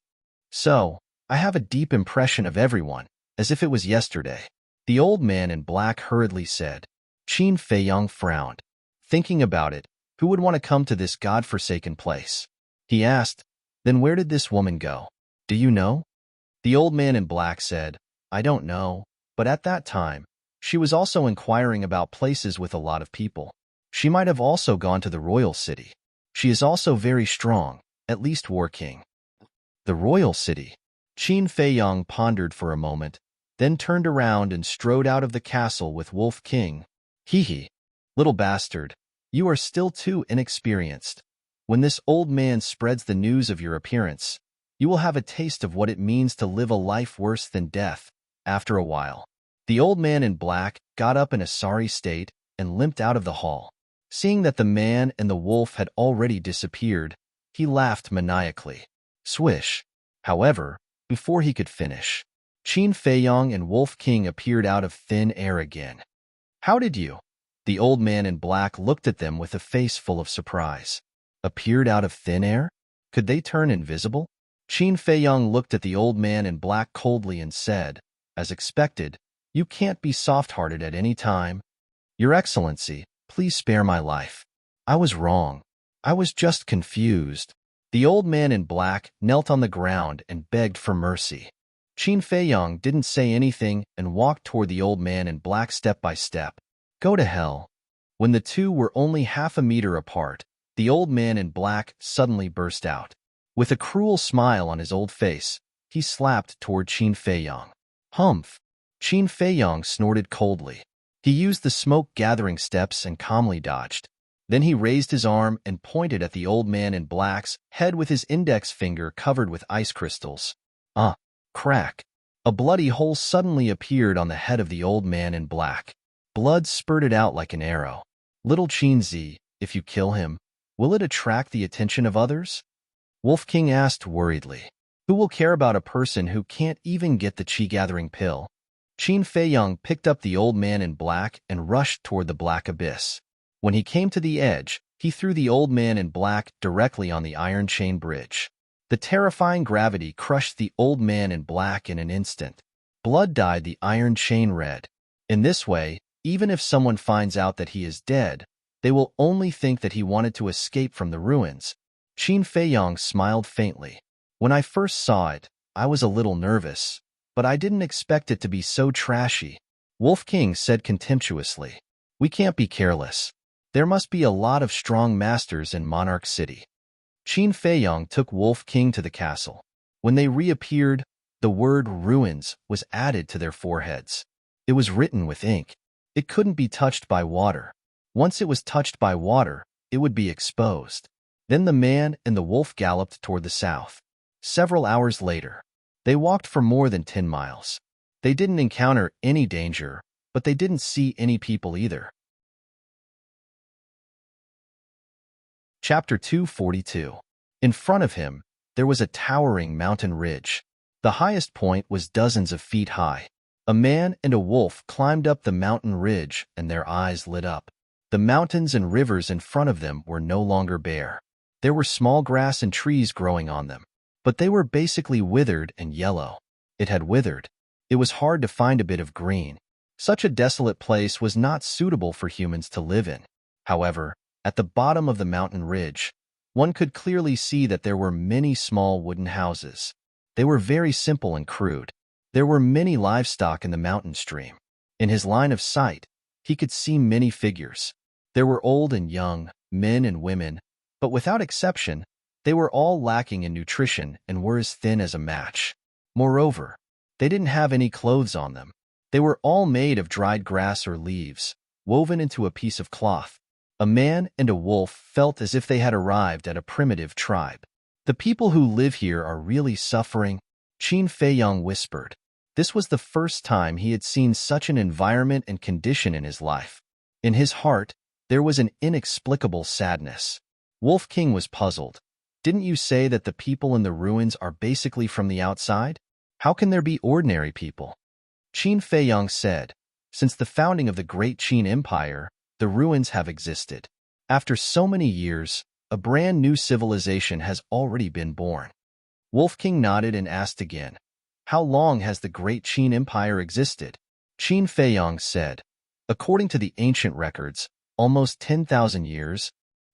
So, I have a deep impression of everyone, as if it was yesterday." The old man in black hurriedly said. Qin Feiyong frowned. Thinking about it, who would want to come to this godforsaken place? He asked, "Then where did this woman go? Do you know?" The old man in black said, "I don't know, but at that time, she was also inquiring about places with a lot of people. She might have also gone to the royal city. She is also very strong, at least War King." The royal city. Qin Feiyong pondered for a moment, then turned around and strode out of the castle with Wolf King. "Hee, little bastard, you are still too inexperienced. When this old man spreads the news of your appearance, you will have a taste of what it means to live a life worse than death, after a while." The old man in black got up in a sorry state and limped out of the hall. Seeing that the man and the wolf had already disappeared, he laughed maniacally. Swish. However, before he could finish, Qin Feiyong and Wolf King appeared out of thin air again. "How did you?" The old man in black looked at them with a face full of surprise. Appeared out of thin air? Could they turn invisible? Qin Feiyang looked at the old man in black coldly and said, as expected, "You can't be soft-hearted at any time. Your Excellency, please spare my life. I was wrong. I was just confused." The old man in black knelt on the ground and begged for mercy. Qin Feiyang didn't say anything and walked toward the old man in black step by step. "Go to hell." When the two were only half a meter apart, the old man in black suddenly burst out. With a cruel smile on his old face, he slapped toward Qin Feiyang. "Humph!" Qin Feiyang snorted coldly. He used the smoke-gathering steps and calmly dodged. Then he raised his arm and pointed at the old man in black's head with his index finger covered with ice crystals. Crack. A bloody hole suddenly appeared on the head of the old man in black. Blood spurted out like an arrow. "Little Qinzi, if you kill him, will it attract the attention of others?" Wolf King asked worriedly. "Who will care about a person who can't even get the chi-gathering pill?" Qin Feiyang picked up the old man in black and rushed toward the black abyss. When he came to the edge, he threw the old man in black directly on the iron chain bridge. The terrifying gravity crushed the old man in black in an instant. Blood dyed the iron chain red. In this way, even if someone finds out that he is dead, they will only think that he wanted to escape from the ruins. Qin Feiyang smiled faintly. "When I first saw it, I was a little nervous, but I didn't expect it to be so trashy." Wolf King said contemptuously, "We can't be careless. There must be a lot of strong masters in Monarch City." Qin Feiyang took Wolf King to the castle. When they reappeared, the word ruins was added to their foreheads. It was written with ink. It couldn't be touched by water. Once it was touched by water, it would be exposed. Then the man and the wolf galloped toward the south. Several hours later, they walked for more than 10 miles. They didn't encounter any danger, but they didn't see any people either. Chapter 242. In front of him, there was a towering mountain ridge. The highest point was dozens of feet high. A man and a wolf climbed up the mountain ridge, and their eyes lit up. The mountains and rivers in front of them were no longer bare. There were small grass and trees growing on them, but they were basically withered and yellow. It had withered. It was hard to find a bit of green. Such a desolate place was not suitable for humans to live in. However, at the bottom of the mountain ridge, one could clearly see that there were many small wooden houses. They were very simple and crude. There were many livestock in the mountain stream. In his line of sight, he could see many figures. There were old and young, men and women, but without exception, they were all lacking in nutrition and were as thin as a match. Moreover, they didn't have any clothes on them. They were all made of dried grass or leaves, woven into a piece of cloth. A man and a wolf felt as if they had arrived at a primitive tribe. "The people who live here are really suffering," Qin Feiyang whispered. This was the first time he had seen such an environment and condition in his life. In his heart, there was an inexplicable sadness. Wolf King was puzzled. "Didn't you say that the people in the ruins are basically from the outside? How can there be ordinary people?" Qin Feiyang said, "Since the founding of the Great Qin Empire, the ruins have existed. After so many years, a brand new civilization has already been born." Wolf King nodded and asked again, "How long has the Great Qin Empire existed?" Qin Feiyang said, "According to the ancient records, almost 10,000 years."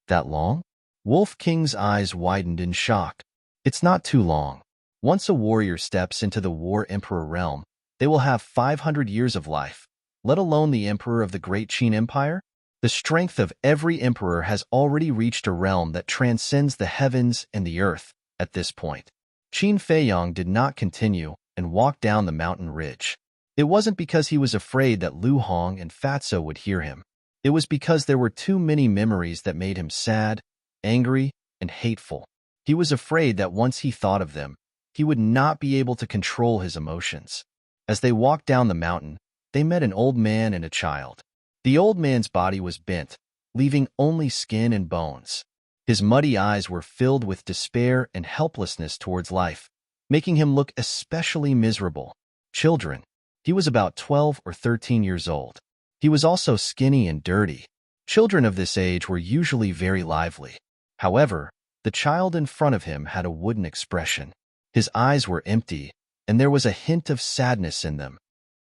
"That long?" Wolf King's eyes widened in shock. "It's not too long. Once a warrior steps into the War Emperor realm, they will have 500 years of life, let alone the Emperor of the Great Qin Empire. The strength of every emperor has already reached a realm that transcends the heavens and the earth at this point." Qin Feiyang did not continue and walked down the mountain ridge. It wasn't because he was afraid that Lu Hong and Fatso would hear him. It was because there were too many memories that made him sad, angry, and hateful. He was afraid that once he thought of them, he would not be able to control his emotions. As they walked down the mountain, they met an old man and a child. The old man's body was bent, leaving only skin and bones. His muddy eyes were filled with despair and helplessness towards life, making him look especially miserable. Children. He was about 12 or 13 years old. He was also skinny and dirty. Children of this age were usually very lively. However, the child in front of him had a wooden expression. His eyes were empty, and there was a hint of sadness in them.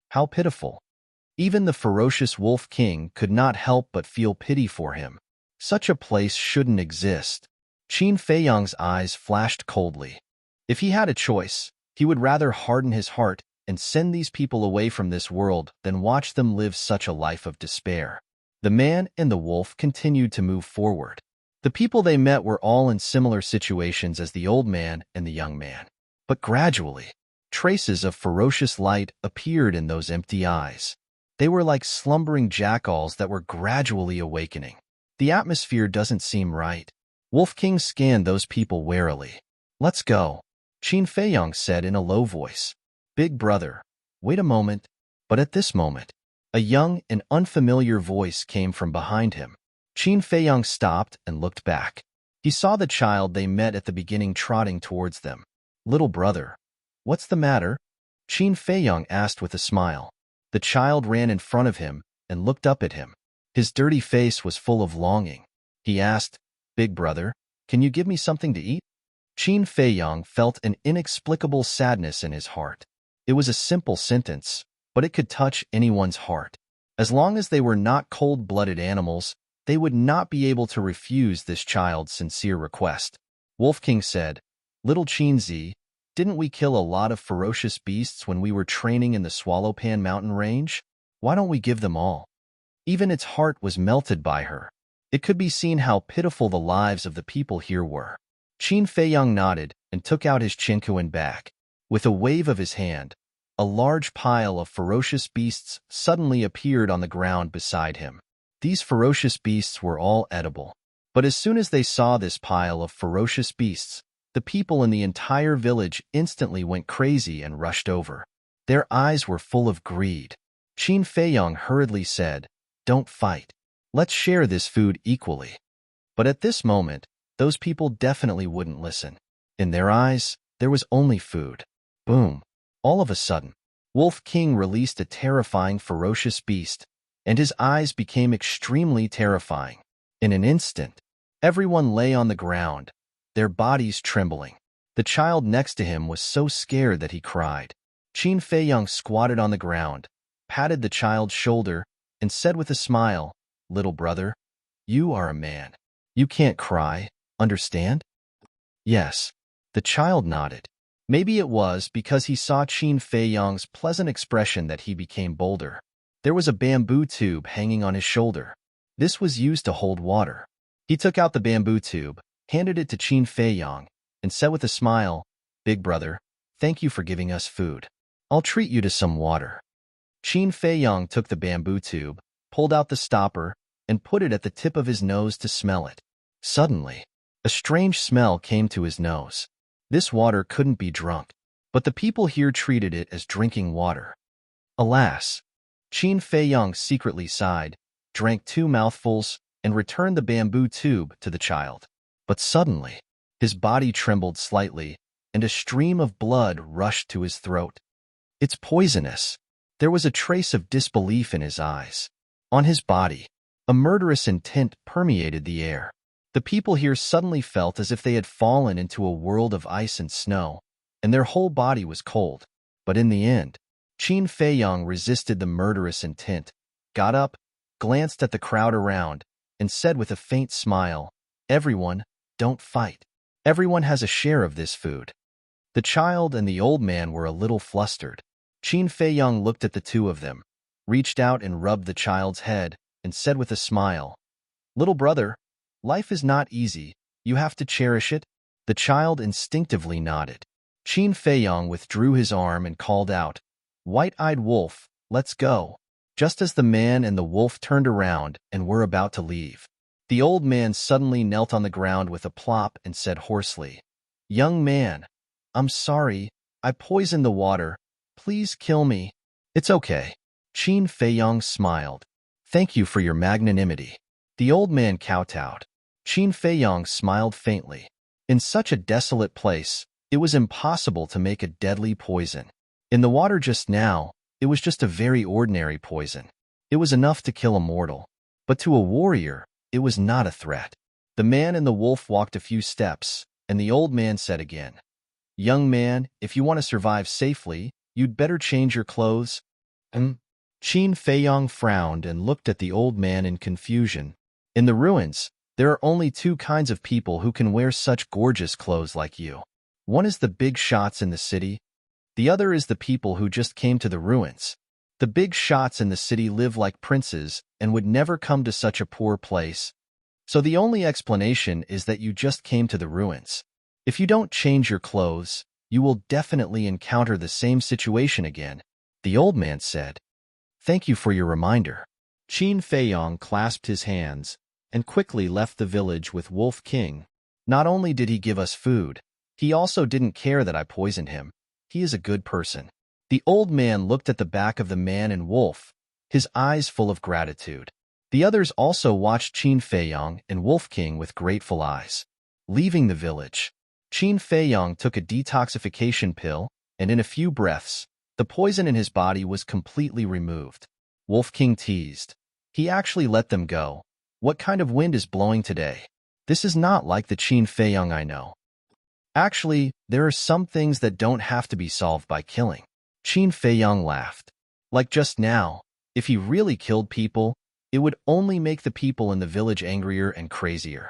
How pitiful. Even the ferocious Wolf King could not help but feel pity for him. Such a place shouldn't exist. Qin Feiyang's eyes flashed coldly. If he had a choice, he would rather harden his heart and send these people away from this world than watch them live such a life of despair. The man and the wolf continued to move forward. The people they met were all in similar situations as the old man and the young man. But gradually, traces of ferocious light appeared in those empty eyes. They were like slumbering jackals that were gradually awakening. The atmosphere doesn't seem right. Wolf King scanned those people warily. Let's go, Qin Feiyang said in a low voice. Big brother, wait a moment. But at this moment, a young and unfamiliar voice came from behind him. Qin Feiyang stopped and looked back. He saw the child they met at the beginning trotting towards them. Little brother, what's the matter? Qin Feiyang asked with a smile. The child ran in front of him and looked up at him. His dirty face was full of longing. He asked, Big brother, can you give me something to eat? Qin Feiyang felt an inexplicable sadness in his heart. It was a simple sentence, but it could touch anyone's heart. As long as they were not cold-blooded animals, they would not be able to refuse this child's sincere request. Wolf King said, Little Qinzi, didn't we kill a lot of ferocious beasts when we were training in the Swallowpan mountain range? Why don't we give them all? Even its heart was melted by her. It could be seen how pitiful the lives of the people here were. Qin Feiyang nodded and took out his Qinkuan bag. With a wave of his hand, a large pile of ferocious beasts suddenly appeared on the ground beside him. These ferocious beasts were all edible. But as soon as they saw this pile of ferocious beasts, the people in the entire village instantly went crazy and rushed over. Their eyes were full of greed. Qin Feiyang hurriedly said, Don't fight. Let's share this food equally. But at this moment, those people definitely wouldn't listen. In their eyes, there was only food. Boom. All of a sudden, Wolf King released a terrifying, ferocious beast, and his eyes became extremely terrifying. In an instant, everyone lay on the ground, their bodies trembling. The child next to him was so scared that he cried. Qin Feiyang squatted on the ground, patted the child's shoulder, and said with a smile, Little brother, you are a man. You can't cry, understand? Yes. The child nodded. Maybe it was because he saw Qin Feiyang's pleasant expression that he became bolder. There was a bamboo tube hanging on his shoulder. This was used to hold water. He took out the bamboo tube, handed it to Qin Feiyang, and said with a smile, Big brother, thank you for giving us food. I'll treat you to some water. Qin Feiyang took the bamboo tube, pulled out the stopper, and put it at the tip of his nose to smell it. Suddenly, a strange smell came to his nose. This water couldn't be drunk, but the people here treated it as drinking water. Alas! Qin Feiyang secretly sighed, drank 2 mouthfuls, and returned the bamboo tube to the child. But suddenly, his body trembled slightly, and a stream of blood rushed to his throat. It's poisonous. There was a trace of disbelief in his eyes. On his body, a murderous intent permeated the air. The people here suddenly felt as if they had fallen into a world of ice and snow, and their whole body was cold. But in the end, Qin Feiyang resisted the murderous intent, got up, glanced at the crowd around, and said with a faint smile, Everyone, don't fight. Everyone has a share of this food. The child and the old man were a little flustered. Qin Feiyang looked at the two of them, reached out and rubbed the child's head, and said with a smile, Little brother, life is not easy. You have to cherish it. The child instinctively nodded. Qin Feiyang withdrew his arm and called out, White-eyed wolf, let's go. Just as the man and the wolf turned around and were about to leave, the old man suddenly knelt on the ground with a plop and said hoarsely, Young man, I'm sorry. I poisoned the water. Please kill me. It's okay. Qin Feiyang smiled. Thank you for your magnanimity. The old man kowtowed. Qin Feiyang smiled faintly. In such a desolate place, it was impossible to make a deadly poison. In the water just now, it was just a very ordinary poison. It was enough to kill a mortal. But to a warrior, it was not a threat. The man and the wolf walked a few steps, and the old man said again, Young man, if you want to survive safely, you'd better change your clothes. Qin Feiyong frowned and looked at the old man in confusion. In the ruins, there are only two kinds of people who can wear such gorgeous clothes like you. One is the big shots in the city. The other is the people who just came to the ruins. The big shots in the city live like princes and would never come to such a poor place. So the only explanation is that you just came to the ruins. If you don't change your clothes, you will definitely encounter the same situation again, the old man said. Thank you for your reminder. Qin Feiyong clasped his hands and quickly left the village with Wolf King. Not only did he give us food, he also didn't care that I poisoned him. He is a good person. The old man looked at the back of the man and wolf, his eyes full of gratitude. The others also watched Qin Feiyong and Wolf King with grateful eyes. Leaving the village, Qin Feiyong took a detoxification pill, and in a few breaths, the poison in his body was completely removed. Wolf King teased. He actually let them go. What kind of wind is blowing today? This is not like the Qin Feiyong I know. Actually, there are some things that don't have to be solved by killing. Qin Feiyong laughed. Like just now, if he really killed people, it would only make the people in the village angrier and crazier.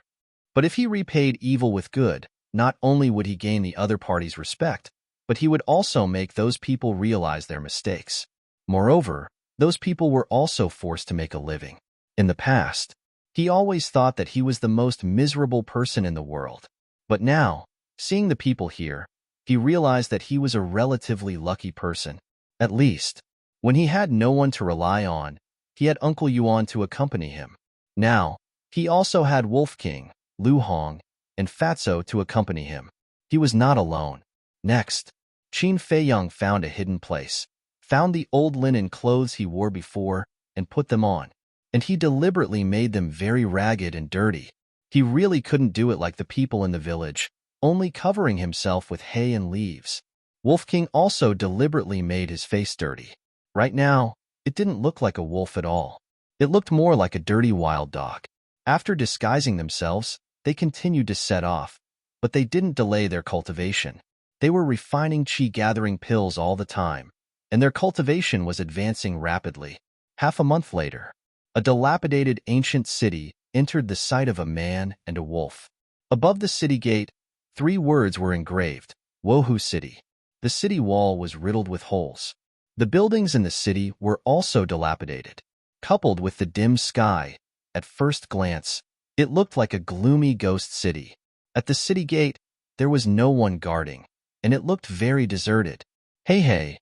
But if he repaid evil with good, not only would he gain the other party's respect, but he would also make those people realize their mistakes. Moreover, those people were also forced to make a living. In the past, he always thought that he was the most miserable person in the world. But now, seeing the people here, he realized that he was a relatively lucky person. At least, when he had no one to rely on, he had Uncle Yuan to accompany him. Now, he also had Wolf King, Lu Hong, and Fatso to accompany him. He was not alone. Next, Qin Feiyong found a hidden place, found the old linen clothes he wore before, and put them on. And he deliberately made them very ragged and dirty. He really couldn't do it like the people in the village, only covering himself with hay and leaves. Wolf King also deliberately made his face dirty. Right now, it didn't look like a wolf at all. It looked more like a dirty wild dog. After disguising themselves, they continued to set off, but they didn't delay their cultivation. They were refining qi-gathering pills all the time, and their cultivation was advancing rapidly. Half a month later, a dilapidated ancient city entered the sight of a man and a wolf. Above the city gate, 3 words were engraved, Wohu City. The city wall was riddled with holes. The buildings in the city were also dilapidated. Coupled with the dim sky, at first glance, it looked like a gloomy ghost city. At the city gate, there was no one guarding, and it looked very deserted. Hey,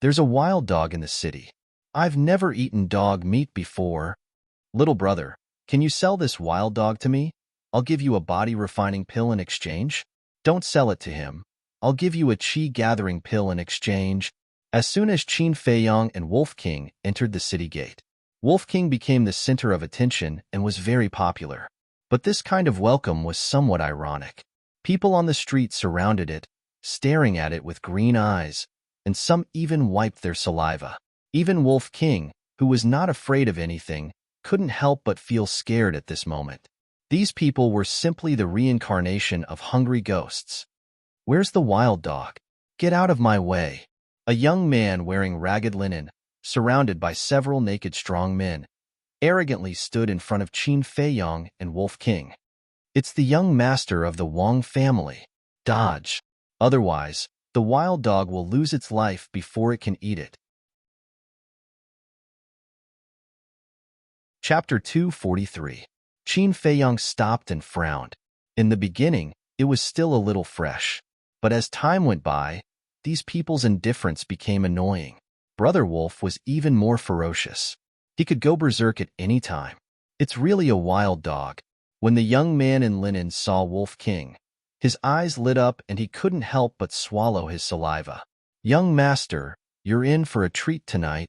there's a wild dog in the city. I've never eaten dog meat before. Little brother, can you sell this wild dog to me? I'll give you a body refining pill in exchange. Don't sell it to him. I'll give you a qi-gathering pill in exchange. As soon as Qin Feiyong and Wolf King entered the city gate, Wolf King became the center of attention and was very popular. But this kind of welcome was somewhat ironic. People on the street surrounded it, staring at it with green eyes, and some even wiped their saliva. Even Wolf King, who was not afraid of anything, couldn't help but feel scared at this moment. These people were simply the reincarnation of hungry ghosts. Where's the wild dog? Get out of my way. A young man wearing ragged linen, surrounded by several naked strong men, arrogantly stood in front of Qin Feiyong and Wolf King. It's the young master of the Wang family. Dodge. Otherwise, the wild dog will lose its life before it can eat it. Chapter 243. Qin Feiyong stopped and frowned. In the beginning, it was still a little fresh. But as time went by, these people's indifference became annoying. Brother Wolf was even more ferocious. He could go berserk at any time. It's really a wild dog. When the young man in linen saw Wolf King, his eyes lit up and he couldn't help but swallow his saliva. Young master, you're in for a treat tonight.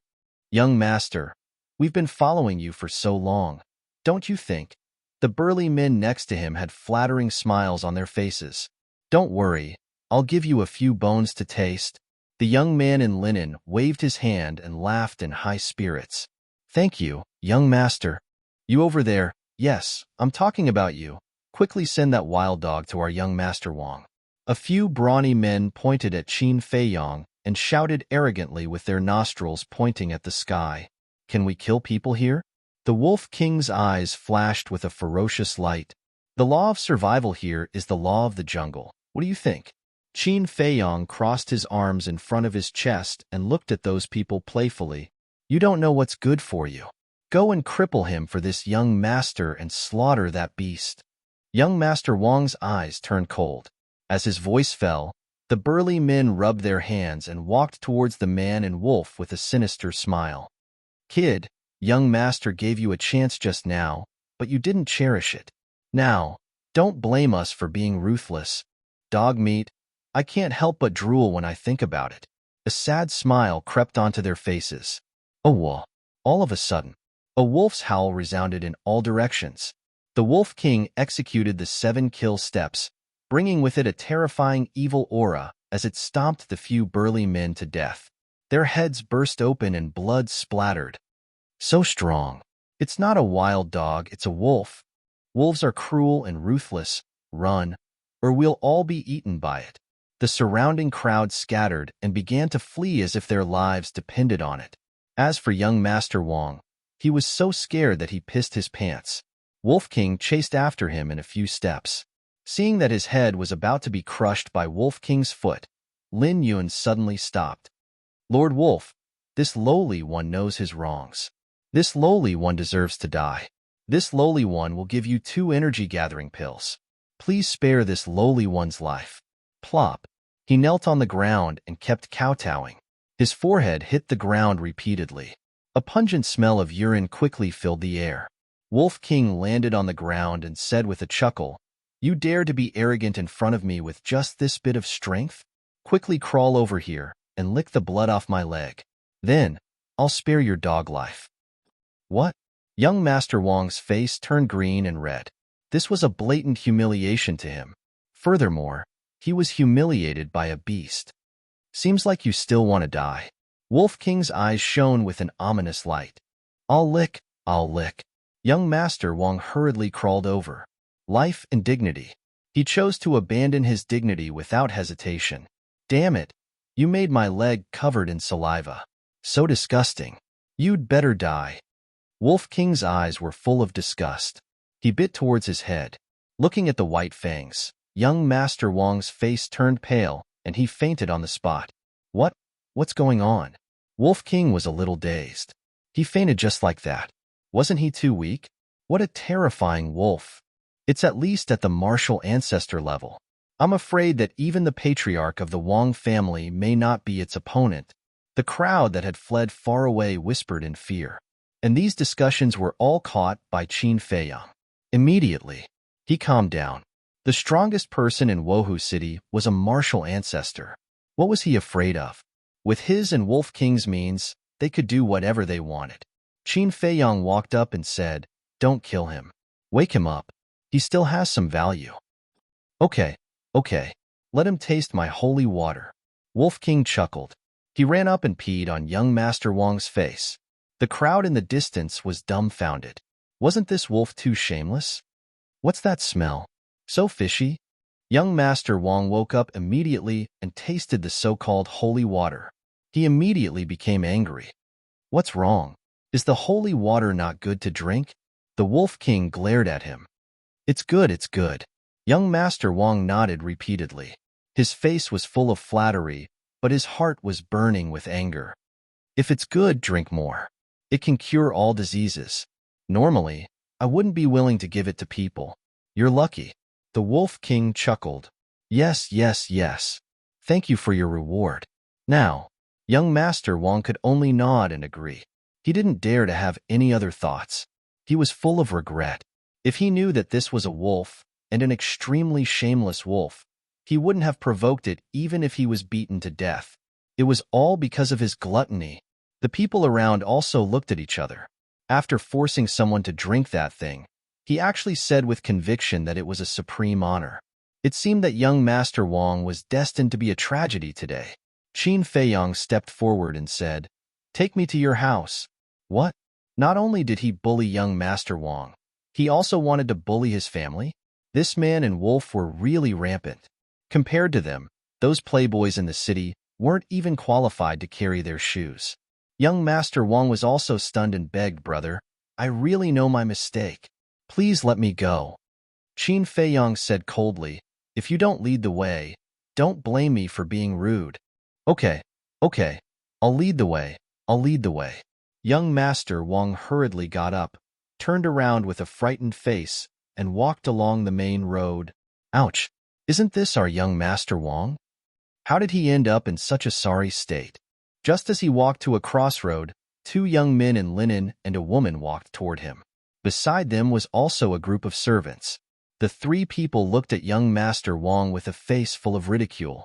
Young master, we've been following you for so long. Don't you think? The burly men next to him had flattering smiles on their faces. Don't worry, I'll give you a few bones to taste. The young man in linen waved his hand and laughed in high spirits. Thank you, young master. You over there, yes, I'm talking about you. Quickly send that wild dog to our young master Wang. A few brawny men pointed at Qin Feiyong and shouted arrogantly with their nostrils pointing at the sky. Can we kill people here? The Wolf King's eyes flashed with a ferocious light. The law of survival here is the law of the jungle. What do you think? Qin Feiyong crossed his arms in front of his chest and looked at those people playfully. You don't know what's good for you. Go and cripple him for this young master and slaughter that beast. Young Master Wang's eyes turned cold. As his voice fell, the burly men rubbed their hands and walked towards the man and wolf with a sinister smile. Kid, young master gave you a chance just now, but you didn't cherish it. Now, don't blame us for being ruthless. Dog meat, I can't help but drool when I think about it. A sad smile crept onto their faces. Oh, well. All of a sudden, a wolf's howl resounded in all directions. The Wolf King executed the 7 kill steps, bringing with it a terrifying evil aura as it stomped the few burly men to death. Their heads burst open and blood splattered. So strong. It's not a wild dog, it's a wolf. Wolves are cruel and ruthless. Run, or we'll all be eaten by it. The surrounding crowd scattered and began to flee as if their lives depended on it. As for young Master Wang, he was so scared that he pissed his pants. Wolf King chased after him in a few steps. Seeing that his head was about to be crushed by Wolf King's foot, Lin Yun suddenly stopped. Lord Wolf, this lowly one knows his wrongs. This lowly one deserves to die. This lowly one will give you 2 energy-gathering pills. Please spare this lowly one's life. Plop. He knelt on the ground and kept kowtowing. His forehead hit the ground repeatedly. A pungent smell of urine quickly filled the air. Wolf King landed on the ground and said with a chuckle, You dare to be arrogant in front of me with just this bit of strength? Quickly crawl over here and lick the blood off my leg. Then, I'll spare your dog life. What? Young Master Wang's face turned green and red. This was a blatant humiliation to him. Furthermore, he was humiliated by a beast. Seems like you still want to die. Wolf King's eyes shone with an ominous light. I'll lick. Young Master Wang hurriedly crawled over. Life and dignity. He chose to abandon his dignity without hesitation. Damn it. You made my leg covered in saliva. So disgusting. You'd better die. Wolf King's eyes were full of disgust. He bit towards his head. Looking at the white fangs, young Master Wang's face turned pale, and he fainted on the spot. What's going on? Wolf King was a little dazed. He fainted just like that. Wasn't he too weak? What a terrifying wolf. It's at least at the martial ancestor level. I'm afraid that even the patriarch of the Wang family may not be its opponent. The crowd that had fled far away whispered in fear. And these discussions were all caught by Qin Feiyong. Immediately, he calmed down. The strongest person in Wohu City was a martial ancestor. What was he afraid of? With his and Wolf King's means, they could do whatever they wanted. Qin Feiyong walked up and said, Don't kill him. Wake him up. He still has some value. Okay. Let him taste my holy water. Wolf King chuckled. He ran up and peed on young Master Wang's face. The crowd in the distance was dumbfounded. Wasn't this wolf too shameless? What's that smell? So fishy? Young Master Wang woke up immediately and tasted the so-called holy water. He immediately became angry. What's wrong? Is the holy water not good to drink? The Wolf King glared at him. It's good. Young Master Wang nodded repeatedly. His face was full of flattery, but his heart was burning with anger. If it's good, drink more. It can cure all diseases. Normally, I wouldn't be willing to give it to people. You're lucky. The Wolf King chuckled. Yes. Thank you for your reward. Now, young Master Wang could only nod and agree. He didn't dare to have any other thoughts. He was full of regret. If he knew that this was a wolf, and an extremely shameless wolf, he wouldn't have provoked it even if he was beaten to death. It was all because of his gluttony. The people around also looked at each other. After forcing someone to drink that thing, he actually said with conviction that it was a supreme honor. It seemed that young Master Wang was destined to be a tragedy today. Qin Feiyong stepped forward and said, Take me to your house. What? Not only did he bully young Master Wang, he also wanted to bully his family? This man and wolf were really rampant. Compared to them, those playboys in the city weren't even qualified to carry their shoes. Young Master Wang was also stunned and begged, "Brother, I really know my mistake. Please let me go." Qin Feiyong said coldly, "If you don't lead the way, don't blame me for being rude." Okay, okay, I'll lead the way, I'll lead the way." Young Master Wang hurriedly got up, turned around with a frightened face, and walked along the main road. Ouch! Isn't this our young Master Wang? How did he end up in such a sorry state? Just as he walked to a crossroad, two young men in linen and a woman walked toward him. Beside them was also a group of servants. The three people looked at young Master Wang with a face full of ridicule.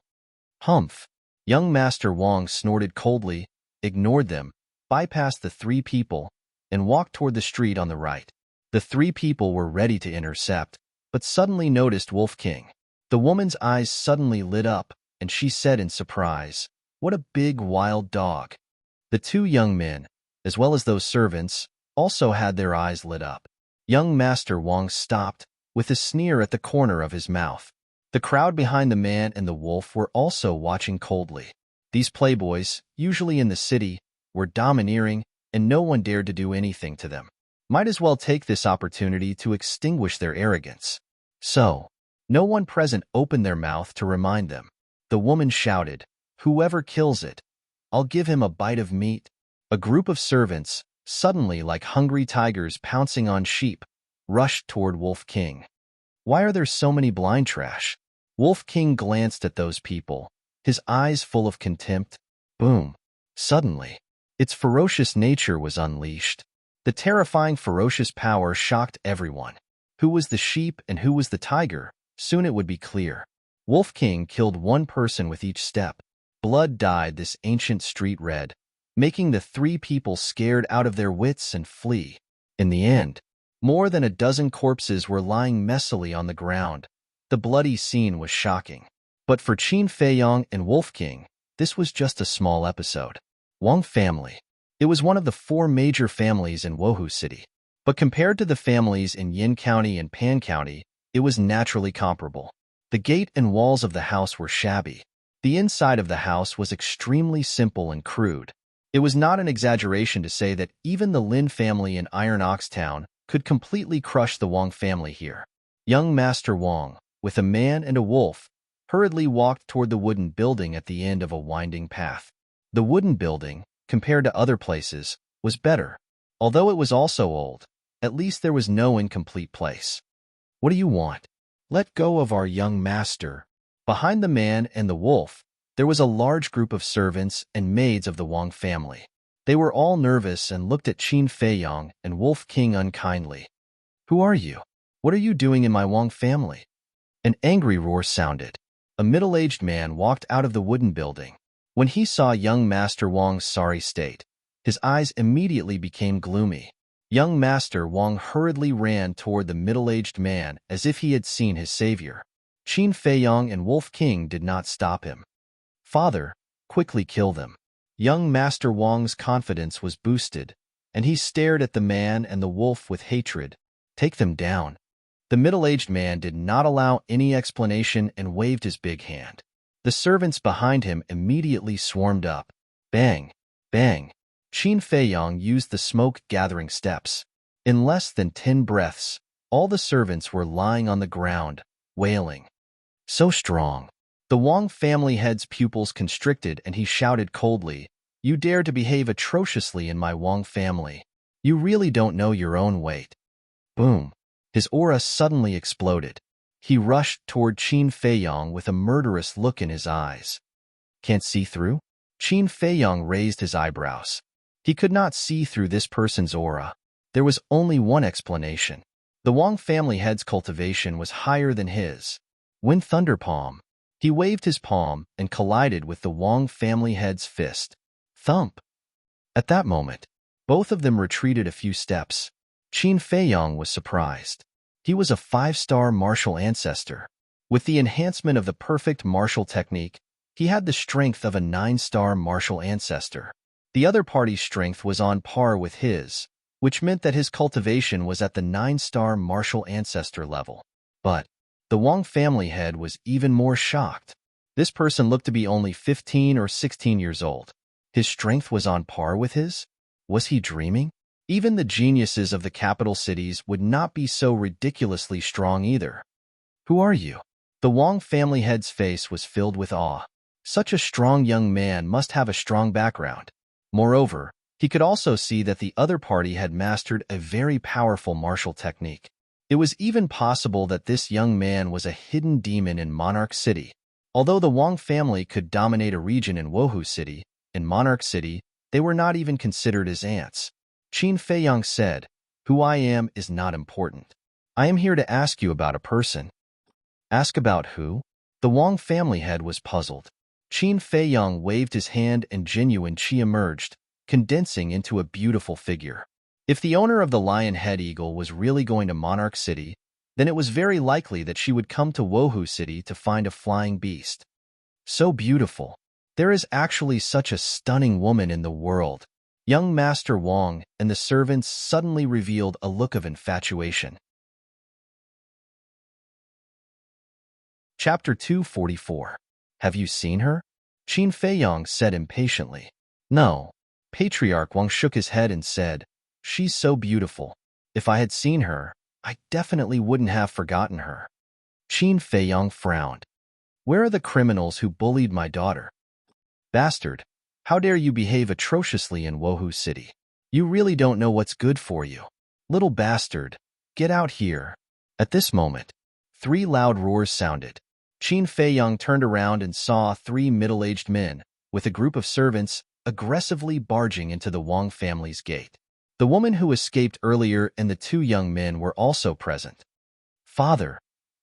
Humph! Young Master Wang snorted coldly, ignored them, bypassed the three people, and walked toward the street on the right. The three people were ready to intercept, but suddenly noticed Wolf King. The woman's eyes suddenly lit up, and she said in surprise, "What a big wild dog." The two young men, as well as those servants, also had their eyes lit up. Young Master Wang stopped, with a sneer at the corner of his mouth. The crowd behind the man and the wolf were also watching coldly. These playboys, usually in the city, were domineering, and no one dared to do anything to them. Might as well take this opportunity to extinguish their arrogance. So, no one present opened their mouth to remind them. The woman shouted, "Whoever kills it, I'll give him a bite of meat." A group of servants, suddenly like hungry tigers pouncing on sheep, rushed toward Wolf King. Why are there so many blind trash? Wolf King glanced at those people, his eyes full of contempt. Boom! Suddenly, its ferocious nature was unleashed. The terrifying ferocious power shocked everyone. Who was the sheep and who was the tiger? Soon it would be clear. Wolf King killed one person with each step. Blood dyed this ancient street red, making the three people scared out of their wits and flee. In the end, more than a dozen corpses were lying messily on the ground. The bloody scene was shocking. But for Qin Feiyong and Wolf King, this was just a small episode. Wang family. It was one of the four major families in Wohu City. But compared to the families in Yin County and Pan County, it was naturally comparable. The gate and walls of the house were shabby. The inside of the house was extremely simple and crude. It was not an exaggeration to say that even the Lin family in Iron Ox Town could completely crush the Wang family here. Young Master Wang, with a man and a wolf, hurriedly walked toward the wooden building at the end of a winding path. The wooden building, compared to other places, was better. Although it was also old, at least there was no incomplete place. "What do you want?" "Let go of our young master." Behind the man and the wolf, there was a large group of servants and maids of the Wang family. They were all nervous and looked at Qin Feiyong and Wolf King unkindly. "Who are you? What are you doing in my Wang family?" An angry roar sounded. A middle-aged man walked out of the wooden building. When he saw young Master Wang's sorry state, his eyes immediately became gloomy. Young Master Wang hurriedly ran toward the middle-aged man as if he had seen his savior. Qin Feiyong and Wolf King did not stop him. "Father, quickly kill them." Young Master Wang's confidence was boosted, and he stared at the man and the wolf with hatred. "Take them down." The middle-aged man did not allow any explanation and waved his big hand. The servants behind him immediately swarmed up. Bang! Bang! Qin Feiyong used the smoke-gathering steps. In less than 10 breaths, all the servants were lying on the ground, wailing. So strong. The Wang family head's pupils constricted and he shouted coldly, "You dare to behave atrociously in my Wang family. You really don't know your own weight." Boom! His aura suddenly exploded. He rushed toward Qin Feiyong with a murderous look in his eyes. "Can't see through?" Qin Feiyong raised his eyebrows. He could not see through this person's aura. There was only one explanation. The Wang family head's cultivation was higher than his. Wind Thunder Palm. He waved his palm and collided with the Wang family head's fist. Thump! At that moment, both of them retreated a few steps. Qin Feiyong was surprised. He was a 5-star martial ancestor. With the enhancement of the perfect martial technique, he had the strength of a 9-star martial ancestor. The other party's strength was on par with his, which meant that his cultivation was at the 9-star martial ancestor level. But The Wang family head was even more shocked. This person looked to be only 15 or 16 years old. His strength was on par with his? Was he dreaming? Even the geniuses of the capital cities would not be so ridiculously strong either. Who are you? The Wang family head's face was filled with awe. Such a strong young man must have a strong background. Moreover, he could also see that the other party had mastered a very powerful martial technique. It was even possible that this young man was a hidden demon in Monarch City. Although the Wang family could dominate a region in Wohu City, in Monarch City, they were not even considered as ants. Qin Feiyang said, "Who I am is not important. I am here to ask you about a person." Ask about who? The Wang family head was puzzled. Qin Feiyang waved his hand and genuine qi emerged, condensing into a beautiful figure. If the owner of the lion head eagle was really going to Monarch City, then it was very likely that she would come to Wohu City to find a flying beast. So beautiful. There is actually such a stunning woman in the world. Young Master Wang and the servants suddenly revealed a look of infatuation. Chapter 244. Have you seen her? Qin Feiyang said impatiently. No. Patriarch Wang shook his head and said, "She's so beautiful. If I had seen her, I definitely wouldn't have forgotten her." Qin Feiyang frowned. Where are the criminals who bullied my daughter? Bastard, how dare you behave atrociously in Wohu City? You really don't know what's good for you. Little bastard, get out here. At this moment, 3 loud roars sounded. Qin Feiyang turned around and saw 3 middle-aged men, with a group of servants, aggressively barging into the Wang family's gate. The woman who escaped earlier and the 2 young men were also present. Father,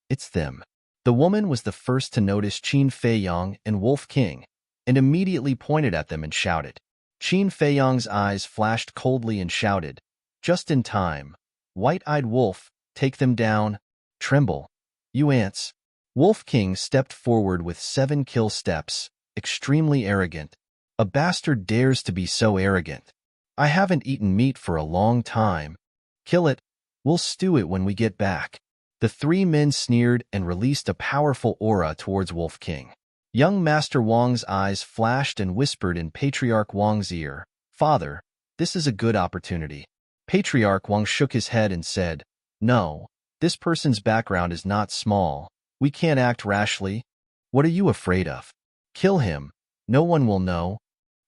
it's them. The woman was the first to notice Qin Feiyang and Wolf King, and immediately pointed at them and shouted. Qin Feiyang's eyes flashed coldly and shouted, "Just in time. White-eyed wolf, take them down. Tremble, you ants." Wolf King stepped forward with 7 kill steps, extremely arrogant. A bastard dares to be so arrogant. I haven't eaten meat for a long time. Kill it. We'll stew it when we get back. The 3 men sneered and released a powerful aura towards Wolf King. Young Master Wang's eyes flashed and whispered in Patriarch Wang's ear, "Father, this is a good opportunity." Patriarch Wang shook his head and said, "No, this person's background is not small. We can't act rashly. What are you afraid of? Kill him. No one will know.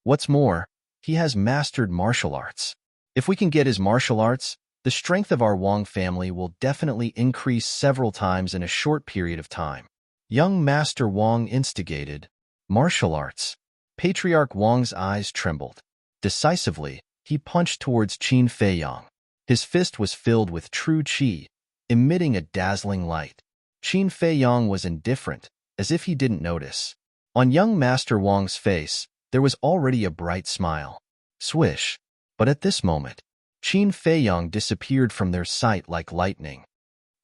What's more, he has mastered martial arts. If we can get his martial arts, the strength of our Wang family will definitely increase several times in a short period of time." Young Master Wang instigated, "Martial arts." Patriarch Wang's eyes trembled. Decisively, he punched towards Qin Feiyang. His fist was filled with true qi, emitting a dazzling light. Qin Feiyang was indifferent, as if he didn't notice. On young Master Wang's face, there was already a bright smile. Swish. But at this moment, Qin Feiyang disappeared from their sight like lightning.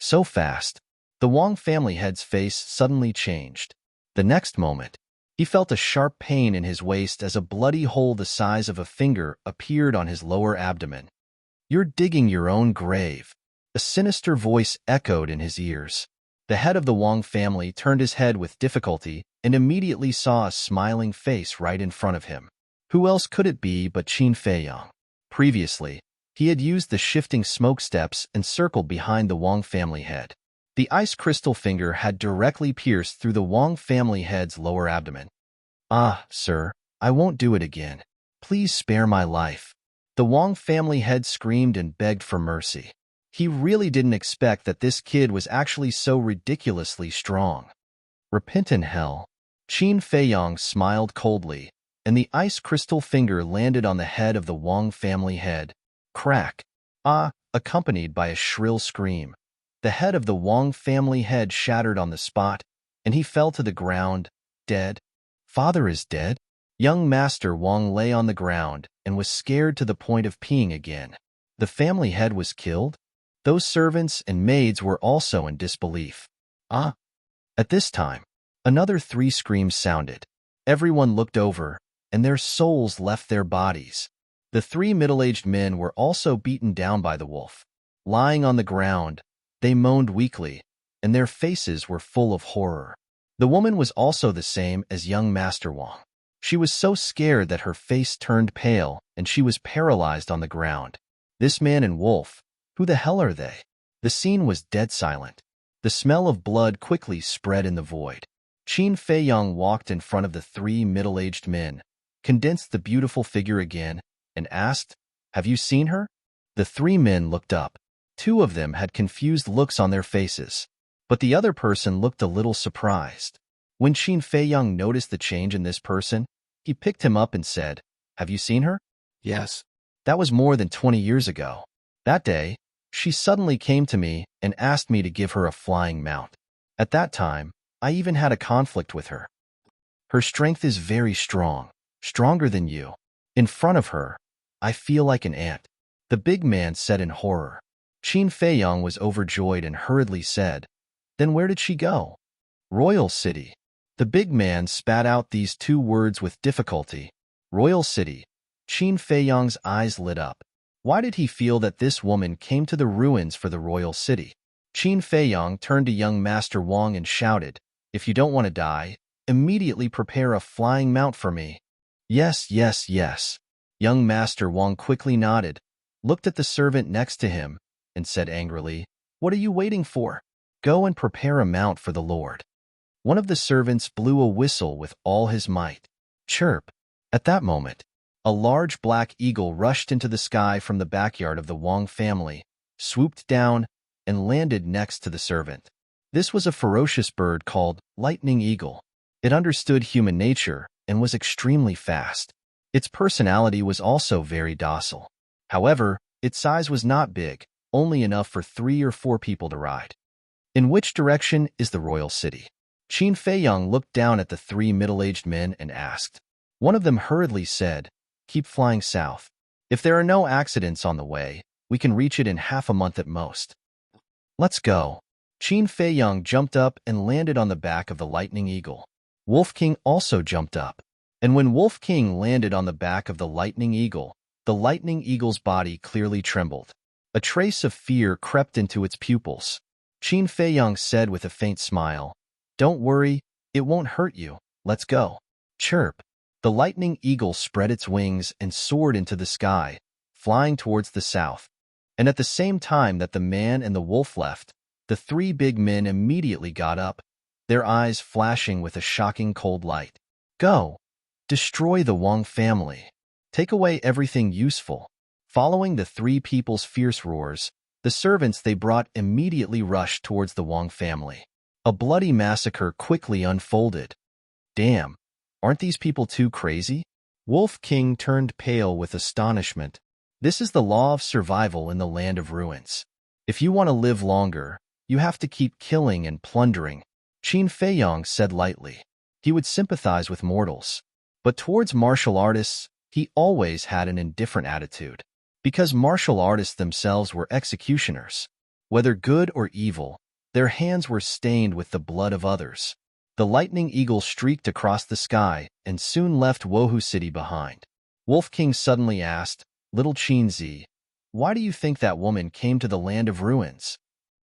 So fast, the Wang family head's face suddenly changed. The next moment, he felt a sharp pain in his waist as a bloody hole the size of a finger appeared on his lower abdomen. "You're digging your own grave." A sinister voice echoed in his ears. The head of the Wang family turned his head with difficulty and immediately saw a smiling face right in front of him. Who else could it be but Qin Feiyang? Previously, he had used the shifting smoke steps and circled behind the Wang family head. The ice crystal finger had directly pierced through the Wang family head's lower abdomen. "Ah, sir, I won't do it again. Please spare my life." The Wang family head screamed and begged for mercy. He really didn't expect that this kid was actually so ridiculously strong. Repent in hell. Qin Feiyang smiled coldly, and the ice crystal finger landed on the head of the Wang family head. Crack. Ah, accompanied by a shrill scream. The head of the Wang family head shattered on the spot, and he fell to the ground, dead. Father is dead? Young Master Wang lay on the ground and was scared to the point of peeing again. The family head was killed? Those servants and maids were also in disbelief. Ah! At this time, another 3 screams sounded. Everyone looked over, and their souls left their bodies. The 3 middle-aged men were also beaten down by the wolf. Lying on the ground, they moaned weakly, and their faces were full of horror. The woman was also the same as young Master Wang. She was so scared that her face turned pale and she was paralyzed on the ground. This man and wolf, who the hell are they? The scene was dead silent. The smell of blood quickly spread in the void. Qin Feiyang walked in front of the three middle-aged men, condensed the beautiful figure again, and asked, "Have you seen her?" The three men looked up. Two of them had confused looks on their faces, but the other person looked a little surprised. When Qin Feiyang noticed the change in this person, he picked him up and said, "Have you seen her?" Yes. That was more than 20 years ago. That day, she suddenly came to me and asked me to give her a flying mount. At that time, I even had a conflict with her. Her strength is very strong, stronger than you. In front of her, I feel like an ant. The big man said in horror. Qin Feiyang was overjoyed and hurriedly said, "Then where did she go?" "Royal City." The big man spat out these two words with difficulty. Royal City. Qin Feiyang's eyes lit up. Why did he feel that this woman came to the ruins for the royal city? Qin Feiyang turned to young Master Wang and shouted, "If you don't want to die, immediately prepare a flying mount for me." "Yes, yes, yes." Young Master Wang quickly nodded, looked at the servant next to him, and said angrily, "What are you waiting for? Go and prepare a mount for the Lord." One of the servants blew a whistle with all his might. Chirp. At that moment, a large black eagle rushed into the sky from the backyard of the Wang family, swooped down, and landed next to the servant. This was a ferocious bird called lightning eagle. It understood human nature and was extremely fast. Its personality was also very docile. However, its size was not big, only enough for 3 or 4 people to ride. In which direction is the royal city? Qin Feiyang looked down at the 3 middle-aged men and asked. One of them hurriedly said, "Keep flying south. If there are no accidents on the way, we can reach it in half a month at most." "Let's go." Qin Feiyang jumped up and landed on the back of the lightning eagle. Wolf King also jumped up. And when Wolf King landed on the back of the lightning eagle's body clearly trembled. A trace of fear crept into its pupils. Qin Feiyang said with a faint smile, "Don't worry, it won't hurt you. Let's go." Chirp. The lightning eagle spread its wings and soared into the sky, flying towards the south. And at the same time that the man and the wolf left, the 3 big men immediately got up, their eyes flashing with a shocking cold light. "Go! Destroy the Wang family. Take away everything useful." Following the 3 people's fierce roars, the servants they brought immediately rushed towards the Wang family. A bloody massacre quickly unfolded. Damn, aren't these people too crazy? Wolf King turned pale with astonishment. This is the law of survival in the land of ruins. If you want to live longer, you have to keep killing and plundering. Qin Feiyang said lightly. He would sympathize with mortals. But towards martial artists, he always had an indifferent attitude. Because martial artists themselves were executioners. Whether good or evil, their hands were stained with the blood of others. The lightning eagle streaked across the sky and soon left Wohu City behind. Wolf King suddenly asked, "Little Qinzi, why do you think that woman came to the land of ruins?"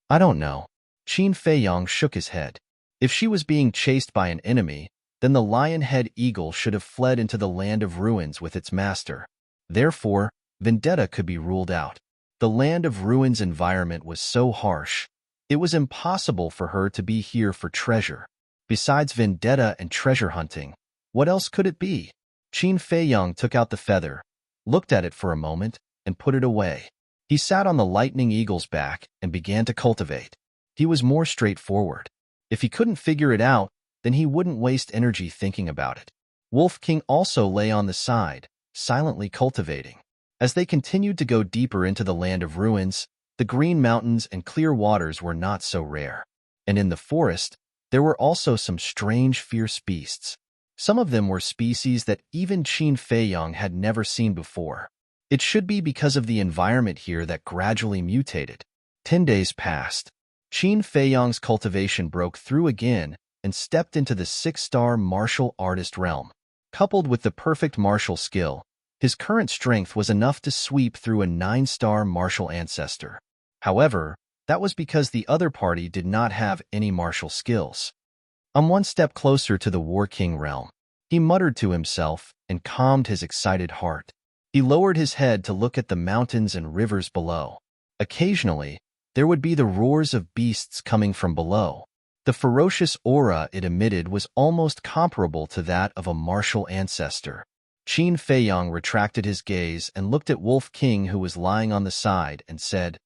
"I don't know." Qin Feiyang shook his head. If she was being chased by an enemy, then the lion-head eagle should have fled into the land of ruins with its master. Therefore, vendetta could be ruled out. The land of ruins environment was so harsh, it was impossible for her to be here for treasure. Besides vendetta and treasure hunting, what else could it be? Qin Feiyang took out the feather, looked at it for a moment, and put it away. He sat on the lightning eagle's back and began to cultivate. He was more straightforward. If he couldn't figure it out, then he wouldn't waste energy thinking about it. Wolf King also lay on the side, silently cultivating. As they continued to go deeper into the land of ruins, the green mountains and clear waters were not so rare. And in the forest, there were also some strange, fierce beasts. Some of them were species that even Qin Feiyang had never seen before. It should be because of the environment here that gradually mutated. 10 days passed. Qin Feiyang's cultivation broke through again and stepped into the 6-star martial artist realm. Coupled with the perfect martial skill, his current strength was enough to sweep through a 9-star martial ancestor. However, That was because the other party did not have any martial skills. I'm one step closer to the War King realm, he muttered to himself and calmed his excited heart. He lowered his head to look at the mountains and rivers below. Occasionally, there would be the roars of beasts coming from below. The ferocious aura it emitted was almost comparable to that of a martial ancestor. Qin Feiyang retracted his gaze and looked at Wolf King, who was lying on the side, and said,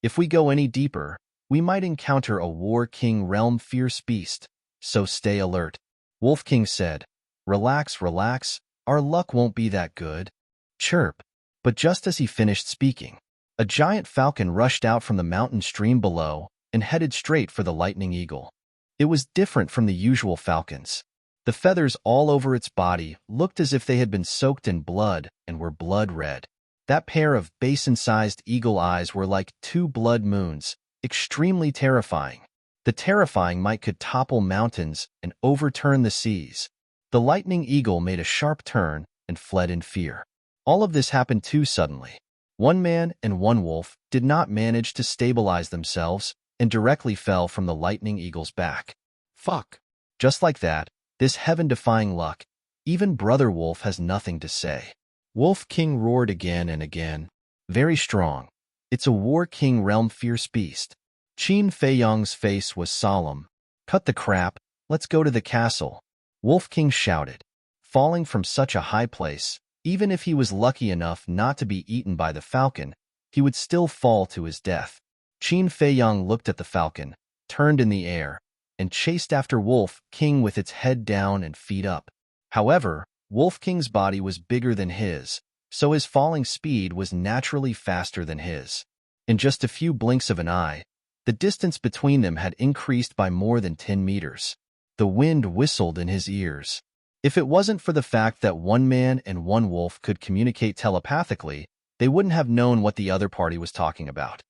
"If we go any deeper, we might encounter a War King realm fierce beast, so stay alert." Wolf King said, "Relax, relax, our luck won't be that good." Chirp. But just as he finished speaking, a giant falcon rushed out from the mountain stream below and headed straight for the lightning eagle. It was different from the usual falcons. The feathers all over its body looked as if they had been soaked in blood and were blood red. That pair of basin-sized eagle eyes were like two blood moons, extremely terrifying. The terrifying might could topple mountains and overturn the seas. The lightning eagle made a sharp turn and fled in fear. All of this happened too suddenly. One man and one wolf did not manage to stabilize themselves and directly fell from the lightning eagle's back. Fuck. Just like that, this heaven-defying luck, even Brother Wolf has nothing to say. Wolf King roared again and again. Very strong. It's a War King realm fierce beast. Qin Feiyang's face was solemn. Cut the crap, let's go to the castle. Wolf King shouted. Falling from such a high place, even if he was lucky enough not to be eaten by the falcon, he would still fall to his death. Qin Feiyang looked at the falcon, turned in the air, and chased after Wolf King with its head down and feet up. However, Wolf King's body was bigger than his, so his falling speed was naturally faster than his. In just a few blinks of an eye, the distance between them had increased by more than 10 meters. The wind whistled in his ears. If it wasn't for the fact that one man and one wolf could communicate telepathically, they wouldn't have known what the other party was talking about.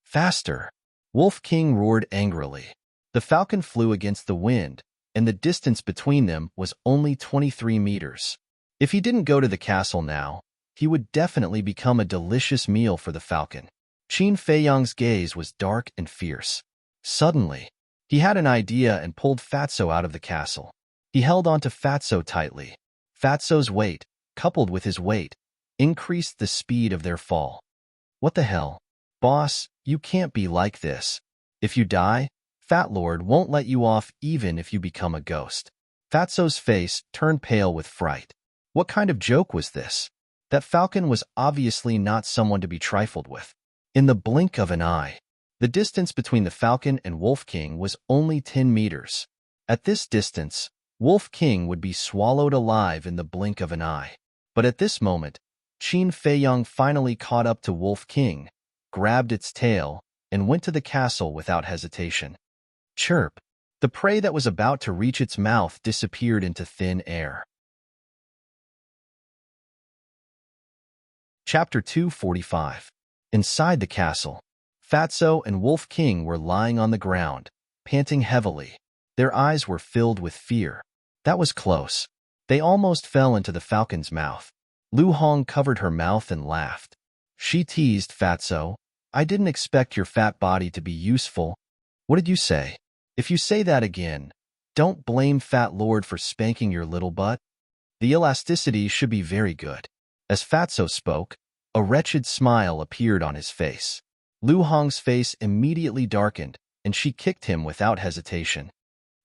Faster! Wolf King roared angrily. The falcon flew against the wind, and the distance between them was only 23 meters. If he didn't go to the castle now, he would definitely become a delicious meal for the falcon. Qin Feiyang's gaze was dark and fierce. Suddenly, he had an idea and pulled Fatso out of the castle. He held onto Fatso tightly. Fatso's weight, coupled with his weight, increased the speed of their fall. What the hell? Boss, you can't be like this. If you die, Fat Lord won't let you off even if you become a ghost. Fatso's face turned pale with fright. What kind of joke was this? That falcon was obviously not someone to be trifled with. In the blink of an eye, the distance between the falcon and Wolf King was only 10 meters. At this distance, Wolf King would be swallowed alive in the blink of an eye. But at this moment, Qin Feiyang finally caught up to Wolf King, grabbed its tail, and went to the castle without hesitation. Chirp! The prey that was about to reach its mouth disappeared into thin air. Chapter 245. Inside the castle, Fatso and Wolf King were lying on the ground, panting heavily. Their eyes were filled with fear. That was close. They almost fell into the falcon's mouth. Lu Hong covered her mouth and laughed. She teased Fatso, "I didn't expect your fat body to be useful." "What did you say?" "If you say that again, don't blame Fat Lord for spanking your little butt. The elasticity should be very good." As Fatso spoke, a wretched smile appeared on his face. Lu Hong's face immediately darkened, and she kicked him without hesitation.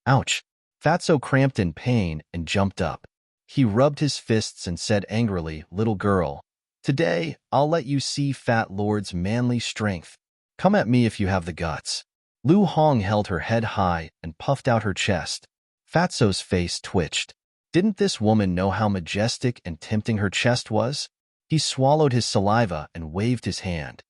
Ouch! Fatso cramped in pain and jumped up. He rubbed his fists and said angrily, "Little girl, today I'll let you see Fat Lord's manly strength. Come at me if you have the guts." Lu Hong held her head high and puffed out her chest. Fatso's face twitched. Didn't this woman know how majestic and tempting her chest was? He swallowed his saliva and waved his hand.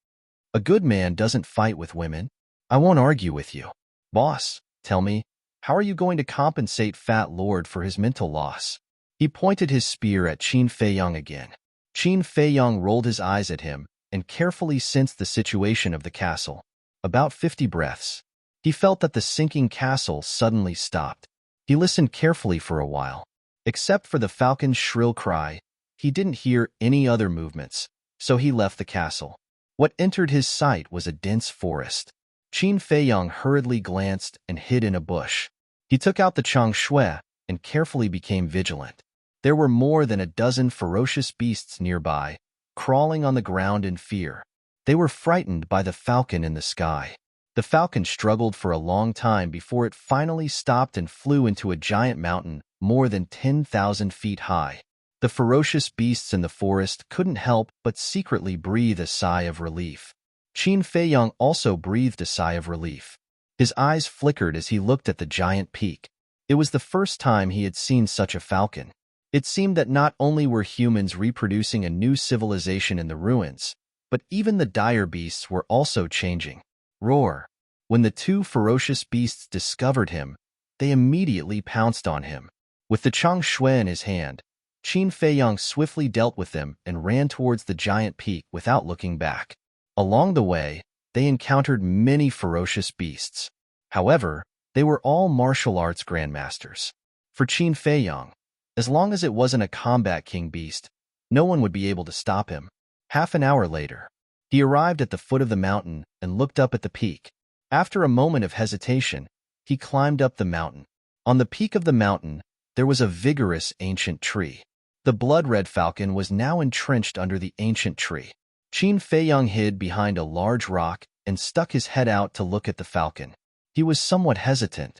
"A good man doesn't fight with women. I won't argue with you. Boss, tell me, how are you going to compensate Fat Lord for his mental loss?" He pointed his spear at Qin Feiyang again. Qin Feiyang rolled his eyes at him and carefully sensed the situation of the castle. About 50 breaths. He felt that the sinking castle suddenly stopped. He listened carefully for a while. Except for the falcon's shrill cry, he didn't hear any other movements, so he left the castle. What entered his sight was a dense forest. Qin Feiyong hurriedly glanced and hid in a bush. He took out the Chang Shui and carefully became vigilant. There were more than a dozen ferocious beasts nearby, crawling on the ground in fear. They were frightened by the falcon in the sky. The falcon struggled for a long time before it finally stopped and flew into a giant mountain more than 10,000 feet high. The ferocious beasts in the forest couldn't help but secretly breathe a sigh of relief. Qin Feiyong also breathed a sigh of relief. His eyes flickered as he looked at the giant peak. It was the first time he had seen such a falcon. It seemed that not only were humans reproducing a new civilization in the ruins, but even the dire beasts were also changing. Roar! When the two ferocious beasts discovered him, they immediately pounced on him. With the Chang Shui in his hand, Qin Feiyong swiftly dealt with them and ran towards the giant peak without looking back. Along the way, they encountered many ferocious beasts. However, they were all martial arts grandmasters. For Qin Feiyong, as long as it wasn't a combat king beast, no one would be able to stop him. Half an hour later, he arrived at the foot of the mountain and looked up at the peak. After a moment of hesitation, he climbed up the mountain. On the peak of the mountain, there was a vigorous ancient tree. The blood-red falcon was now entrenched under the ancient tree. Qin Feiyong hid behind a large rock and stuck his head out to look at the falcon. He was somewhat hesitant.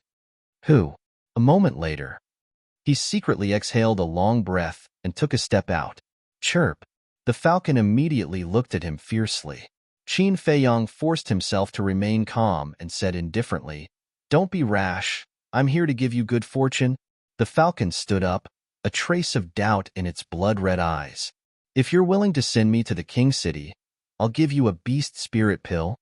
A moment later, he secretly exhaled a long breath and took a step out. Chirp! The falcon immediately looked at him fiercely. Qin Feiyong forced himself to remain calm and said indifferently, "Don't be rash. I'm here to give you good fortune." The falcon stood up, a trace of doubt in its blood-red eyes. "If you're willing to send me to the King City, I'll give you a beast spirit pill.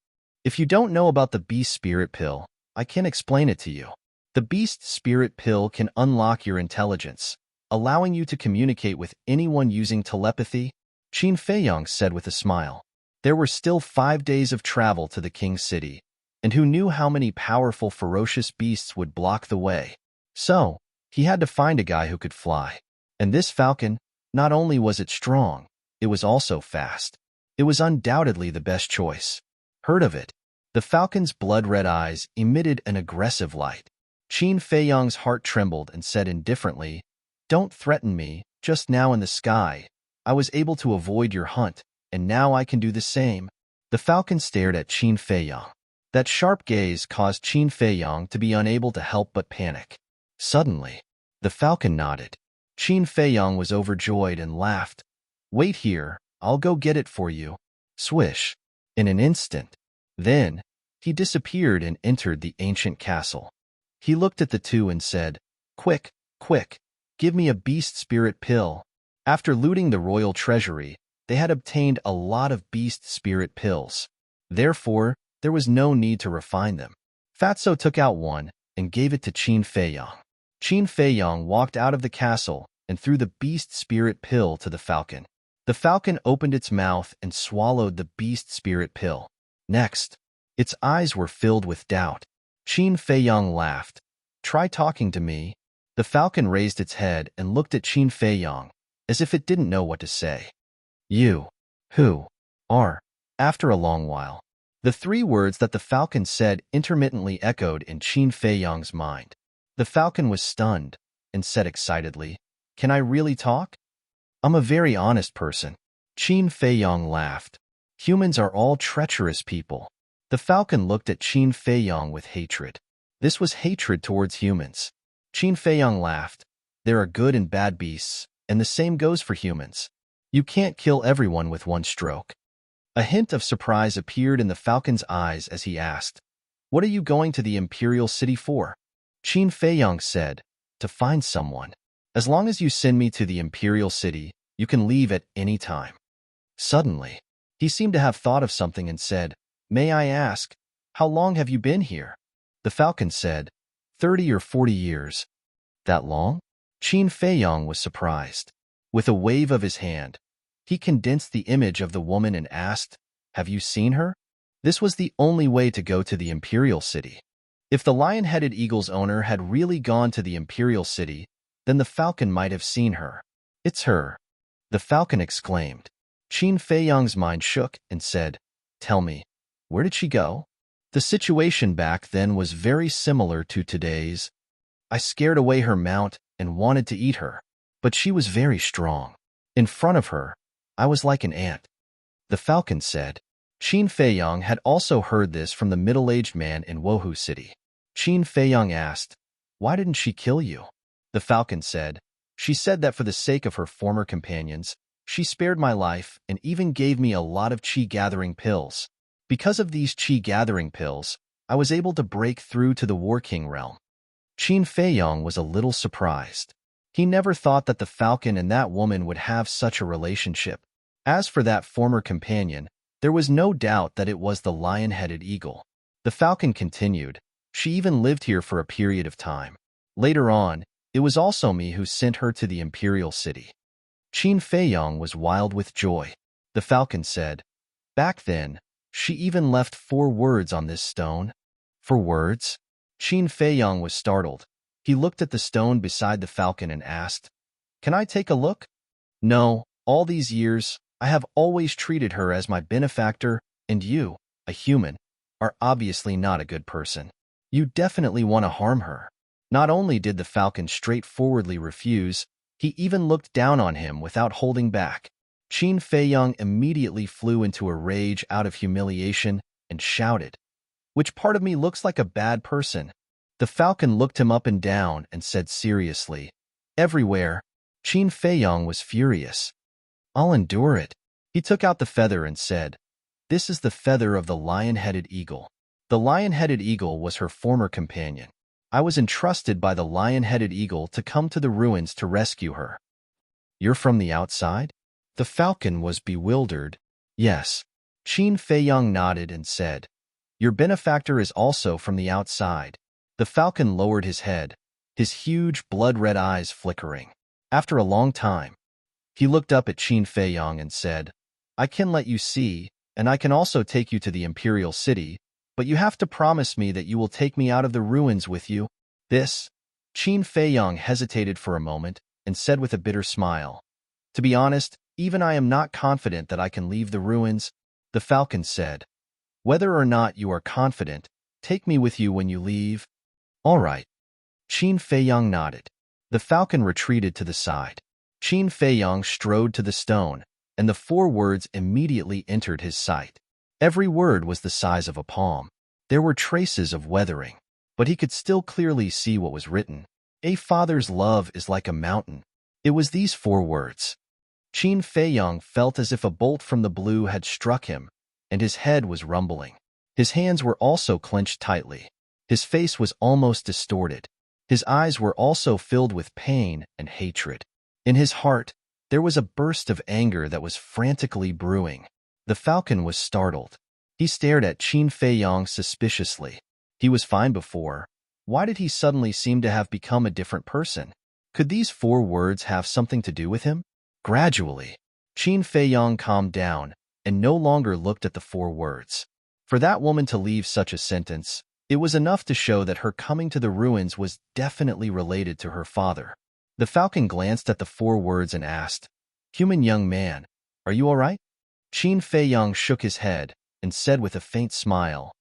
If you don't know about the beast spirit pill, I can explain it to you. The beast spirit pill can unlock your intelligence, allowing you to communicate with anyone using telepathy," Qin Feiyong said with a smile. There were still 5 days of travel to the King City, and who knew how many powerful ferocious beasts would block the way. So, he had to find a guy who could fly. And this falcon, not only was it strong, it was also fast. It was undoubtedly the best choice. Heard of it? The falcon's blood-red eyes emitted an aggressive light. Qin Feiyong's heart trembled and said indifferently, "Don't threaten me. Just now in the sky, I was able to avoid your hunt, and now I can do the same." The falcon stared at Qin Feiyong. That sharp gaze caused Qin Feiyong to be unable to help but panic. Suddenly, the falcon nodded. Qin Feiyong was overjoyed and laughed. "Wait here, I'll go get it for you." Swish! In an instant. Then, he disappeared and entered the ancient castle. He looked at the two and said, "Quick, quick, give me a beast spirit pill." After looting the royal treasury, they had obtained a lot of beast spirit pills. Therefore, there was no need to refine them. Fatso took out one and gave it to Qin Feiyong. Qin Feiyong walked out of the castle and threw the beast spirit pill to the falcon. The falcon opened its mouth and swallowed the beast spirit pill. Next, its eyes were filled with doubt. Qin Feiyong laughed. "Try talking to me." The falcon raised its head and looked at Qin Feiyong, as if it didn't know what to say. "You, who are?" After a long while, the 3 words that the falcon said intermittently echoed in Qin Feiyong's mind. The falcon was stunned and said excitedly, "Can I really talk? I'm a very honest person." Qin Feiyong laughed. "Humans are all treacherous people." The falcon looked at Qin Feiyong with hatred. This was hatred towards humans. Qin Feiyong laughed. "There are good and bad beasts, and the same goes for humans. You can't kill everyone with one stroke." A hint of surprise appeared in the falcon's eyes as he asked, "What are you going to the imperial city for?" Qin Feiyong said, "To find someone. As long as you send me to the imperial city, you can leave at any time." Suddenly, he seemed to have thought of something and said, "May I ask, how long have you been here?" The falcon said, 30 or 40 years. "That long?" Qin Feiyong was surprised. With a wave of his hand, he condensed the image of the woman and asked, "Have you seen her?" This was the only way to go to the imperial city. If the lion-headed eagle's owner had really gone to the imperial city, then the falcon might have seen her. "It's her!" the falcon exclaimed. Qin Feiyong's mind shook and said, "Tell me, where did she go?" The situation back then was very similar to today's. I scared away her mount and wanted to eat her, but she was very strong. In front of her, I was like an ant. The falcon said. Qin Feiyang had also heard this from the middle-aged man in Wohu City. Qin Feiyang asked, "Why didn't she kill you?" The falcon said, "She said that for the sake of her former companions, she spared my life and even gave me a lot of qi-gathering pills. Because of these qi-gathering pills, I was able to break through to the War King realm." Qin Feiyang was a little surprised. He never thought that the falcon and that woman would have such a relationship. As for that former companion, there was no doubt that it was the lion-headed eagle. The falcon continued, "She even lived here for a period of time. Later on, it was also me who sent her to the imperial city." Qin Feiyang was wild with joy. The falcon said, "Back then, she even left 4 words on this stone." 4 words? Qin Feiyang was startled. He looked at the stone beside the falcon and asked, "Can I take a look?" "No, all these years, I have always treated her as my benefactor, and you, a human, are obviously not a good person. You definitely want to harm her." Not only did the falcon straightforwardly refuse, he even looked down on him without holding back. Qin Feiyang immediately flew into a rage out of humiliation and shouted, "Which part of me looks like a bad person?" The falcon looked him up and down and said seriously, "Everywhere." Qin Feiyang was furious. "I'll endure it." He took out the feather and said, "This is the feather of the lion-headed eagle." The lion-headed eagle was her former companion. I was entrusted by the lion-headed eagle to come to the ruins to rescue her. "You're from the outside?" The falcon was bewildered. "Yes." Qin Feiyang nodded and said, "Your benefactor is also from the outside." The falcon lowered his head, his huge blood-red eyes flickering. After a long time, he looked up at Qin Feiyang and said, "I can let you see, and I can also take you to the imperial city, but you have to promise me that you will take me out of the ruins with you." This, Qin Feiyang hesitated for a moment and said with a bitter smile, "To be honest, even I am not confident that I can leave the ruins." The falcon said, "Whether or not you are confident, take me with you when you leave." "All right." Qin Feiyang nodded. The falcon retreated to the side. Qin Feiyang strode to the stone, and the 4 words immediately entered his sight. Every word was the size of a palm. There were traces of weathering, but he could still clearly see what was written. "A father's love is like a mountain." It was these 4 words. Qin Feiyang felt as if a bolt from the blue had struck him, and his head was rumbling. His hands were also clenched tightly. His face was almost distorted. His eyes were also filled with pain and hatred. In his heart, there was a burst of anger that was frantically brewing. The falcon was startled. He stared at Qin Feiyang suspiciously. He was fine before. Why did he suddenly seem to have become a different person? Could these 4 words have something to do with him? Gradually, Qin Feiyang calmed down and no longer looked at the 4 words. For that woman to leave such a sentence, it was enough to show that her coming to the ruins was definitely related to her father. The falcon glanced at the 4 words and asked, "Human young man, are you all right?" Qin Feiyang shook his head and said with a faint smile,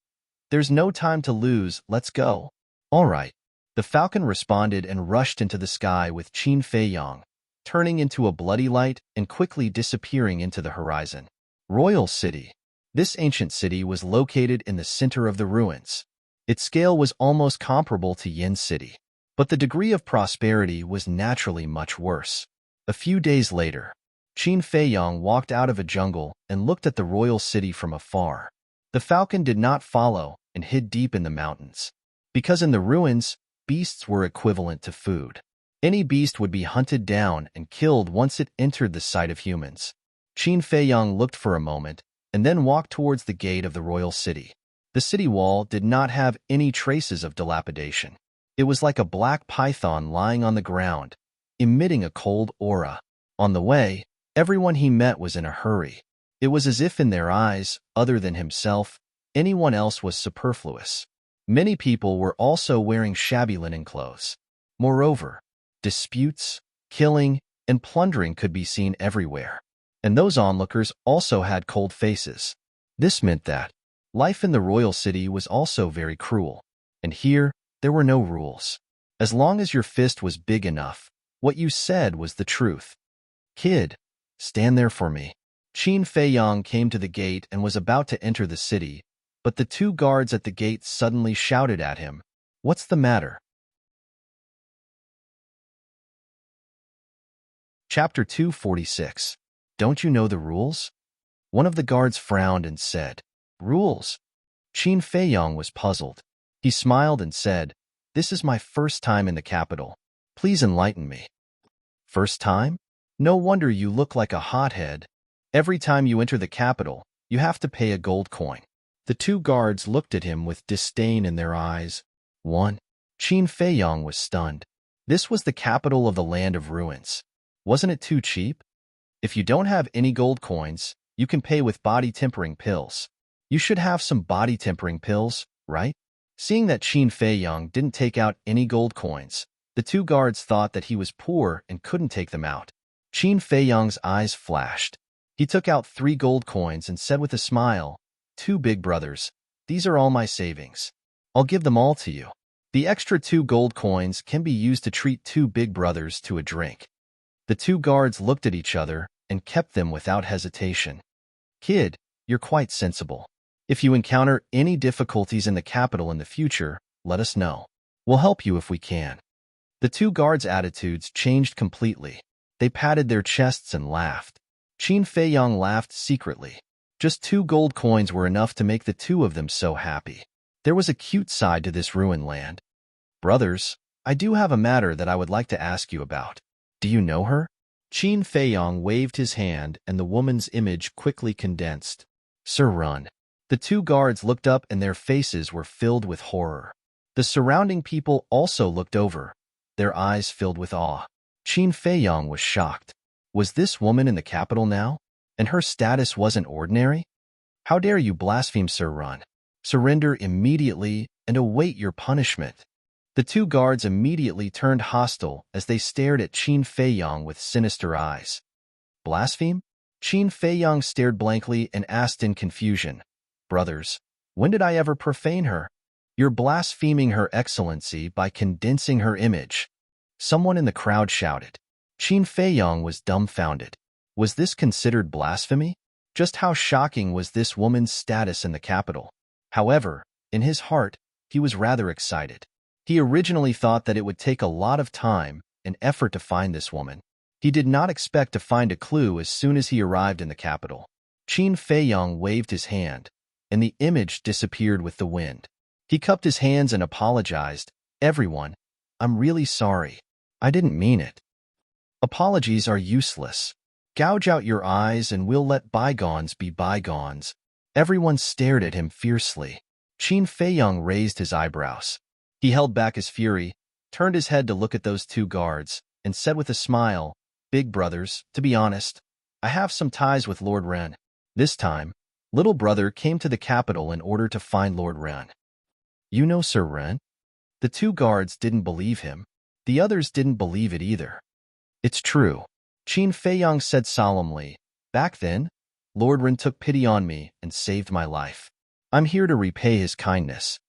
"There's no time to lose, let's go." "All right." The falcon responded and rushed into the sky with Qin Feiyang, turning into a bloody light and quickly disappearing into the horizon. Royal City. This ancient city was located in the center of the ruins. Its scale was almost comparable to Yin City, but the degree of prosperity was naturally much worse. A few days later, Qin Feiyang walked out of a jungle and looked at the royal city from afar. The falcon did not follow and hid deep in the mountains, because in the ruins, beasts were equivalent to food. Any beast would be hunted down and killed once it entered the sight of humans. Qin Feiyang looked for a moment and then walked towards the gate of the royal city. The city wall did not have any traces of dilapidation. It was like a black python lying on the ground, emitting a cold aura. On the way, everyone he met was in a hurry. It was as if in their eyes, other than himself, anyone else was superfluous. Many people were also wearing shabby linen clothes. Moreover, disputes, killing, and plundering could be seen everywhere. And those onlookers also had cold faces. This meant that, Life in the royal city was also very cruel, and here there were no rules. As long as your fist was big enough, what you said was the truth. Kid, stand there for me. Qin Feiyang came to the gate and was about to enter the city, but the two guards at the gate suddenly shouted at him, "What's the matter?" Chapter 246. Don't you know the rules? One of the guards frowned and said, "Rules?" Qin Feiyang was puzzled. He smiled and said, "This is my first time in the capital. Please enlighten me." First time? No wonder you look like a hothead. Every time you enter the capital, you have to pay a gold coin. The two guards looked at him with disdain in their eyes. One. Qin Feiyang was stunned. This was the capital of the land of ruins. Wasn't it too cheap? If you don't have any gold coins, you can pay with body-tempering pills. You should have some body-tempering pills, right? Seeing that Qin Feiyang didn't take out any gold coins, the two guards thought that he was poor and couldn't take them out. Qin Feiyang's eyes flashed. He took out 3 gold coins and said with a smile, "Two big brothers, these are all my savings. I'll give them all to you. The extra 2 gold coins can be used to treat 2 big brothers to a drink." The two guards looked at each other and kept them without hesitation. "Kid, you're quite sensible. If you encounter any difficulties in the capital in the future, let us know. We'll help you if we can." The two guards' attitudes changed completely. They patted their chests and laughed. Qin Feiyang laughed secretly. Just 2 gold coins were enough to make the two of them so happy. There was a cute side to this ruined land. "Brothers, I do have a matter that I would like to ask you about. Do you know her?" Qin Feiyang waved his hand and the woman's image quickly condensed. "Serene." The two guards looked up and their faces were filled with horror. The surrounding people also looked over, their eyes filled with awe. Qin Feiyang was shocked. Was this woman in the capital now? And her status wasn't ordinary? "How dare you blaspheme, Serene? Surrender immediately and await your punishment." The two guards immediately turned hostile as they stared at Qin Feiyang with sinister eyes. "Blaspheme?" Qin Feiyang stared blankly and asked in confusion, "Brothers, when did I ever profane her?" "You're blaspheming Her Excellency by condensing her image." Someone in the crowd shouted. Qin Feiyang was dumbfounded. Was this considered blasphemy? Just how shocking was this woman's status in the capital? However, in his heart, he was rather excited. He originally thought that it would take a lot of time and effort to find this woman. He did not expect to find a clue as soon as he arrived in the capital. Qin Feiyang waved his hand, and the image disappeared with the wind. He cupped his hands and apologized. "Everyone, I'm really sorry. I didn't mean it." "Apologies are useless. Gouge out your eyes and we'll let bygones be bygones." Everyone stared at him fiercely. Qin Feiyang raised his eyebrows. He held back his fury, turned his head to look at those two guards, and said with a smile, "Big brothers, to be honest, I have some ties with Lord Ren." This time, little brother came to the capital in order to find Lord Ren. "You know Sir Ren?" The two guards didn't believe him. The others didn't believe it either. "It's true," Qin Feiyang said solemnly. "Back then, Lord Ren took pity on me and saved my life. I'm here to repay his kindness."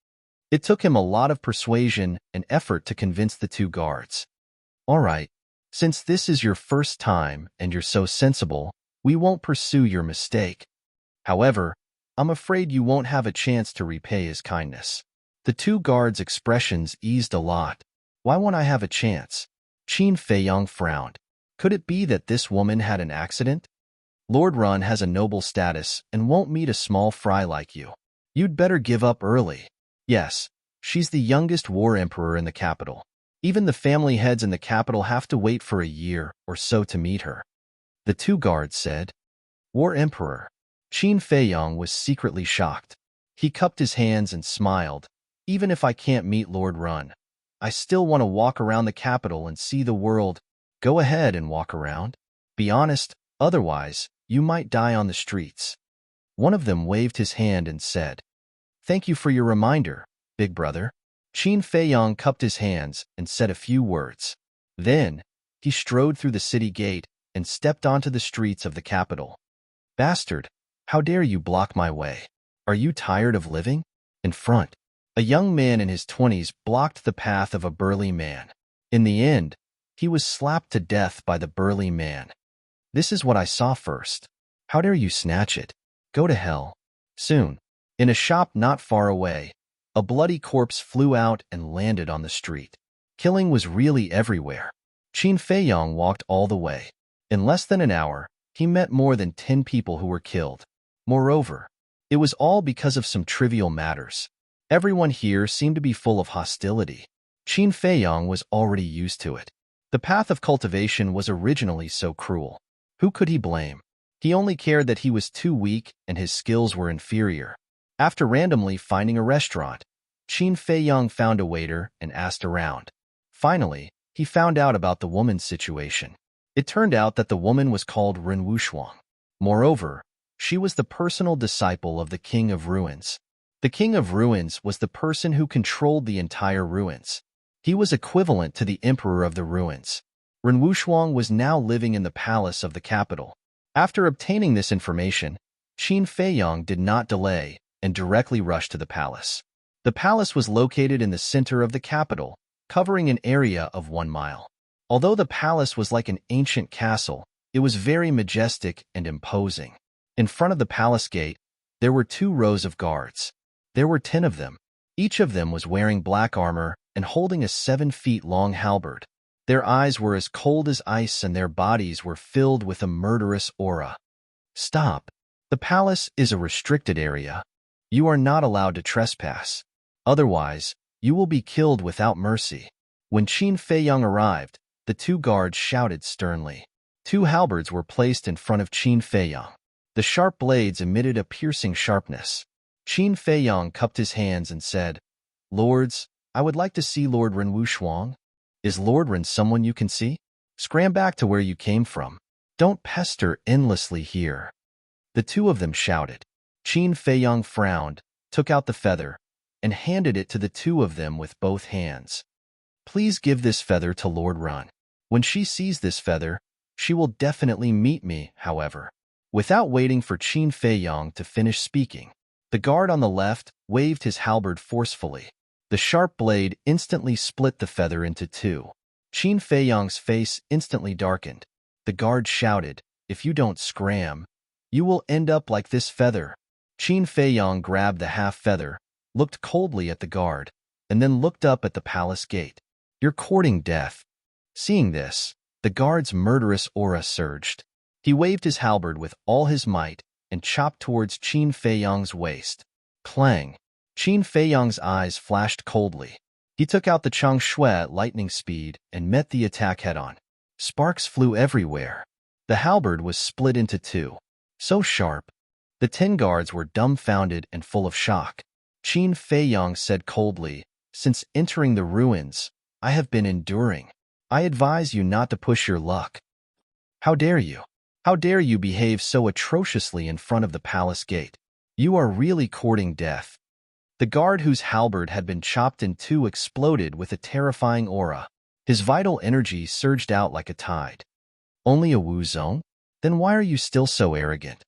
It took him a lot of persuasion and effort to convince the two guards. "All right, since this is your first time and you're so sensible, we won't pursue your mistake. However, I'm afraid you won't have a chance to repay his kindness." The two guards' expressions eased a lot. "Why won't I have a chance?" Qin Feiyang frowned. Could it be that this woman had an accident? "Lord Ren has a noble status and won't meet a small fry like you. You'd better give up early." "Yes, she's the youngest war emperor in the capital. Even the family heads in the capital have to wait for a year or so to meet her." The two guards said. "War emperor?" Qin Feiyang was secretly shocked. He cupped his hands and smiled. "Even if I can't meet Lord Ren, I still want to walk around the capital and see the world." "Go ahead and walk around. Be honest, otherwise, you might die on the streets." One of them waved his hand and said, "Thank you for your reminder, big brother." Qin Feiyang cupped his hands and said a few words. Then, he strode through the city gate and stepped onto the streets of the capital. "Bastard, how dare you block my way? Are you tired of living? In front, a young man in his 20s blocked the path of a burly man. In the end, he was slapped to death by the burly man. This is what I saw first. How dare you snatch it? Go to hell. Soon, in a shop not far away, a bloody corpse flew out and landed on the street. Killing was really everywhere. Qin Feiyong walked all the way. In less than an hour, he met more than 10 people who were killed. Moreover, it was all because of some trivial matters. Everyone here seemed to be full of hostility. Qin Feiyong was already used to it. The path of cultivation was originally so cruel. Who could he blame? He only cared that he was too weak and his skills were inferior. After randomly finding a restaurant, Qin Feiyong found a waiter and asked around. Finally, he found out about the woman's situation. It turned out that the woman was called Ren Wushuang. Moreover, she was the personal disciple of the King of Ruins. The King of Ruins was the person who controlled the entire ruins. He was equivalent to the Emperor of the Ruins. Ren Wushuang was now living in the palace of the capital. After obtaining this information, Qin Feiyong did not delay and directly rushed to the palace. The palace was located in the center of the capital, covering an area of 1 mile. Although the palace was like an ancient castle, it was very majestic and imposing. In front of the palace gate, there were 2 rows of guards. There were 10 of them. Each of them was wearing black armor and holding a 7-feet-long halberd. Their eyes were as cold as ice and their bodies were filled with a murderous aura. Stop. The palace is a restricted area. You are not allowed to trespass. Otherwise, you will be killed without mercy. When Qin Feiyong arrived, the 2 guards shouted sternly. 2 halberds were placed in front of Qin Feiyong. The sharp blades emitted a piercing sharpness. Qin Feiyong cupped his hands and said, "Lords, I would like to see Lord Ren Wushuang. Is Lord Ren someone you can see? Scram back to where you came from. Don't pester endlessly here." The 2 of them shouted. Qin Feiyong frowned, took out the feather, and handed it to the 2 of them with both hands. "Please give this feather to Lord Ren. When she sees this feather, she will definitely meet me, however." Without waiting for Qin Feiyong to finish speaking, the guard on the left waved his halberd forcefully. The sharp blade instantly split the feather into 2. Qin Feiyong's face instantly darkened. The guard shouted, "If you don't scram, you will end up like this feather." Qin Feiyong grabbed the half feather, looked coldly at the guard, and then looked up at the palace gate. "You're courting death." Seeing this, the guard's murderous aura surged. He waved his halberd with all his might and chopped towards Qin Feiyong's waist. Clang! Qin Feiyong's eyes flashed coldly. He took out the Chang Shui at lightning speed and met the attack head-on. Sparks flew everywhere. The halberd was split into 2. So sharp. The 10 guards were dumbfounded and full of shock. Qin Feiyong said coldly, "Since entering the ruins, I have been enduring. I advise you not to push your luck." "How dare you? How dare you behave so atrociously in front of the palace gate? You are really courting death." The guard whose halberd had been chopped in 2 exploded with a terrifying aura. His vital energy surged out like a tide. "Only a Wu Zong? Then why are you still so arrogant?"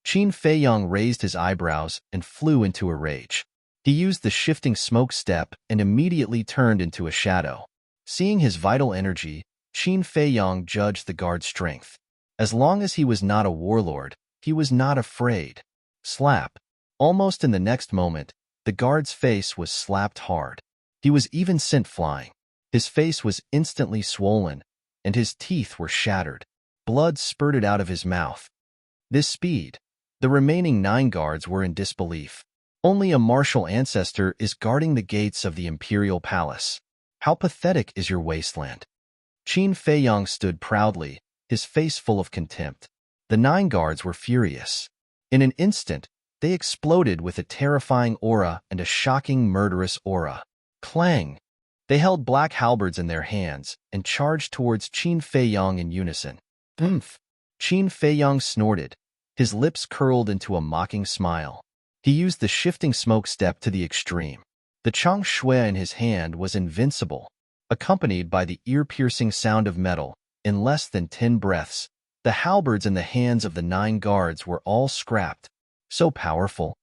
Qin Feiyong raised his eyebrows and flew into a rage. He used the shifting smoke step and immediately turned into a shadow. Seeing his vital energy, Qin Feiyong judged the guard's strength. As long as he was not a warlord, he was not afraid. Slap! Almost in the next moment, the guard's face was slapped hard. He was even sent flying. His face was instantly swollen, and his teeth were shattered. Blood spurted out of his mouth. This speed. The remaining 9 guards were in disbelief. Only a martial ancestor is guarding the gates of the imperial palace. How pathetic is your wasteland? Qin Feiyong stood proudly, his face full of contempt. The 9 guards were furious. In an instant, they exploded with a terrifying aura and a shocking murderous aura. Clang! They held black halberds in their hands and charged towards Qin Feiyong in unison. Oomph! Qin Feiyong snorted. His lips curled into a mocking smile. He used the shifting smoke step to the extreme. The Chang Shui in his hand was invincible. Accompanied by the ear-piercing sound of metal, in less than 10 breaths, the halberds in the hands of the 9 guards were all scrapped. So powerful.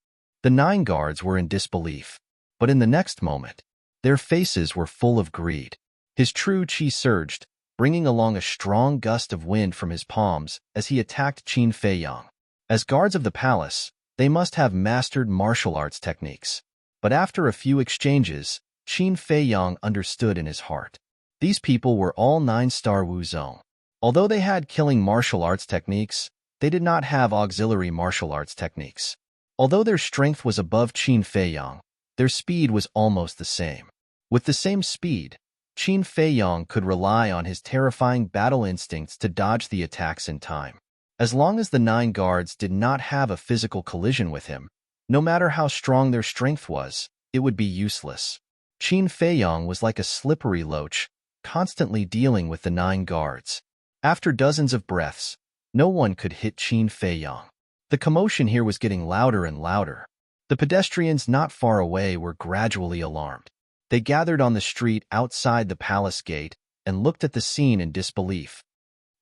The 9 guards were in disbelief, but in the next moment, their faces were full of greed. His true chi surged, bringing along a strong gust of wind from his palms as he attacked Qin Feiyang. As guards of the palace, they must have mastered martial arts techniques. But after a few exchanges, Qin Feiyang understood in his heart. These people were all 9-star Wuzong. Although they had killing martial arts techniques, they did not have auxiliary martial arts techniques. Although their strength was above Qin Feiyang, their speed was almost the same. With the same speed, Qin Feiyang could rely on his terrifying battle instincts to dodge the attacks in time. As long as the 9 guards did not have a physical collision with him, no matter how strong their strength was, it would be useless. Qin Feiyang was like a slippery loach, constantly dealing with the 9 guards. After dozens of breaths, no one could hit Qin Feiyang. The commotion here was getting louder and louder. The pedestrians not far away were gradually alarmed. They gathered on the street outside the palace gate and looked at the scene in disbelief.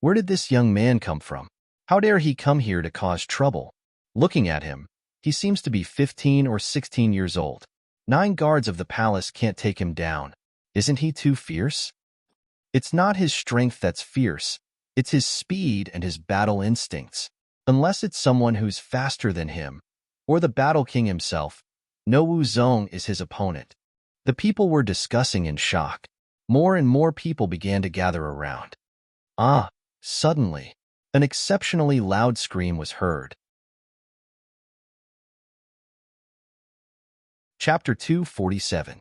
Where did this young man come from? How dare he come here to cause trouble? Looking at him, he seems to be 15 or 16 years old. 9 guards of the palace can't take him down. Isn't he too fierce? It's not his strength that's fierce, it's his speed and his battle instincts. Unless it's someone who's faster than him, or the Battle King himself, no Wuzong is his opponent. The people were discussing in shock. More and more people began to gather around. Suddenly, an exceptionally loud scream was heard. Chapter 247.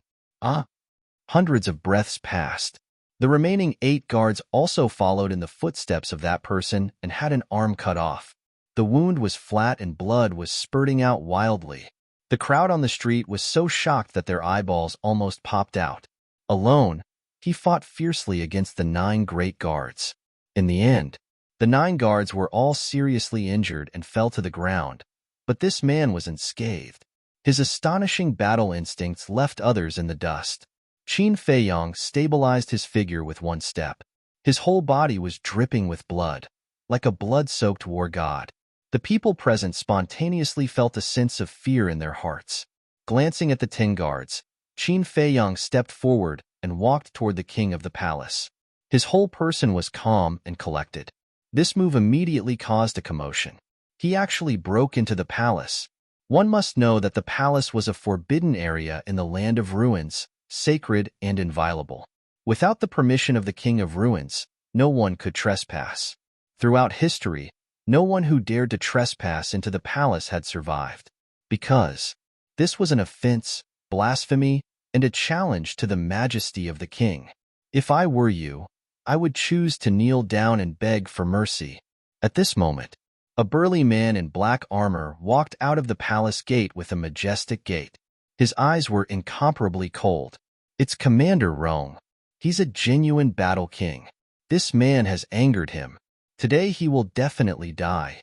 Hundreds of breaths passed. The remaining 8 guards also followed in the footsteps of that person and had an arm cut off. The wound was flat and blood was spurting out wildly. The crowd on the street was so shocked that their eyeballs almost popped out. Alone, he fought fiercely against the 9 great guards. In the end, the 9 guards were all seriously injured and fell to the ground, but this man was unscathed. His astonishing battle instincts left others in the dust. Qin Feiyang stabilized his figure with one step. His whole body was dripping with blood, like a blood-soaked war god. The people present spontaneously felt a sense of fear in their hearts. Glancing at the 10 guards, Qin Feiyang stepped forward and walked toward the king of the palace. His whole person was calm and collected. This move immediately caused a commotion. He actually broke into the palace. One must know that the palace was a forbidden area in the land of ruins, sacred and inviolable. Without the permission of the king of ruins, no one could trespass. Throughout history, no one who dared to trespass into the palace had survived, because this was an offense, blasphemy, and a challenge to the majesty of the king. If I were you, I would choose to kneel down and beg for mercy. At this moment, a burly man in black armor walked out of the palace gate with a majestic gait. His eyes were incomparably cold. It's Commander Rong. He's a genuine battle king. This man has angered him. Today he will definitely die.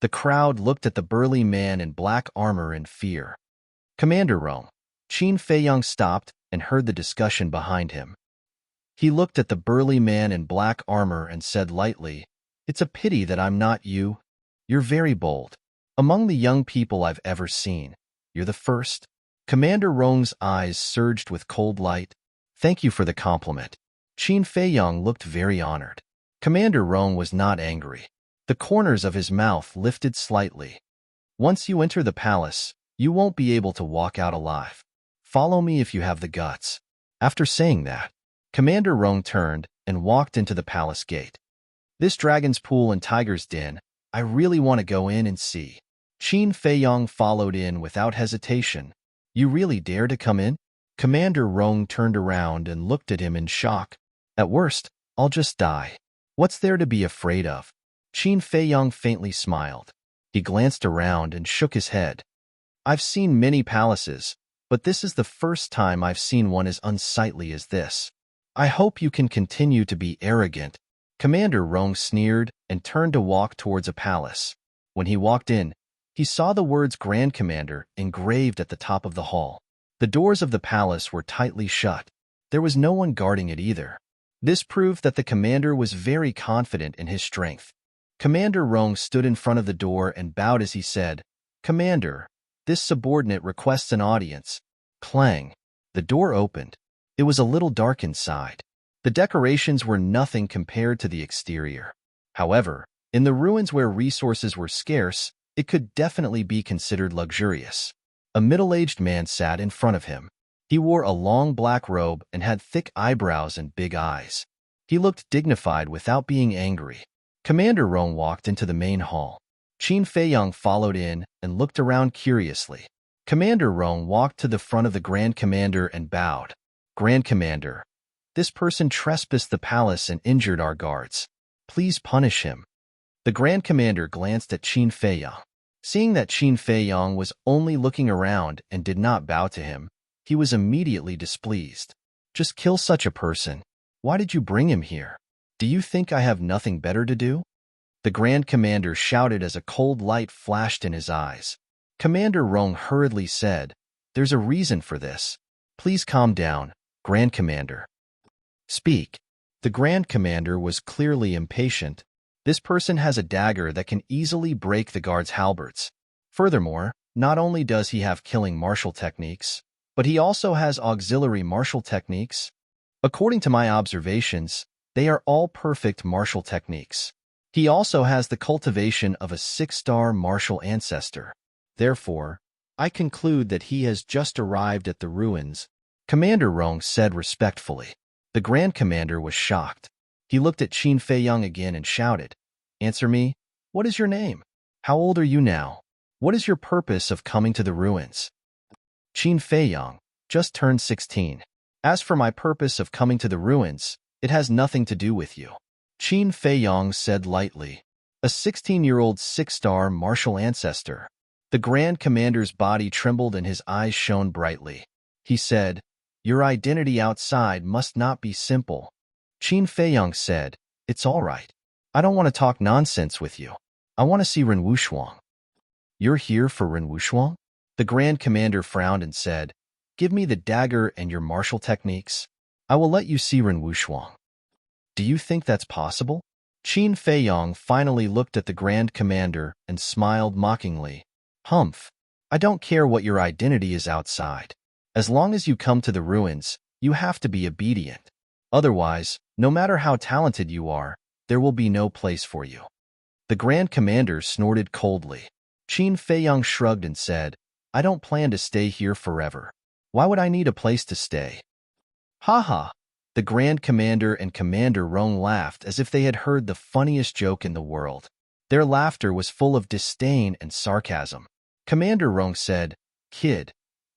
The crowd looked at the burly man in black armor in fear. Commander Rong. Qin Feiyang stopped and heard the discussion behind him. He looked at the burly man in black armor and said lightly, "It's a pity that I'm not you. You're very bold. Among the young people I've ever seen, you're the first." Commander Rong's eyes surged with cold light. "Thank you for the compliment." Qin Feiyang looked very honored. Commander Rong was not angry. The corners of his mouth lifted slightly. "Once you enter the palace, you won't be able to walk out alive. Follow me if you have the guts." After saying that, Commander Rong turned and walked into the palace gate. "This dragon's pool and tiger's den, I really want to go in and see." Qin Feiyang followed in without hesitation. "You really dare to come in?" Commander Rong turned around and looked at him in shock. "At worst, I'll just die. What's there to be afraid of?" Qin Feiyang faintly smiled. He glanced around and shook his head. "I've seen many palaces, but this is the first time I've seen one as unsightly as this. I hope you can continue to be arrogant." Commander Rong sneered and turned to walk towards a palace. When he walked in, he saw the words Grand Commander engraved at the top of the hall. The doors of the palace were tightly shut. There was no one guarding it either. This proved that the commander was very confident in his strength. Commander Rong stood in front of the door and bowed as he said, "Commander, This subordinate requests an audience. Clang. The door opened. It was a little dark inside. The decorations were nothing compared to the exterior. However, in the ruins where resources were scarce, it could definitely be considered luxurious. A middle-aged man sat in front of him. He wore a long black robe and had thick eyebrows and big eyes. He looked dignified without being angry. Commander Rong walked into the main hall. Qin Feiyang followed in and looked around curiously. Commander Rong walked to the front of the Grand Commander and bowed. Grand Commander, this person trespassed the palace and injured our guards. Please punish him. The Grand Commander glanced at Qin Feiyang. Seeing that Qin Feiyang was only looking around and did not bow to him, he was immediately displeased. Just kill such a person. Why did you bring him here? Do you think I have nothing better to do? The Grand Commander shouted as a cold light flashed in his eyes. Commander Rong hurriedly said, "There's a reason for this. Please calm down, Grand Commander." Speak. The Grand Commander was clearly impatient. This person has a dagger that can easily break the guards' halberds. Furthermore, not only does he have killing martial techniques, but he also has auxiliary martial techniques. According to my observations, they are all perfect martial techniques. He also has the cultivation of a 6-star martial ancestor. Therefore, I conclude that he has just arrived at the ruins, Commander Rong said respectfully. The Grand Commander was shocked. He looked at Qin Feiyang again and shouted, "Answer me. What is your name? How old are you now? What is your purpose of coming to the ruins?" Qin Feiyang, just turned 16. As for my purpose of coming to the ruins, it has nothing to do with you. Qin Feiyang said lightly, a 16-year-old 6-star martial ancestor. The Grand Commander's body trembled and his eyes shone brightly. He said, "Your identity outside must not be simple." Qin Feiyang said, "It's all right. I don't want to talk nonsense with you. I want to see Ren Wushuang." "You're here for Ren Wushuang?" The Grand Commander frowned and said, "Give me the dagger and your martial techniques. I will let you see Ren Wushuang." "Do you think that's possible?" Qin Feiyang finally looked at the Grand Commander and smiled mockingly. "Humph. I don't care what your identity is outside. As long as you come to the ruins, you have to be obedient. Otherwise, no matter how talented you are, there will be no place for you." The Grand Commander snorted coldly. Qin Feiyang shrugged and said, "I don't plan to stay here forever. Why would I need a place to stay?" "Ha ha." The Grand Commander and Commander Rong laughed as if they had heard the funniest joke in the world. Their laughter was full of disdain and sarcasm. Commander Rong said, "Kid,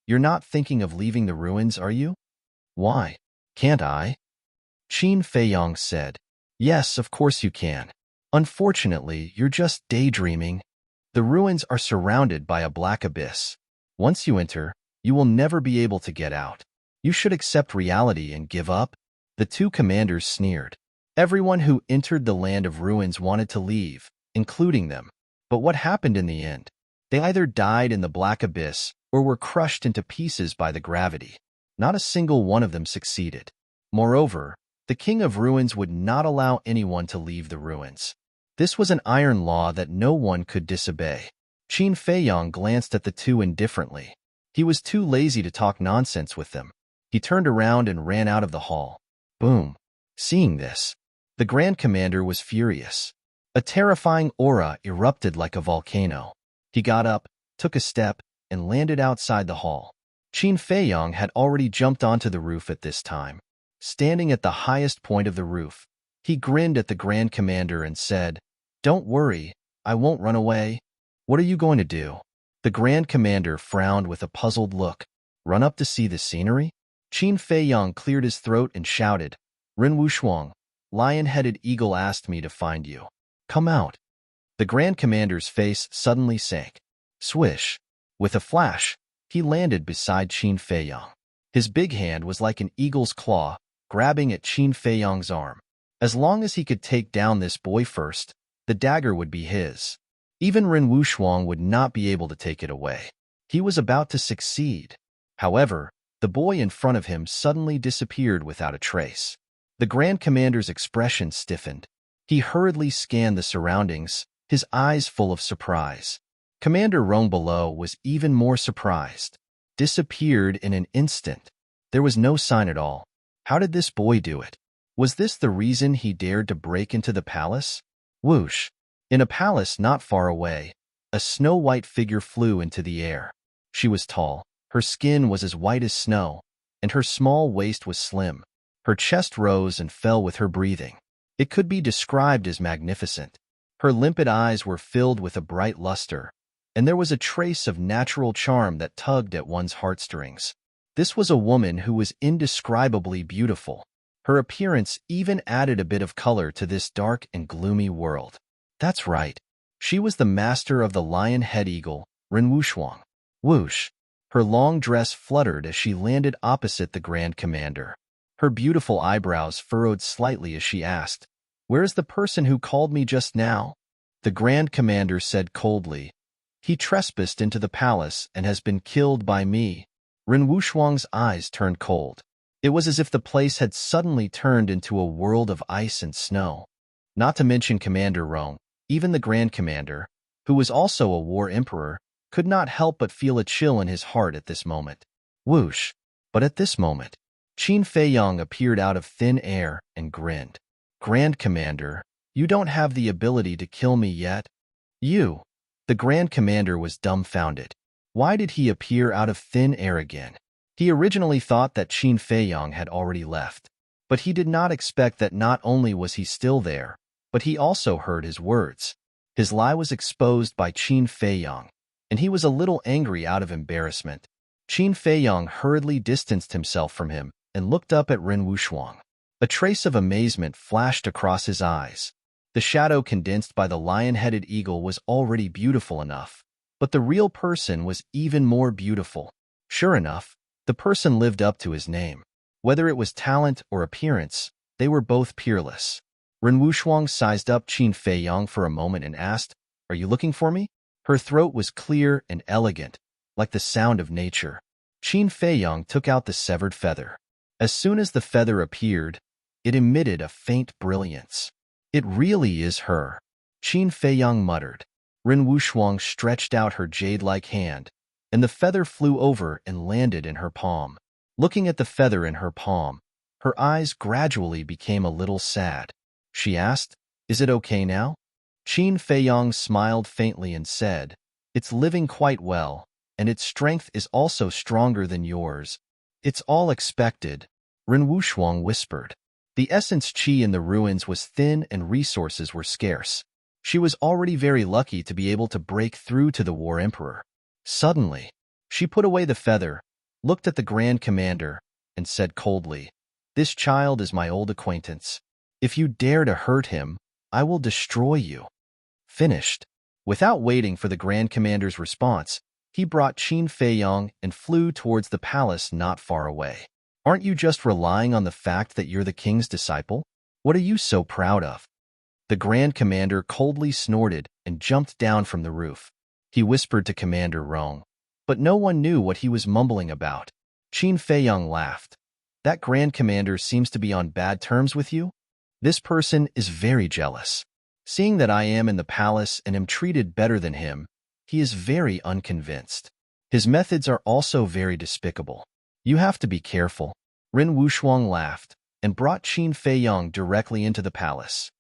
you're not thinking of leaving the ruins, are you?" "Why? Can't I?" Qin Feiyang said, "Yes, of course you can. Unfortunately, you're just daydreaming. The ruins are surrounded by a black abyss. Once you enter, you will never be able to get out. You should accept reality and give up." The two commanders sneered. Everyone who entered the land of ruins wanted to leave, including them. But what happened in the end? They either died in the black abyss or were crushed into pieces by the gravity. Not a single one of them succeeded. Moreover, the King of Ruins would not allow anyone to leave the ruins. This was an iron law that no one could disobey. Qin Feiyang glanced at the two indifferently. He was too lazy to talk nonsense with them. He turned around and ran out of the hall. Boom. Seeing this, the Grand Commander was furious. A terrifying aura erupted like a volcano. He got up, took a step, and landed outside the hall. Qin Feiyang had already jumped onto the roof at this time. Standing at the highest point of the roof, he grinned at the Grand Commander and said, "Don't worry, I won't run away." "What are you going to do?" The Grand Commander frowned with a puzzled look. "Run up to see the scenery?" Qin Feiyang cleared his throat and shouted, "Ren Wushuang, Lion-Headed Eagle asked me to find you. Come out." The Grand Commander's face suddenly sank. Swish. With a flash, he landed beside Qin Feiyang. His big hand was like an eagle's claw, grabbing at Qin Feiyang's arm. As long as he could take down this boy first, the dagger would be his. Even Ren Wushuang would not be able to take it away. He was about to succeed. However, the boy in front of him suddenly disappeared without a trace. The Grand Commander's expression stiffened. He hurriedly scanned the surroundings, his eyes full of surprise. Commander Rong below was even more surprised. Disappeared in an instant. There was no sign at all. How did this boy do it? Was this the reason he dared to break into the palace? Whoosh! In a palace not far away, a snow-white figure flew into the air. She was tall, her skin was as white as snow, and her small waist was slim. Her chest rose and fell with her breathing. It could be described as magnificent. Her limpid eyes were filled with a bright luster, and there was a trace of natural charm that tugged at one's heartstrings. This was a woman who was indescribably beautiful. Her appearance even added a bit of color to this dark and gloomy world. That's right. She was the master of the lion head eagle, Renwushwang. Whoosh! Her long dress fluttered as she landed opposite the Grand Commander. Her beautiful eyebrows furrowed slightly as she asked, "Where is the person who called me just now?" The Grand Commander said coldly, "He trespassed into the palace and has been killed by me." Renwushwang's eyes turned cold. It was as if the place had suddenly turned into a world of ice and snow. Not to mention Commander Rong, even the Grand Commander, who was also a war emperor, could not help but feel a chill in his heart at this moment. Whoosh! But at this moment, Qin Feiyong appeared out of thin air and grinned. "Grand Commander, you don't have the ability to kill me yet?" "You?" The Grand Commander was dumbfounded. Why did he appear out of thin air again? He originally thought that Qin Feiyong had already left, but he did not expect that not only was he still there, but he also heard his words. His lie was exposed by Qin Feiyong, and he was a little angry out of embarrassment. Qin Feiyong hurriedly distanced himself from him and looked up at Renwushwang. A trace of amazement flashed across his eyes. The shadow condensed by the lion-headed eagle was already beautiful enough, but the real person was even more beautiful. Sure enough, the person lived up to his name. Whether it was talent or appearance, they were both peerless. Renwushwang sized up Qin Feiyong for a moment and asked, "Are you looking for me?" Her throat was clear and elegant, like the sound of nature. Qin Feiyong took out the severed feather. As soon as the feather appeared, it emitted a faint brilliance. "It really is her," Qin Feiyong muttered. Renwushwang stretched out her jade-like hand, and the feather flew over and landed in her palm. Looking at the feather in her palm, her eyes gradually became a little sad. She asked, "Is it okay now?" Qin Feiyong smiled faintly and said, "It's living quite well, and its strength is also stronger than yours." "It's all expected," Renwushwang whispered. The essence qi in the ruins was thin and resources were scarce. She was already very lucky to be able to break through to the War Emperor. Suddenly, she put away the feather, looked at the Grand Commander, and said coldly, "This child is my old acquaintance. If you dare to hurt him, I will destroy you." Finished. Without waiting for the Grand Commander's response, he brought Qin Feiyong and flew towards the palace not far away. "Aren't you just relying on the fact that you're the king's disciple? What are you so proud of?" The Grand Commander coldly snorted and jumped down from the roof. He whispered to Commander Rong, but no one knew what he was mumbling about. Qin Feiyong laughed. "That Grand Commander seems to be on bad terms with you? This person is very jealous. Seeing that I am in the palace and am treated better than him, he is very unconvinced. His methods are also very despicable. You have to be careful." Renwushwang laughed and brought Qin Feiyong directly into the palace.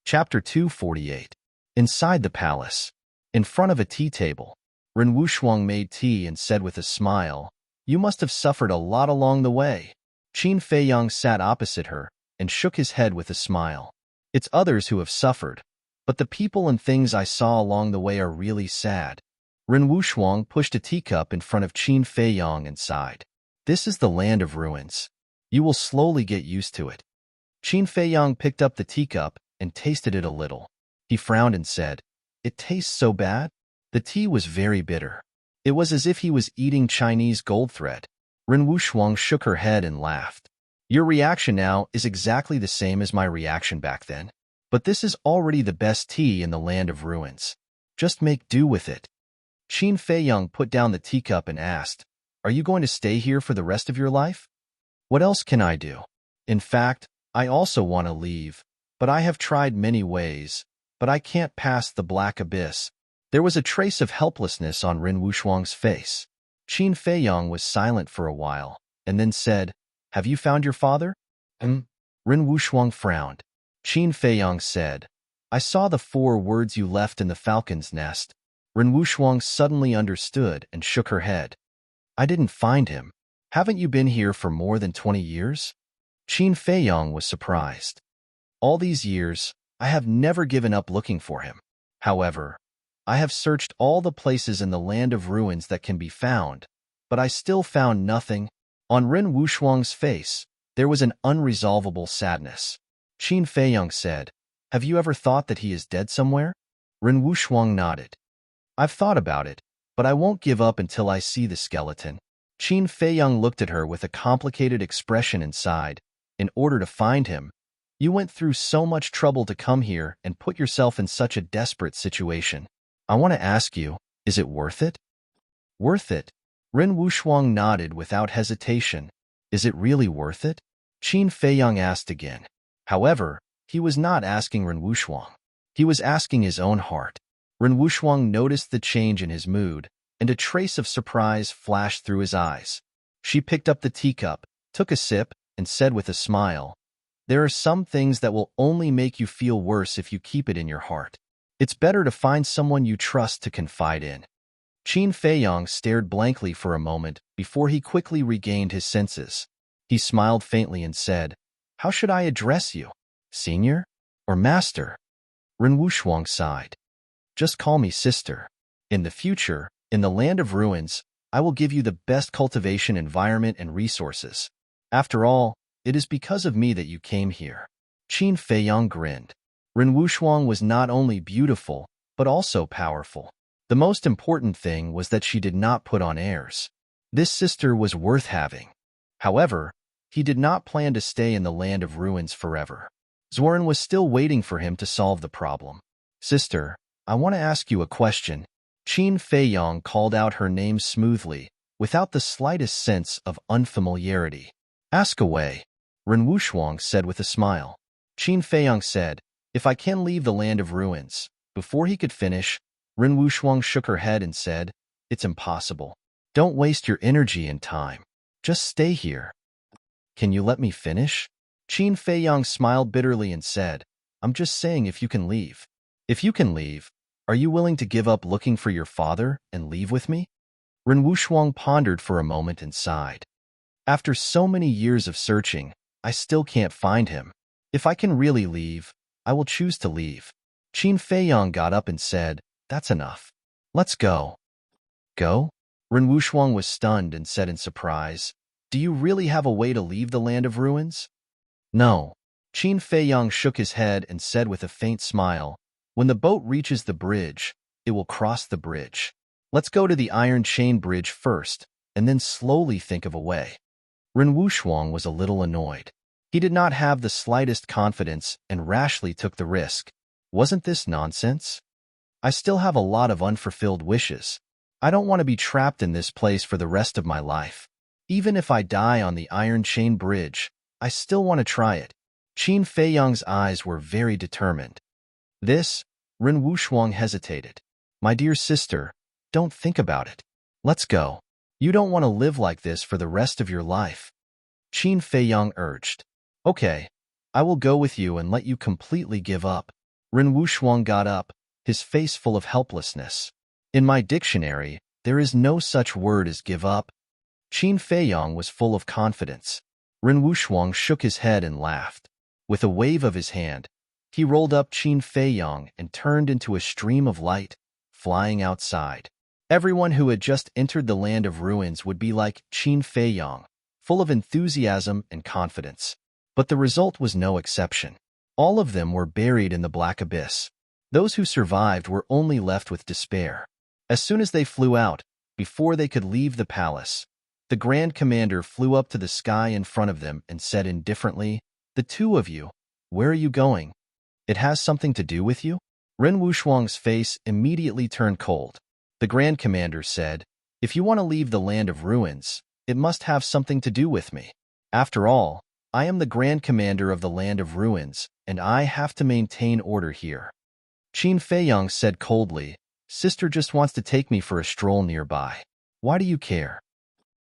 Chapter 248. Inside the palace, in front of a tea table, Renwushwang made tea and said with a smile, "You must have suffered a lot along the way." Qin Feiyong sat opposite her and shook his head with a smile. "It's others who have suffered, but the people and things I saw along the way are really sad." Renwushwang pushed a teacup in front of Qin Feiyong and sighed. "This is the land of ruins. You will slowly get used to it." Qin Feiyong picked up the teacup and tasted it a little. He frowned and said, "It tastes so bad." The tea was very bitter. It was as if he was eating Chinese gold thread. Renwushwang shook her head and laughed. "Your reaction now is exactly the same as my reaction back then. But this is already the best tea in the land of ruins. Just make do with it." Qin Feiyong put down the teacup and asked, "Are you going to stay here for the rest of your life?" "What else can I do? In fact, I also want to leave." but I have tried many ways, but I can't pass the black abyss. There was a trace of helplessness on Ren Wushuang's face. Qin Feiyong was silent for a while, and then said, "Have you found your father?" Ren Wushuang frowned. Qin Feiyong said, "I saw the 4 words you left in the falcon's nest." Ren Wushuang suddenly understood and shook her head. "I didn't find him. Haven't you been here for more than 20 years? Qin Feiyong was surprised. "All these years, I have never given up looking for him. However, I have searched all the places in the land of ruins that can be found, but I still found nothing." On Ren Wushuang's face, there was an unresolvable sadness. Qin Feiyong said, "Have you ever thought that he is dead somewhere?" Ren Wushuang nodded. "I've thought about it, but I won't give up until I see the skeleton." Qin Feiyong looked at her with a complicated expression and sighed. "In order to find him, you went through so much trouble to come here and put yourself in such a desperate situation. I want to ask you, is it worth it?" "Worth it?" Ren Wushuang nodded without hesitation. "Is it really worth it?" Qin Feiyong asked again. However, he was not asking Ren Wushuang. He was asking his own heart. Ren Wushuang noticed the change in his mood, and a trace of surprise flashed through his eyes. She picked up the teacup, took a sip, and said with a smile, "There are some things that will only make you feel worse if you keep it in your heart. It's better to find someone you trust to confide in." Qin Feiyong stared blankly for a moment before he quickly regained his senses. He smiled faintly and said, "How should I address you? Senior? Or master?" Ren Wushuang sighed. "Just call me sister. In the future, in the land of ruins, I will give you the best cultivation environment and resources. After all, it is because of me that you came here." Qin Feiyong grinned. Ren Wushuang was not only beautiful, but also powerful. The most important thing was that she did not put on airs. This sister was worth having. However, he did not plan to stay in the land of ruins forever. Zoran was still waiting for him to solve the problem. "Sister, I want to ask you a question." Qin Feiyong called out her name smoothly, without the slightest sense of unfamiliarity. "Ask away," Ren Wushuang said with a smile. Qin Feiyong said, "If I can leave the land of ruins." Before he could finish, Ren Wushuang shook her head and said, "It's impossible. Don't waste your energy and time. Just stay here." "Can you let me finish?" Qin Feiyong smiled bitterly and said, "I'm just saying if you can leave. If you can leave, are you willing to give up looking for your father and leave with me?" Ren Wushuang pondered for a moment and sighed. "After so many years of searching, I still can't find him. If I can really leave, I will choose to leave." Qin Feiyong got up and said, "That's enough. Let's go." "Go?" Ren Wushuang was stunned and said in surprise, "Do you really have a way to leave the land of ruins?" "No." Qin Feiyong shook his head and said with a faint smile, "When the boat reaches the bridge, it will cross the bridge. Let's go to the iron chain bridge first, and then slowly think of a way." Ren Wushuang was a little annoyed. He did not have the slightest confidence and rashly took the risk. Wasn't this nonsense? "I still have a lot of unfulfilled wishes. I don't want to be trapped in this place for the rest of my life. Even if I die on the iron chain bridge, I still want to try it." Qin Feiyong's eyes were very determined. "This," Ren Wushuang hesitated. "My dear sister, don't think about it. Let's go. You don't want to live like this for the rest of your life." Qin Feiyong urged. "Okay, I will go with you and let you completely give up." Ren Wushuang got up, his face full of helplessness. "In my dictionary, there is no such word as give up." Qin Feiyong was full of confidence. Ren Wushuang shook his head and laughed. With a wave of his hand, he rolled up Qin Feiyong and turned into a stream of light, flying outside. Everyone who had just entered the land of ruins would be like Qin Feiyong, full of enthusiasm and confidence. But the result was no exception. All of them were buried in the black abyss. Those who survived were only left with despair. As soon as they flew out, before they could leave the palace, the Grand Commander flew up to the sky in front of them and said indifferently, "The two of you, where are you going? It has something to do with you?" Ren Wushuang's face immediately turned cold. The Grand Commander said, "If you want to leave the land of ruins, it must have something to do with me. After all, I am the Grand Commander of the Land of Ruins, and I have to maintain order here. Qin Feiyong said coldly, Sister just wants to take me for a stroll nearby. Why do you care?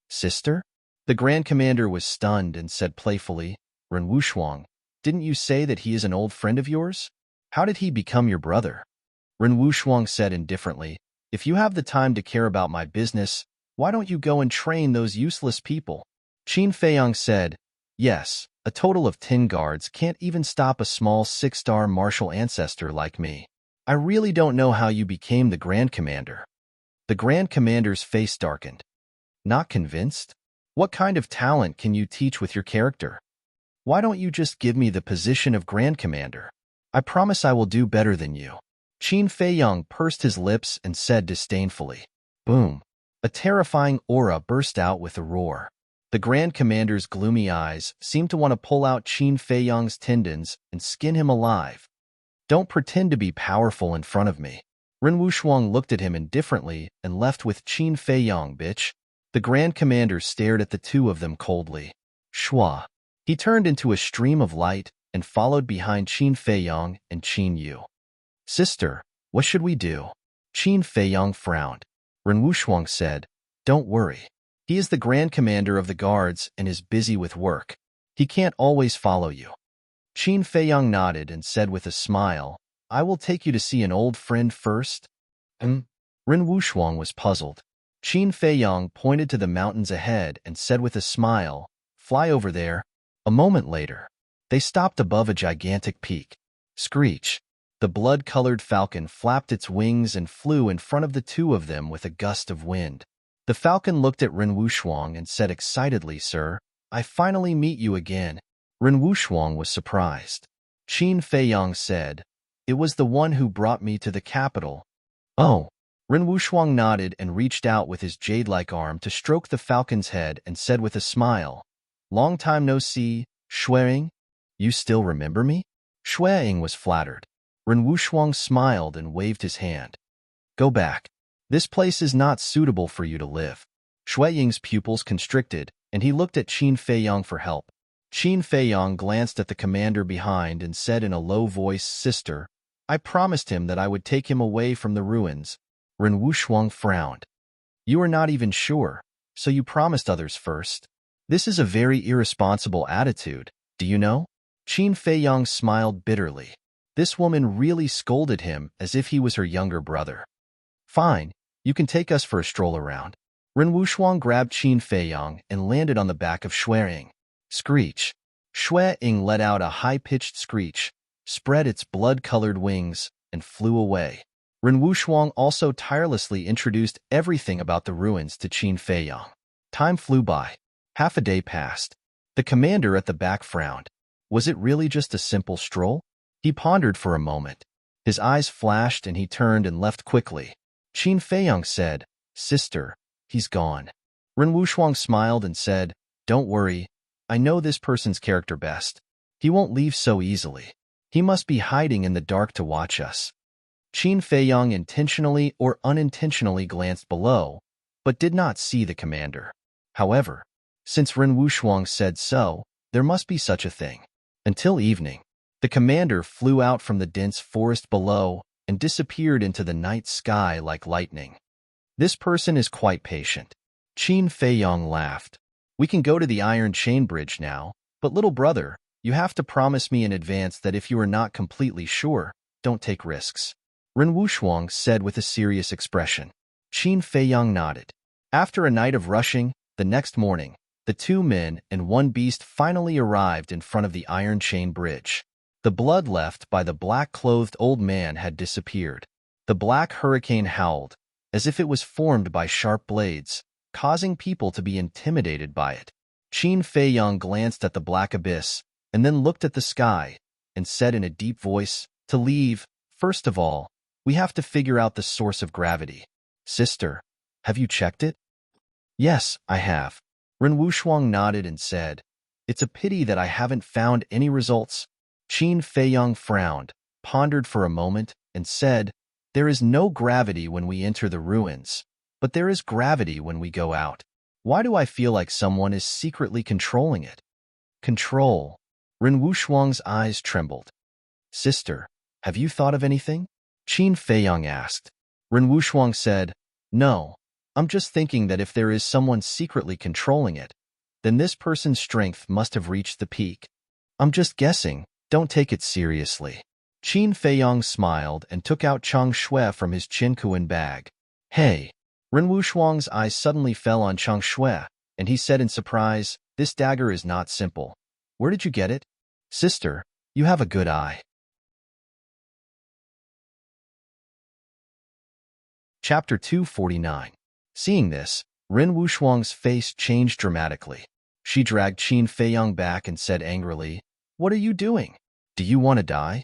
Sister? The Grand Commander was stunned and said playfully, Ren Wushuang, didn't you say that he is an old friend of yours? How did he become your brother? Ren Wushuang said indifferently, if you have the time to care about my business, why don't you go and train those useless people? Qin Feiyong said, yes, a total of 10 guards can't even stop a small 6-star martial ancestor like me. I really don't know how you became the Grand Commander. The Grand Commander's face darkened. Not convinced? What kind of talent can you teach with your character? Why don't you just give me the position of Grand Commander? I promise I will do better than you. Qin Feiyong pursed his lips and said disdainfully. Boom. A terrifying aura burst out with a roar. The Grand Commander's gloomy eyes seemed to want to pull out Qin Feiyong's tendons and skin him alive. Don't pretend to be powerful in front of me. Ren Wushuang looked at him indifferently and left with Qin Feiyong, bitch. The Grand Commander stared at the two of them coldly. Shua. He turned into a stream of light and followed behind Qin Feiyong and Qin Yu. Sister, what should we do? Qin Feiyong frowned. Ren Wushuang said, don't worry. He is the Grand Commander of the Guards and is busy with work. He can't always follow you. Qin Feiyong nodded and said with a smile, I will take you to see an old friend first. Ren Wushuang was puzzled. Qin Feiyong pointed to the mountains ahead and said with a smile, fly over there. A moment later, they stopped above a gigantic peak. Screech. The blood-colored falcon flapped its wings and flew in front of the two of them with a gust of wind. The falcon looked at Ren Wushuang and said excitedly, Sir, I finally meet you again. Ren Wushuang was surprised. Qin Feiyong said, It was the one who brought me to the capital. Oh. Ren Wushuang nodded and reached out with his jade-like arm to stroke the falcon's head and said with a smile, Long time no see, Xueying. You still remember me? Xueying was flattered. Ren Wushuang smiled and waved his hand. Go back. This place is not suitable for you to live. Xueying's pupils constricted, and he looked at Qin Feiyong for help. Qin Feiyong glanced at the commander behind and said in a low voice, Sister, I promised him that I would take him away from the ruins. Ren Wushuang frowned. You are not even sure, so you promised others first. This is a very irresponsible attitude, do you know? Qin Feiyong smiled bitterly. This woman really scolded him as if he was her younger brother. Fine, you can take us for a stroll around. Ren Wushuang grabbed Qin Feiyong and landed on the back of Xueying. Screech. Xueying let out a high-pitched screech, spread its blood-colored wings, and flew away. Ren Wushuang also tirelessly introduced everything about the ruins to Qin Feiyong. Time flew by. Half a day passed. The commander at the back frowned. Was it really just a simple stroll? He pondered for a moment. His eyes flashed and he turned and left quickly. Qin Feiyong said, Sister, he's gone. Ren Wushuang smiled and said, Don't worry. I know this person's character best. He won't leave so easily. He must be hiding in the dark to watch us. Qin Feiyong intentionally or unintentionally glanced below, but did not see the commander. However, since Ren Wushuang said so, there must be such a thing. Until evening, the commander flew out from the dense forest below and disappeared into the night sky like lightning. This person is quite patient. Qin Feiyong laughed. We can go to the Iron Chain Bridge now, but little brother, you have to promise me in advance that if you are not completely sure, don't take risks. Ren Wushuang said with a serious expression. Qin Feiyong nodded. After a night of rushing, the next morning, the two men and one beast finally arrived in front of the Iron Chain Bridge. The blood left by the black-clothed old man had disappeared. The black hurricane howled, as if it was formed by sharp blades, causing people to be intimidated by it. Qin Feiyong glanced at the black abyss, and then looked at the sky, and said in a deep voice, To leave, first of all, we have to figure out the source of gravity. Sister, have you checked it? Yes, I have. Ren Wushuang nodded and said, It's a pity that I haven't found any results. Qin Feiyong frowned, pondered for a moment, and said, There is no gravity when we enter the ruins, but there is gravity when we go out. Why do I feel like someone is secretly controlling it? Control. Ren Wushuang's eyes trembled. Sister, have you thought of anything? Qin Feiyang asked. Ren Wushuang said, No, I'm just thinking that if there is someone secretly controlling it, then this person's strength must have reached the peak. I'm just guessing, don't take it seriously. Qin Feiyang smiled and took out Chang Shui from his Qinkuan bag. Hey! Ren Wushuang's eyes suddenly fell on Chang Shui, and he said in surprise, This dagger is not simple. Where did you get it? Sister, you have a good eye. Chapter 249. Seeing this, Ren Wushuang's face changed dramatically. She dragged Qin Feiyang back and said angrily, What are you doing? Do you want to die?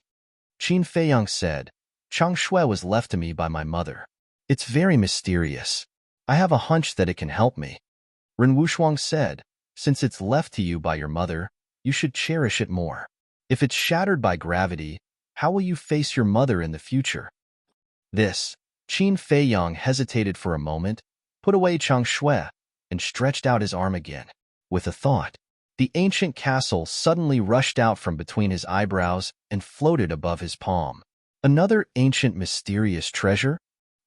Qin Feiyang said, Chang Shui was left to me by my mother. It's very mysterious. I have a hunch that it can help me. Ren Wushuang said, Since it's left to you by your mother, you should cherish it more. If it's shattered by gravity, how will you face your mother in the future? Qin Feiyang hesitated for a moment, put away Chang Shui, and stretched out his arm again. With a thought, the ancient castle suddenly rushed out from between his eyebrows and floated above his palm. Another ancient mysterious treasure?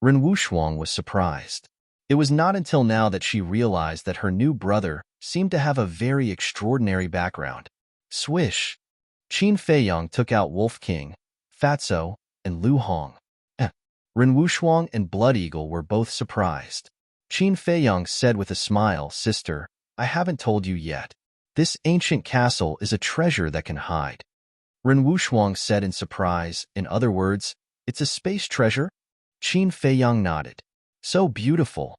Ren Wushuang was surprised. It was not until now that she realized that her new brother seemed to have a very extraordinary background. Swish! Qin Feiyang took out Wolf King, Fatso, and Lu Hong. Ren Wushuang and Blood Eagle were both surprised. Qin Feiyang said with a smile, Sister, I haven't told you yet. This ancient castle is a treasure that can hide. Ren Wushuang said in surprise, in other words, it's a space treasure? Qin Feiyang nodded. So beautiful.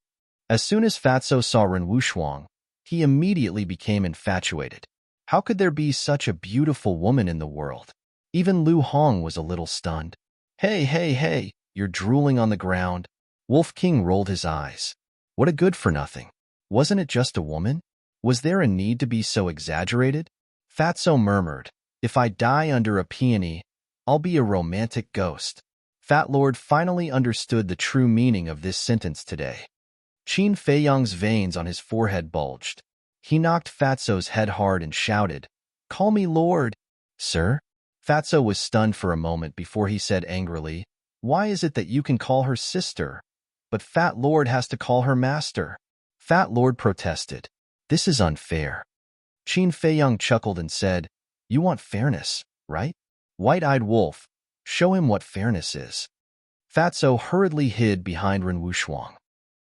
As soon as Fatso saw Ren Wushuang, he immediately became infatuated. How could there be such a beautiful woman in the world? Even Lu Hong was a little stunned. Hey, you're drooling on the ground. Wolf King rolled his eyes. What a good-for-nothing. Wasn't it just a woman? Was there a need to be so exaggerated? Fatso murmured, If I die under a peony, I'll be a romantic ghost. Fat Lord finally understood the true meaning of this sentence today. Qin Feiyang's veins on his forehead bulged. He knocked Fatso's head hard and shouted, Call me Lord. Sir? Fatso was stunned for a moment before he said angrily, Why is it that you can call her sister, but Fat Lord has to call her master? Fat Lord protested. This is unfair. Qin Feiyang chuckled and said, You want fairness, right? White-eyed wolf, show him what fairness is. Fatso hurriedly hid behind Ren Wushuang.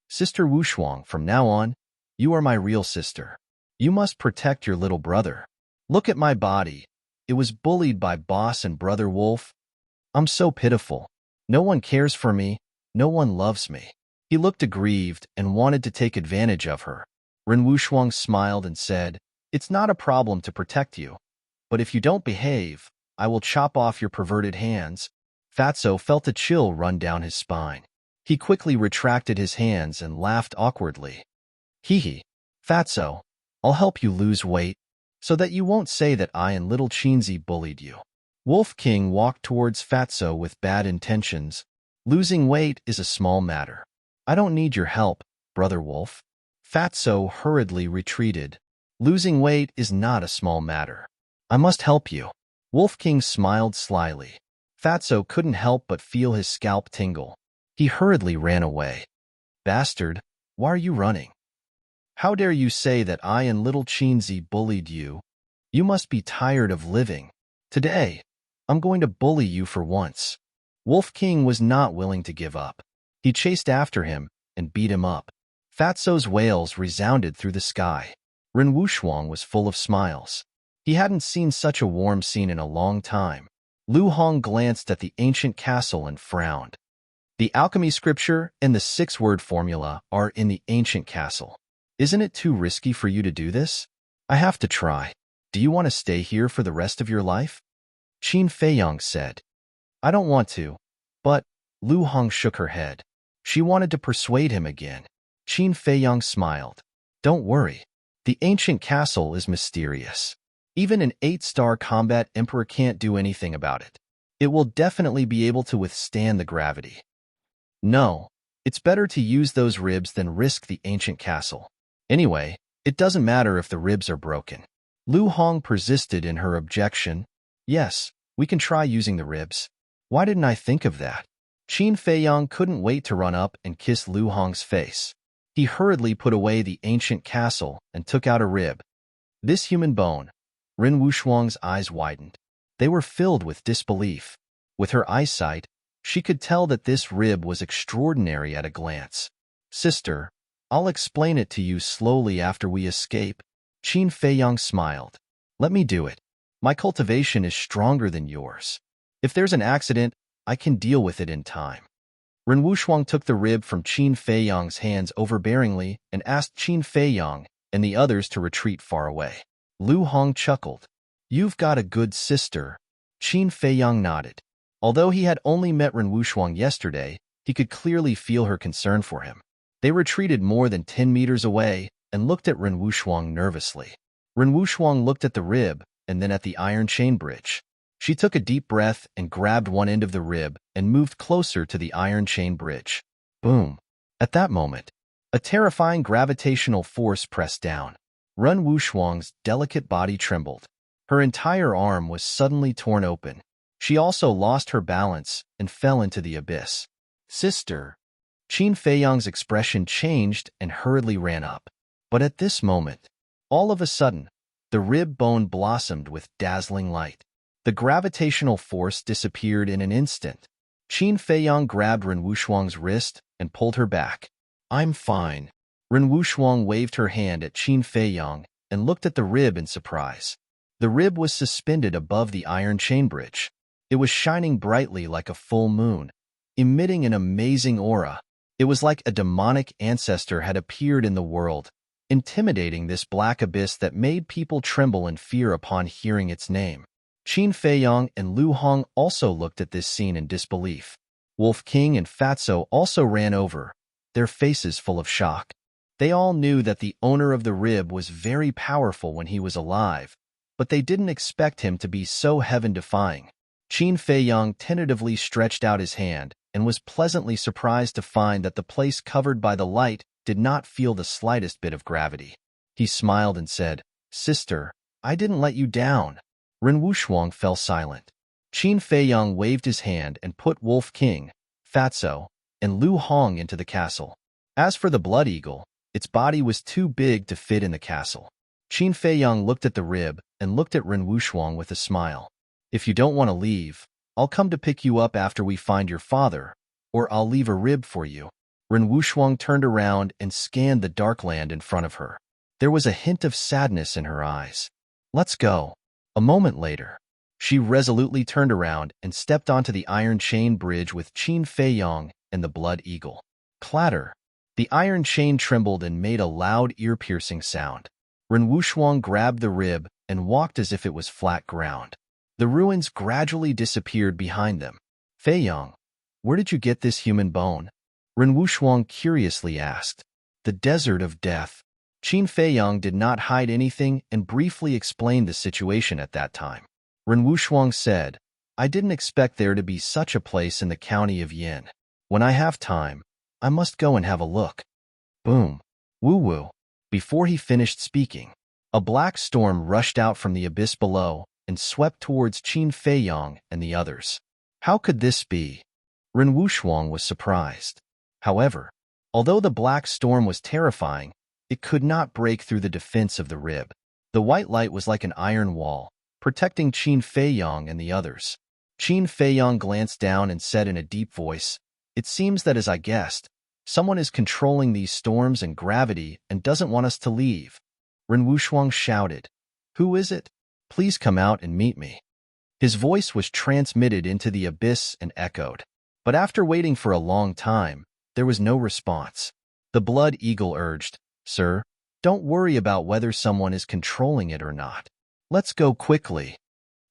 Sister Wushuang, from now on, you are my real sister. You must protect your little brother. Look at my body. It was bullied by boss and brother wolf. I'm so pitiful. No one cares for me. No one loves me. He looked aggrieved and wanted to take advantage of her. Ren Wushuang smiled and said, It's not a problem to protect you. But if you don't behave, I will chop off your perverted hands. Fatso felt a chill run down his spine. He quickly retracted his hands and laughed awkwardly. Hee. Fatso, I'll help you lose weight, so that you won't say that I and little Chinzi bullied you. Wolf King walked towards Fatso with bad intentions. Losing weight is a small matter. I don't need your help, Brother Wolf. Fatso hurriedly retreated. Losing weight is not a small matter. I must help you. Wolf King smiled slyly. Fatso couldn't help but feel his scalp tingle. He hurriedly ran away. Bastard, why are you running? How dare you say that I and little Chinzi bullied you? You must be tired of living. Today, I'm going to bully you for once. Wolf King was not willing to give up. He chased after him and beat him up. Fatso's wails resounded through the sky. Ren Wushuang was full of smiles. He hadn't seen such a warm scene in a long time. Lu Hong glanced at the ancient castle and frowned. The alchemy scripture and the 6-word formula are in the ancient castle. Isn't it too risky for you to do this? I have to try. Do you want to stay here for the rest of your life? Qin Feiyang said. I don't want to, but Lu Hong shook her head. She wanted to persuade him again. Qin Feiyang smiled. Don't worry. The ancient castle is mysterious. Even an 8-star combat emperor can't do anything about it. It will definitely be able to withstand the gravity. No, it's better to use those ribs than risk the ancient castle. Anyway, it doesn't matter if the ribs are broken. Lu Hong persisted in her objection. Yes, we can try using the ribs. Why didn't I think of that? Qin Feiyang couldn't wait to run up and kiss Lu Hong's face. He hurriedly put away the ancient castle and took out a rib. This human bone. Ren Wushuang's eyes widened. They were filled with disbelief. With her eyesight, she could tell that this rib was extraordinary at a glance. Sister, I'll explain it to you slowly after we escape. Qin Feiyang smiled. Let me do it. My cultivation is stronger than yours. If there's an accident, I can deal with it in time. Ren Wushuang took the rib from Qin Feiyang's hands overbearingly and asked Qin Feiyang and the others to retreat far away. Lu Hong chuckled. You've got a good sister. Qin Feiyang nodded. Although he had only met Ren Wushuang yesterday, he could clearly feel her concern for him. They retreated more than 10 meters away and looked at Ren Wushuang nervously. Ren Wushuang looked at the rib and then at the iron chain bridge. She took a deep breath and grabbed one end of the rib and moved closer to the iron chain bridge. Boom! At that moment, a terrifying gravitational force pressed down. Ren Wushuang's delicate body trembled. Her entire arm was suddenly torn open. She also lost her balance and fell into the abyss. Sister! Qin Feiyang's expression changed and hurriedly ran up. But at this moment, all of a sudden, the rib bone blossomed with dazzling light. The gravitational force disappeared in an instant. Qin Feiyang grabbed Ren Wushuang's wrist and pulled her back. I'm fine. Ren Wushuang waved her hand at Qin Feiyang and looked at the rib in surprise. The rib was suspended above the iron chain bridge. It was shining brightly like a full moon, emitting an amazing aura. It was like a demonic ancestor had appeared in the world, intimidating this black abyss that made people tremble in fear upon hearing its name. Qin Feiyang and Lu Hong also looked at this scene in disbelief. Wolf King and Fatso also ran over, their faces full of shock. They all knew that the owner of the rib was very powerful when he was alive, but they didn't expect him to be so heaven-defying. Qin Feiyang tentatively stretched out his hand and was pleasantly surprised to find that the place covered by the light did not feel the slightest bit of gravity. He smiled and said, Sister, I didn't let you down. Ren Wushuang fell silent. Qin Feiyang waved his hand and put Wolf King, Fatso, and Lu Hong into the castle. As for the blood eagle, its body was too big to fit in the castle. Qin Feiyang looked at the rib and looked at Ren Wushuang with a smile. If you don't want to leave, I'll come to pick you up after we find your father, or I'll leave a rib for you. Ren Wushuang turned around and scanned the dark land in front of her. There was a hint of sadness in her eyes. Let's go. A moment later, she resolutely turned around and stepped onto the iron chain bridge with Qin Feiyang and the blood eagle. Clatter! The iron chain trembled and made a loud ear-piercing sound. Ren Wushuang grabbed the rib and walked as if it was flat ground. The ruins gradually disappeared behind them. Feiyang, where did you get this human bone? Ren Wushuang curiously asked. The desert of death. Qin Feiyang did not hide anything and briefly explained the situation at that time. Ren Wushuang said, I didn't expect there to be such a place in the county of Yin. When I have time, I must go and have a look. Boom. Woo-woo. Before he finished speaking, a black storm rushed out from the abyss below and swept towards Qin Feiyang and the others. How could this be? Ren Wushuang was surprised. However, although the black storm was terrifying, it could not break through the defense of the rib. The white light was like an iron wall, protecting Qin Feiyang and the others. Qin Feiyang glanced down and said in a deep voice, It seems that as I guessed, someone is controlling these storms and gravity and doesn't want us to leave. Ren Wushuang shouted, Who is it? Please come out and meet me. His voice was transmitted into the abyss and echoed. But after waiting for a long time, there was no response. The blood eagle urged, Sir, don't worry about whether someone is controlling it or not. Let's go quickly.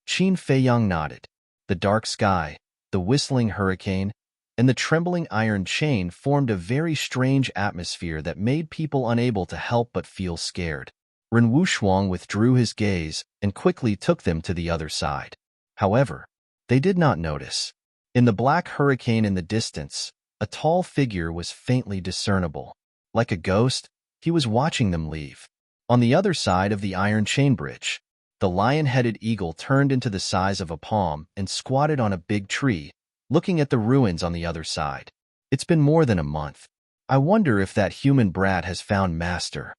Qin Feiyang nodded. The dark sky, the whistling hurricane, and the trembling iron chain formed a very strange atmosphere that made people unable to help but feel scared. Ren Wushuang withdrew his gaze and quickly took them to the other side. However, they did not notice. In the black hurricane in the distance, a tall figure was faintly discernible. Like a ghost, he was watching them leave. On the other side of the iron chain bridge, the lion-headed eagle turned into the size of a palm and squatted on a big tree, looking at the ruins on the other side. It's been more than a month. I wonder if that human brat has found Master.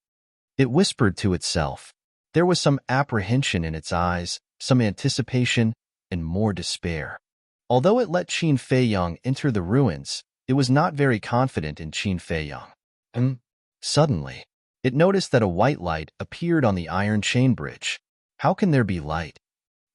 It whispered to itself. There was some apprehension in its eyes, some anticipation, and more despair. Although it let Qin Feiyang enter the ruins, it was not very confident in Qin Feiyang. Suddenly, it noticed that a white light appeared on the iron chain bridge. How can there be light?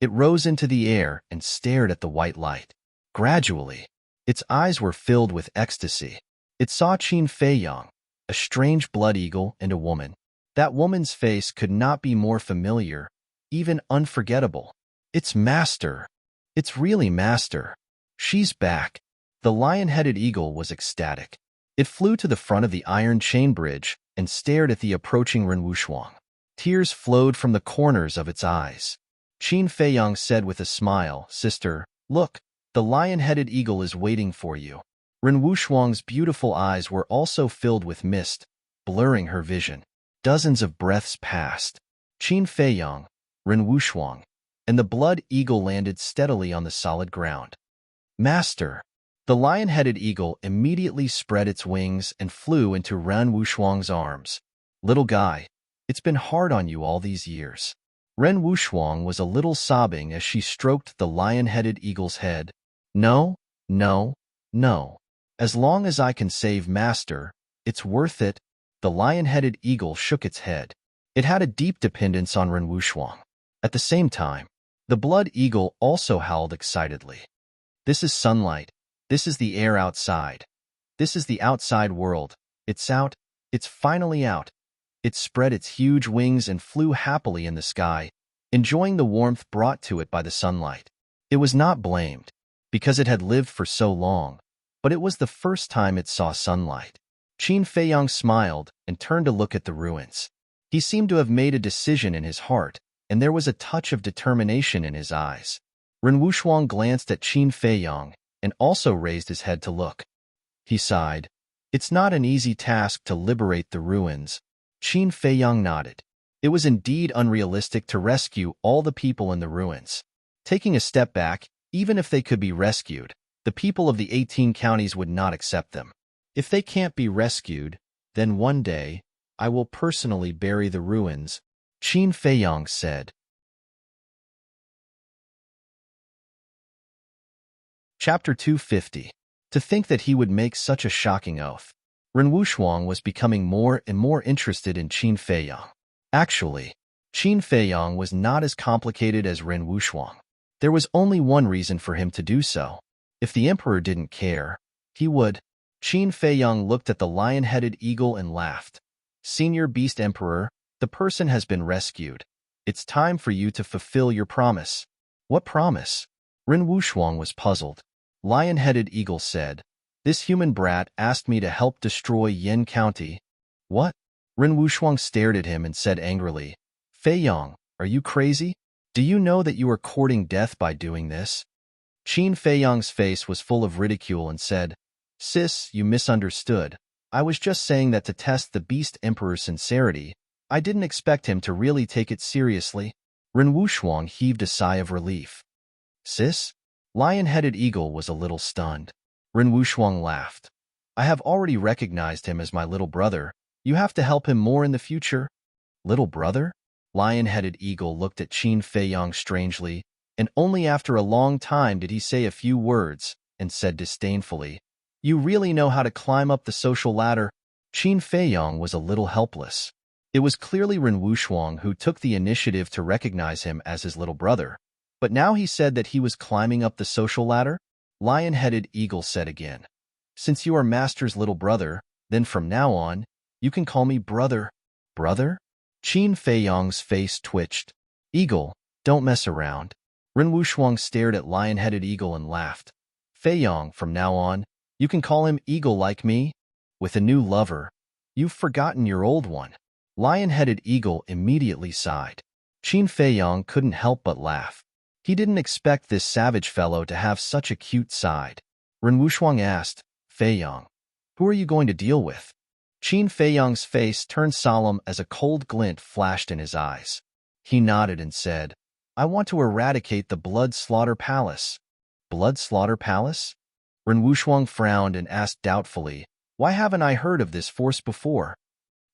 It rose into the air and stared at the white light. Gradually, its eyes were filled with ecstasy. It saw Qin Feiyang, a strange blood eagle and a woman. That woman's face could not be more familiar, even unforgettable. It's Master. It's really Master. She's back. The lion-headed eagle was ecstatic. It flew to the front of the iron chain bridge and stared at the approaching Ren Wuxuang. Tears flowed from the corners of its eyes. Qin Feiyang said with a smile, "Sister, look, the lion-headed eagle is waiting for you." Ren Wuxuang's beautiful eyes were also filled with mist, blurring her vision. Dozens of breaths passed. Qin Feiyang, Ren Wuxuang, and the blood eagle landed steadily on the solid ground. Master! The lion-headed eagle immediately spread its wings and flew into Ren Wuxuang's arms. Little guy, it's been hard on you all these years. Ren Wuxuang was a little sobbing as she stroked the lion-headed eagle's head. No, no, no. As long as I can save Master, it's worth it. The lion-headed eagle shook its head. It had a deep dependence on Ren Wuxuang. At the same time, the blood eagle also howled excitedly. This is sunlight. This is the air outside. This is the outside world. It's out. It's finally out. It spread its huge wings and flew happily in the sky, enjoying the warmth brought to it by the sunlight. It was not blamed, because it had lived for so long, but it was the first time it saw sunlight. Qin Feiyang smiled and turned to look at the ruins. He seemed to have made a decision in his heart, and there was a touch of determination in his eyes. Ren Wuxuang glanced at Qin Feiyang and also raised his head to look. He sighed. It's not an easy task to liberate the ruins. Qin Feiyang nodded. It was indeed unrealistic to rescue all the people in the ruins. Taking a step back, even if they could be rescued, the people of the 18 counties would not accept them. If they can't be rescued, then one day, I will personally bury the ruins, Qin Feiyang said. Chapter 250. To think that he would make such a shocking oath. Ren Wuxuang was becoming more and more interested in Qin Feiyang. Actually, Qin Feiyang was not as complicated as Ren Wuxuang. There was only one reason for him to do so. If the emperor didn't care, he would. Qin Feiyang looked at the lion-headed eagle and laughed. Senior Beast Emperor, the person has been rescued. It's time for you to fulfill your promise. What promise? Ren Wuxuang was puzzled. Lion-headed eagle said, this human brat asked me to help destroy Yin County. What? Ren Wuxuang stared at him and said angrily, Feiyang, are you crazy? Do you know that you are courting death by doing this? Qin Feiyang's face was full of ridicule and said, Sis, you misunderstood. I was just saying that to test the Beast Emperor's sincerity. I didn't expect him to really take it seriously. Ren Wuxuang heaved a sigh of relief. Sis? Lion-headed eagle was a little stunned. Ren Wuxuang laughed. I have already recognized him as my little brother. You have to help him more in the future. Little brother? Lion-headed eagle looked at Qin Feiyang strangely, and only after a long time did he say a few words, and said disdainfully, You really know how to climb up the social ladder. Qin Feiyang was a little helpless. It was clearly Ren Wuxuang who took the initiative to recognize him as his little brother. But now he said that he was climbing up the social ladder? Lion-headed eagle said again, Since you are Master's little brother, then from now on, you can call me brother. Brother? Qin Feiyang's face twitched. Eagle, don't mess around. Ren Wuxuang stared at lion-headed eagle and laughed. Feiyang, from now on, you can call him eagle like me? With a new lover. You've forgotten your old one. Lion-headed eagle immediately sighed. Qin Feiyang couldn't help but laugh. He didn't expect this savage fellow to have such a cute side. Ren Wuxuang asked, Feiyang, who are you going to deal with? Qin Feiyang's face turned solemn as a cold glint flashed in his eyes. He nodded and said, I want to eradicate the Blood Slaughter Palace. Blood Slaughter Palace? Ren Wuxuang frowned and asked doubtfully, why haven't I heard of this force before?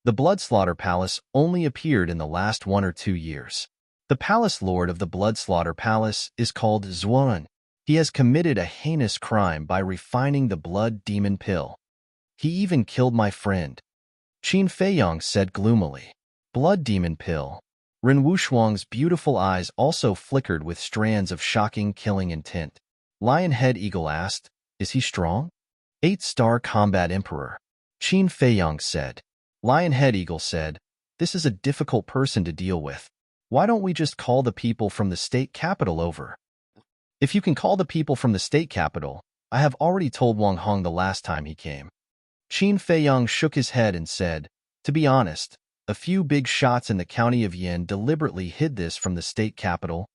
The Blood Slaughter Palace only appeared in the last 1 or 2 years. The Palace Lord of the Blood Slaughter Palace is called Zuan. He has committed a heinous crime by refining the Blood Demon Pill. He even killed my friend. Qin Feiyang said gloomily. Blood Demon Pill. Ren Wuxuang's beautiful eyes also flickered with strands of shocking killing intent. Lionhead Eagle asked, is he strong? 8-star combat emperor. Qin Feiyang said. Lionhead Eagle said, this is a difficult person to deal with. Why don't we just call the people from the state capital over? If you can call the people from the state capital, I have already told Wang Hong the last time he came. Qin Feiyang shook his head and said, to be honest, a few big shots in the county of Yin deliberately hid this from the state capital.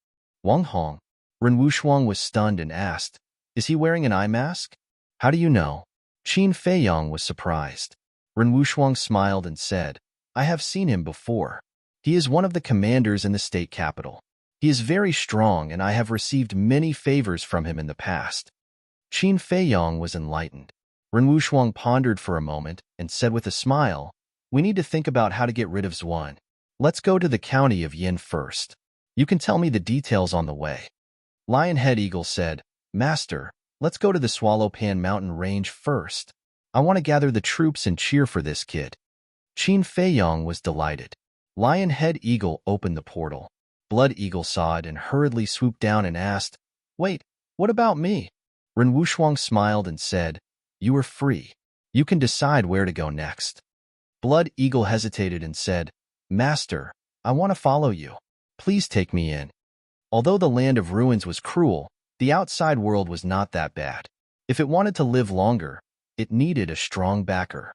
Wang Hong. Ren Wuxuang was stunned and asked, is he wearing an eye mask? How do you know? Qin Feiyang was surprised. Ren Wuxuang smiled and said, I have seen him before. He is one of the commanders in the state capital. He is very strong and I have received many favors from him in the past. Qin Feiyang was enlightened. Ren Wuxuang pondered for a moment and said with a smile, we need to think about how to get rid of Zuan. Let's go to the county of Yin first. You can tell me the details on the way. Lionhead Eagle said, Master, let's go to the Swallow Pan Mountain Range first. I want to gather the troops and cheer for this kid. Qin Feiyang was delighted. Lionhead Eagle opened the portal. Blood Eagle saw it and hurriedly swooped down and asked, wait, what about me? Ren Wuxuang smiled and said, you are free. You can decide where to go next. Blood Eagle hesitated and said, Master, I want to follow you. Please take me in. Although the land of ruins was cruel, the outside world was not that bad. If it wanted to live longer, it needed a strong backer.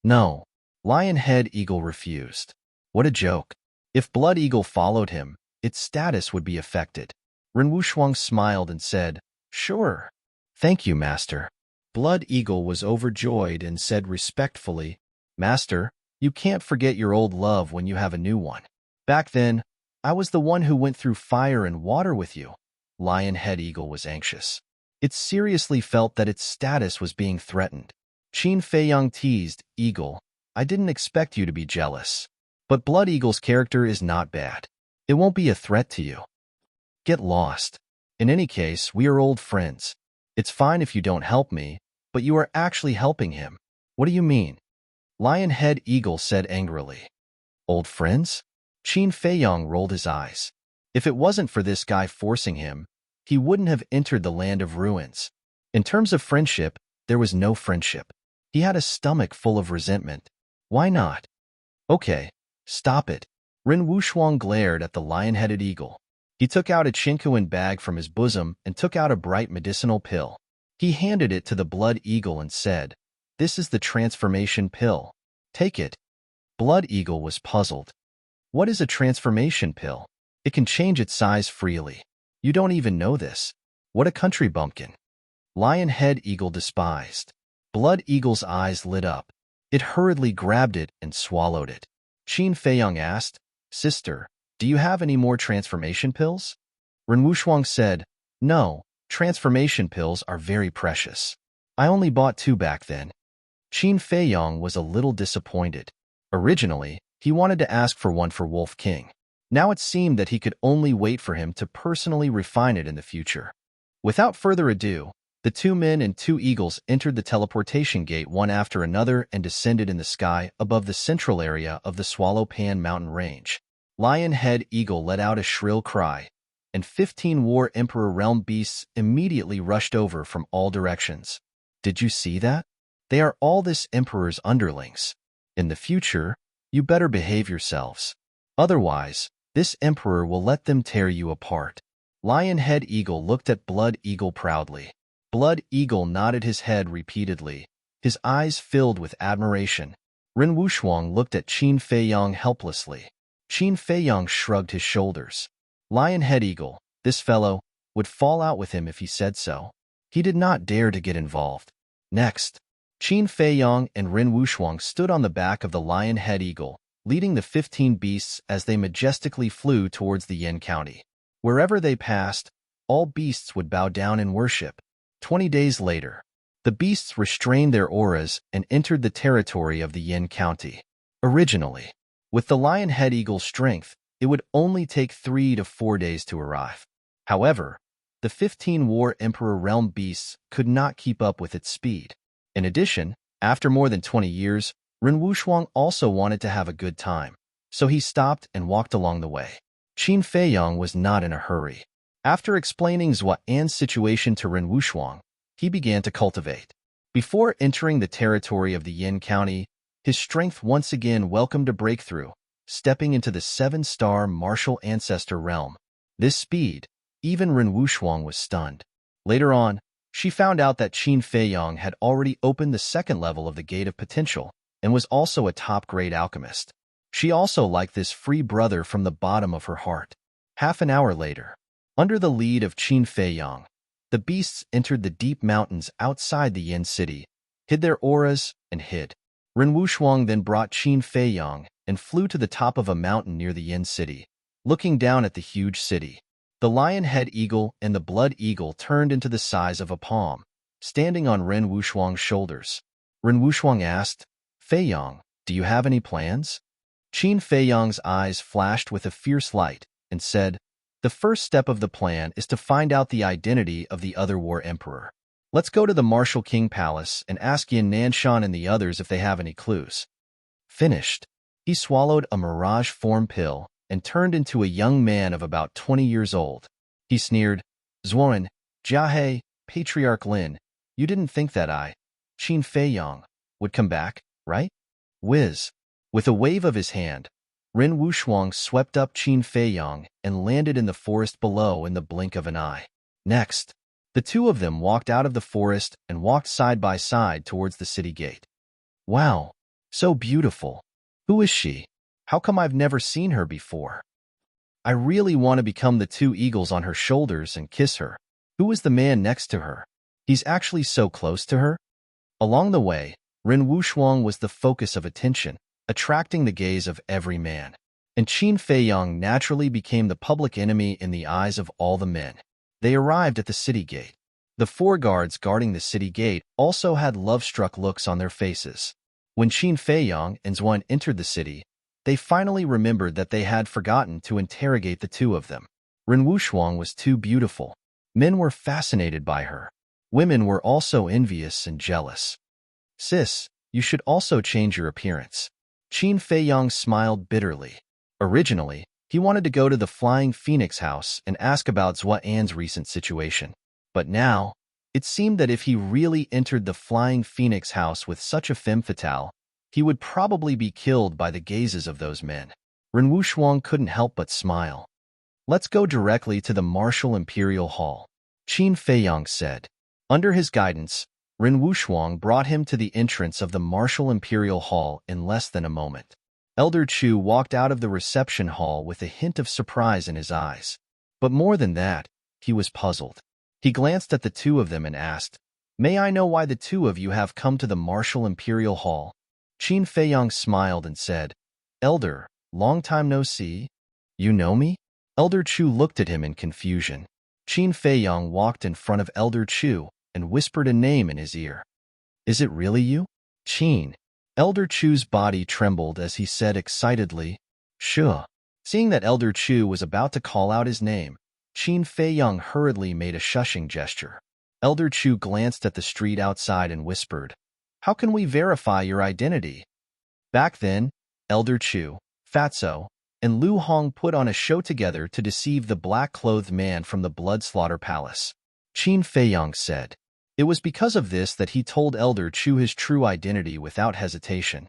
No, Lionhead Eagle refused. What a joke. If Blood Eagle followed him, its status would be affected. Ren Wuxuang smiled and said, sure. Thank you, Master. Blood Eagle was overjoyed and said respectfully, Master, you can't forget your old love when you have a new one. Back then, I was the one who went through fire and water with you. Lionhead Eagle was anxious. It seriously felt that its status was being threatened. Qin Feiyang teased, Eagle, I didn't expect you to be jealous. But Blood Eagle's character is not bad. It won't be a threat to you. Get lost. In any case, we are old friends. It's fine if you don't help me, but you are actually helping him. What do you mean? Lionhead Eagle said angrily. Old friends? Qin Feiyang rolled his eyes. If it wasn't for this guy forcing him, he wouldn't have entered the land of ruins. In terms of friendship, there was no friendship. He had a stomach full of resentment. Why not? Okay, stop it. Ren Wuxuang glared at the lion-headed eagle. He took out a chinquin bag from his bosom and took out a bright medicinal pill. He handed it to the Blood Eagle and said, This is the transformation pill. Take it. Blood Eagle was puzzled. What is a transformation pill? It can change its size freely. You don't even know this. What a country bumpkin. Lionhead Eagle despised. Blood Eagle's eyes lit up. It hurriedly grabbed it and swallowed it. Qin Feiyang asked, Sister, do you have any more transformation pills? Ren Wuxuang said, No, transformation pills are very precious. I only bought 2 back then. Qin Feiyang was a little disappointed. Originally, he wanted to ask for one for Wolf King. Now it seemed that he could only wait for him to personally refine it in the future. Without further ado, the 2 men and 2 eagles entered the teleportation gate one after another and descended in the sky above the central area of the Swallow Pan mountain range. Lionhead Eagle let out a shrill cry, and 15 War Emperor realm beasts immediately rushed over from all directions. Did you see that? They are all this Emperor's underlings. In the future, you better behave yourselves. Otherwise, this Emperor will let them tear you apart. Lionhead Eagle looked at Blood Eagle proudly. Blood Eagle nodded his head repeatedly, his eyes filled with admiration. Ren Wuxuang looked at Qin Feiyang helplessly. Qin Feiyang shrugged his shoulders. Lionhead Eagle, this fellow, would fall out with him if he said so. He did not dare to get involved. Next, Qin Feiyong and Ren Wushuang stood on the back of the lion head eagle, leading the 15 beasts as they majestically flew towards the Yin County. Wherever they passed, all beasts would bow down in worship. 20 days later, the beasts restrained their auras and entered the territory of the Yin County. Originally, with the lion head eagle's strength, it would only take 3 to 4 days to arrive. However, the 15 War Emperor realm beasts could not keep up with its speed. In addition, after more than 20 years, Ren Wushuang also wanted to have a good time, so he stopped and walked along the way. Qin Feiyong was not in a hurry. After explaining Zhua An's situation to Ren Wushuang, he began to cultivate. Before entering the territory of the Yin County, his strength once again welcomed a breakthrough, stepping into the 7-star martial ancestor realm. This speed, even Ren Wushuang was stunned. Later on, she found out that Qin Feiyong had already opened the 2nd level of the Gate of Potential and was also a top-grade alchemist. She also liked this free brother from the bottom of her heart. Half an hour later, under the lead of Qin Feiyong, the beasts entered the deep mountains outside the Yin city, hid their auras, and hid. Ren Wushuang then brought Qin Feiyong and flew to the top of a mountain near the Yin city, looking down at the huge city. The lion head eagle and the blood eagle turned into the size of a palm, standing on Ren Wushuang's shoulders. Ren Wushuang asked, "Feiyong, do you have any plans?" Qin Feiyong's eyes flashed with a fierce light and said, "The first step of the plan is to find out the identity of the other War Emperor. Let's go to the Martial King Palace and ask Yin Nanshan and the others if they have any clues." Finished. He swallowed a mirage form pill and turned into a young man of about 20 years old. He sneered, "Zuan, Jiahe, Patriarch Lin, you didn't think that I, Qin Feiyong, would come back, right?" Whiz. With a wave of his hand, Ren Wushuang swept up Qin Feiyong and landed in the forest below in the blink of an eye. Next, the two of them walked out of the forest and walked side by side towards the city gate. "Wow, so beautiful. Who is she? How come I've never seen her before? I really want to become the 2 eagles on her shoulders and kiss her. Who is the man next to her? He's actually so close to her?" Along the way, Ren Wushuang was the focus of attention, attracting the gaze of every man. And Qin Feiyong naturally became the public enemy in the eyes of all the men. They arrived at the city gate. The 4 guards guarding the city gate also had love-struck looks on their faces. When Qin Feiyong and Zuan entered the city, they finally remembered that they had forgotten to interrogate the 2 of them. Ren Wushuang was too beautiful. Men were fascinated by her. Women were also envious and jealous. "Sis, you should also change your appearance." Qin Feiyong smiled bitterly. Originally, he wanted to go to the Flying Phoenix house and ask about Zhua An's recent situation. But now, it seemed that if he really entered the Flying Phoenix house with such a femme fatale, he would probably be killed by the gazes of those men. Ren Wushuang couldn't help but smile. "Let's go directly to the Martial Imperial Hall," Qin Feiyong said. Under his guidance, Ren Wushuang brought him to the entrance of the Martial Imperial Hall in less than a moment. Elder Chu walked out of the reception hall with a hint of surprise in his eyes. But more than that, he was puzzled. He glanced at the 2 of them and asked, "May I know why the 2 of you have come to the Martial Imperial Hall?" Qin Feiyong smiled and said, "Elder, long time no see. You know me?" Elder Chu looked at him in confusion. Qin Feiyong walked in front of Elder Chu and whispered a name in his ear. "Is it really you, Qin?" Elder Chu's body trembled as he said excitedly, "Sure." Seeing that Elder Chu was about to call out his name, Qin Feiyong hurriedly made a shushing gesture. Elder Chu glanced at the street outside and whispered, "How can we verify your identity?" Back then, Elder Chu, Fatso, and Lu Hong put on a show together to deceive the black-clothed man from the Blood Slaughter Palace. Qin Feiyong said, it was because of this that he told Elder Chu his true identity without hesitation.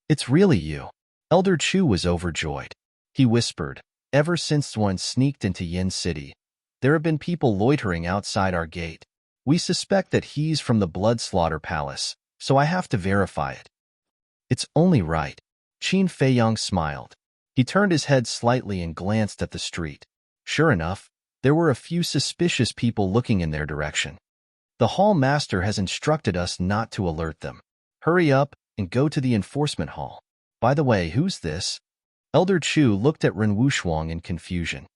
"It's really you." Elder Chu was overjoyed. He whispered, "Ever since one sneaked into Yin City, there have been people loitering outside our gate. We suspect that he's from the Blood Slaughter Palace, so I have to verify it." "It's only right." Qin Feiyong smiled. He turned his head slightly and glanced at the street. Sure enough, there were a few suspicious people looking in their direction. "The hall master has instructed us not to alert them." Hurry up and go to the enforcement hall. By the way, who's this? Elder Chu looked at Ren Wuxuang in confusion.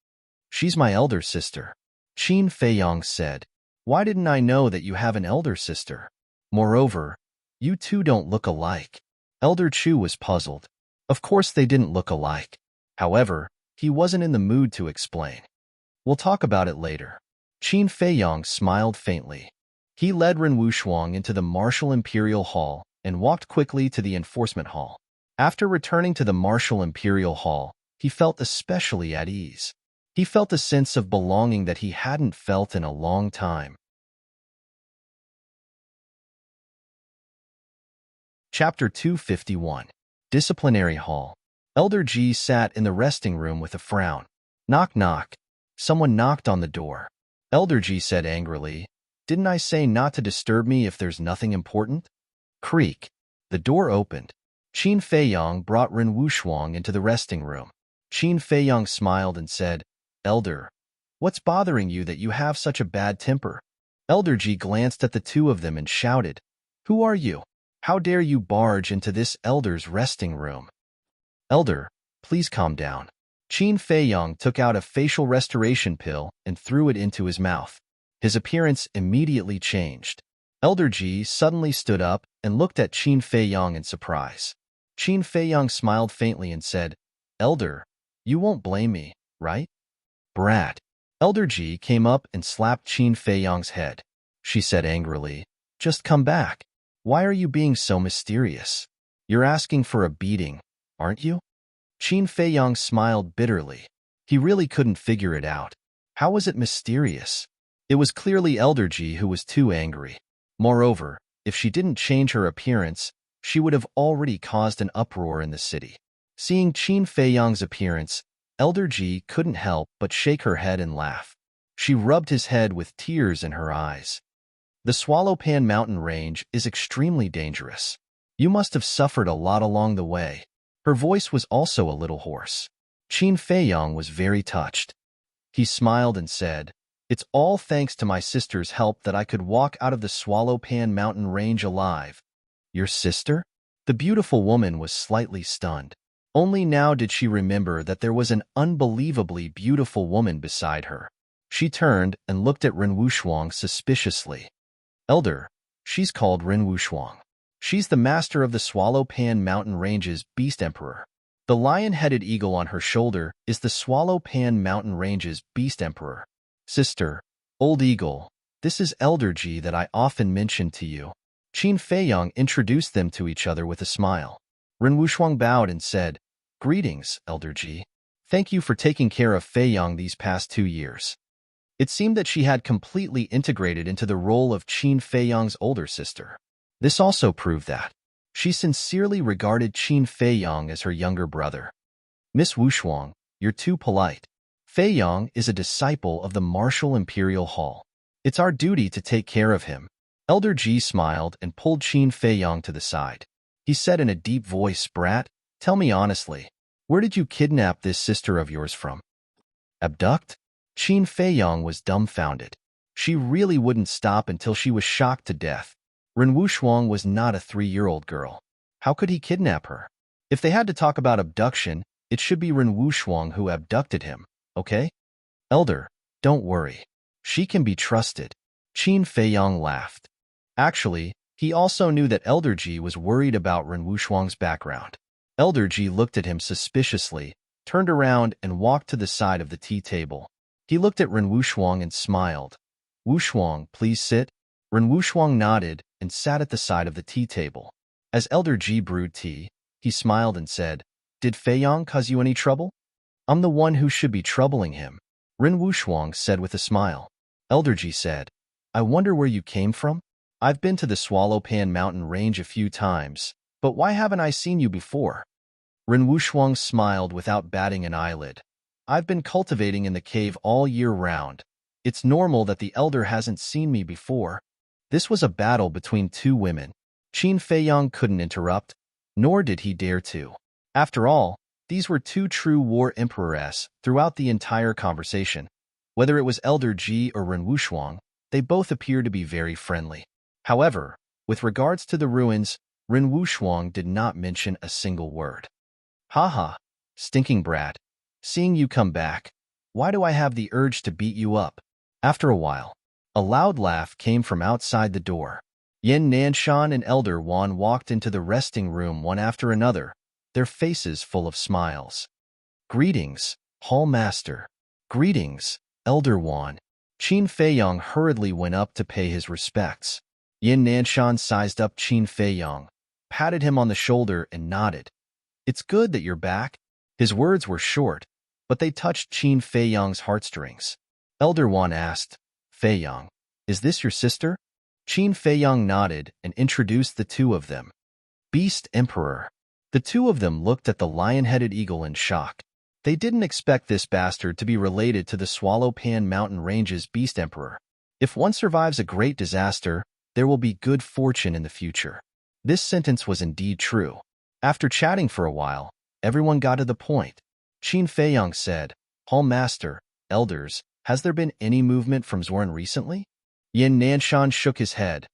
She's my elder sister, Qin Feiyong said. Why didn't I know that you have an elder sister? Moreover, you two don't look alike. Elder Chu was puzzled. Of course they didn't look alike. However, he wasn't in the mood to explain. We'll talk about it later. Qin Feiyong smiled faintly. He led Ren Wuxuang into the Martial Imperial Hall and walked quickly to the enforcement hall. After returning to the Martial Imperial Hall, he felt especially at ease. He felt a sense of belonging that he hadn't felt in a long time. Chapter 251. Disciplinary Hall. Elder Ji sat in the resting room with a frown. Knock knock. Someone knocked on the door. Elder Ji said angrily, "Didn't I say not to disturb me if there's nothing important?" Creak. The door opened. Qin Feiyong brought Ren Wuxuang into the resting room. Qin Feiyong smiled and said, "Elder, what's bothering you that you have such a bad temper?" Elder Ji glanced at the two of them and shouted, "Who are you? How dare you barge into this elder's resting room?" "Elder, please calm down." Qin Feiyong took out a facial restoration pill and threw it into his mouth. His appearance immediately changed. Elder Ji suddenly stood up and looked at Qin Feiyong in surprise. Qin Feiyong smiled faintly and said, "Elder, you won't blame me, right?" "Brat." Elder Ji came up and slapped Qin Feiyong's head. She said angrily, "Just come back. Why are you being so mysterious? You're asking for a beating, aren't you?" Qin Feiyong smiled bitterly. He really couldn't figure it out. How was it mysterious? It was clearly Elder Ji who was too angry. Moreover, if she didn't change her appearance, she would have already caused an uproar in the city. Seeing Qin Feiyong's appearance, Elder Ji couldn't help but shake her head and laugh. She rubbed his head with tears in her eyes. "The Swallowpan mountain range is extremely dangerous. You must have suffered a lot along the way." Her voice was also a little hoarse. Qin Feiyong was very touched. He smiled and said, "It's all thanks to my sister's help that I could walk out of the Swallowpan mountain range alive." "Your sister?" The beautiful woman was slightly stunned. Only now did she remember that there was an unbelievably beautiful woman beside her. She turned and looked at Ren Wuxuang suspiciously. "Elder, she's called Ren Wuxuang. She's the master of the Swallowpan Mountain Range's Beast Emperor. The lion-headed eagle on her shoulder is the Swallowpan Mountain Range's Beast Emperor. Sister, Old Eagle, this is Elder Ji that I often mentioned to you." Qin Feiyong introduced them to each other with a smile. Ren Wuxuang bowed and said, "Greetings, Elder Ji. Thank you for taking care of Feiyong these past 2 years." It seemed that she had completely integrated into the role of Qin Feiyong's older sister. This also proved that she sincerely regarded Qin Feiyong as her younger brother. "Miss Wuxuang, you're too polite. Feiyong is a disciple of the Martial Imperial Hall. It's our duty to take care of him." Elder Ji smiled and pulled Qin Feiyong to the side. He said in a deep voice, "Brat, tell me honestly, where did you kidnap this sister of yours from?" "Abduct?" Qin Feiyong was dumbfounded. She really wouldn't stop until she was shocked to death. Ren Wuxuang was not a 3-year-old girl. How could he kidnap her? If they had to talk about abduction, it should be Ren Wuxuang who abducted him, okay? "Elder, don't worry. She can be trusted." Qin Feiyong laughed. Actually, he also knew that Elder Ji was worried about Ren Wuxuang's background. Elder Ji looked at him suspiciously, turned around and walked to the side of the tea table. He looked at Ren Wuxuang and smiled. "Wuxuang, please sit." Ren Wuxuang nodded and sat at the side of the tea table. As Elder Ji brewed tea, he smiled and said, "Did Feiyong cause you any trouble?" "I'm the one who should be troubling him," Ren Wuxuang said with a smile. Elder Ji said, "I wonder where you came from? I've been to the Swallowpan mountain range a few times, but why haven't I seen you before?" Ren Wuxuang smiled without batting an eyelid. "I've been cultivating in the cave all year round. It's normal that the elder hasn't seen me before." This was a battle between two women. Qin Feiyong couldn't interrupt, nor did he dare to. After all, these were two true war emperors throughout the entire conversation. Whether it was Elder Ji or Ren Wuxuang, they both appeared to be very friendly. However, with regards to the ruins, Ren Wushuang did not mention a single word. Haha, stinking brat. Seeing you come back, why do I have the urge to beat you up? After a while, a loud laugh came from outside the door. Yin Nanshan and Elder Wan walked into the resting room one after another, their faces full of smiles. Greetings, Hall Master. Greetings, Elder Wan. Qin Feiyong hurriedly went up to pay his respects. Yin Nanshan sized up Qin Feiyong, patted him on the shoulder, and nodded. It's good that you're back. His words were short, but they touched Qin Feiyong's heartstrings. Elder Wan asked, Feiyong, is this your sister? Qin Feiyong nodded and introduced the two of them. Beast Emperor. The two of them looked at the lion-headed eagle in shock. They didn't expect this bastard to be related to the Swallow Pan Mountain Range's Beast Emperor. If one survives a great disaster, there will be good fortune in the future. This sentence was indeed true. After chatting for a while, everyone got to the point. Qin Feiyong said, Hall Master, Elders, has there been any movement from Zoran recently? Yin Nanshan shook his head.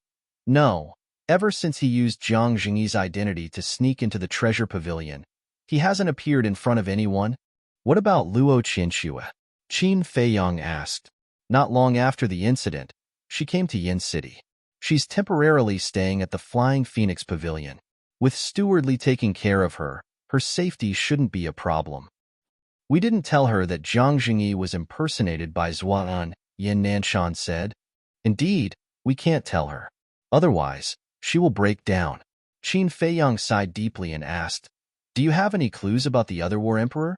No, ever since he used Jiang Jingyi's identity to sneak into the treasure pavilion, he hasn't appeared in front of anyone. What about Luo Qianxue? Qin Feiyong asked. Not long after the incident, she came to Yin City. She's temporarily staying at the Flying Phoenix Pavilion. With Stewardly taking care of her, her safety shouldn't be a problem. We didn't tell her that Jiang Jingyi was impersonated by Zuan, Yin Nanshan said. Indeed, we can't tell her. Otherwise, she will break down. Qin Feiyong sighed deeply and asked, Do you have any clues about the other War Emperor?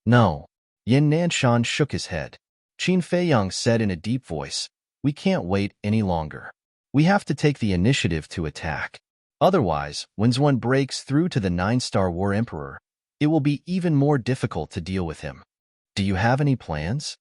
No. Yin Nanshan shook his head. Qin Feiyong said in a deep voice, We can't wait any longer. We have to take the initiative to attack. Otherwise, when Zuan breaks through to the 9-star War Emperor, it will be even more difficult to deal with him. Do you have any plans?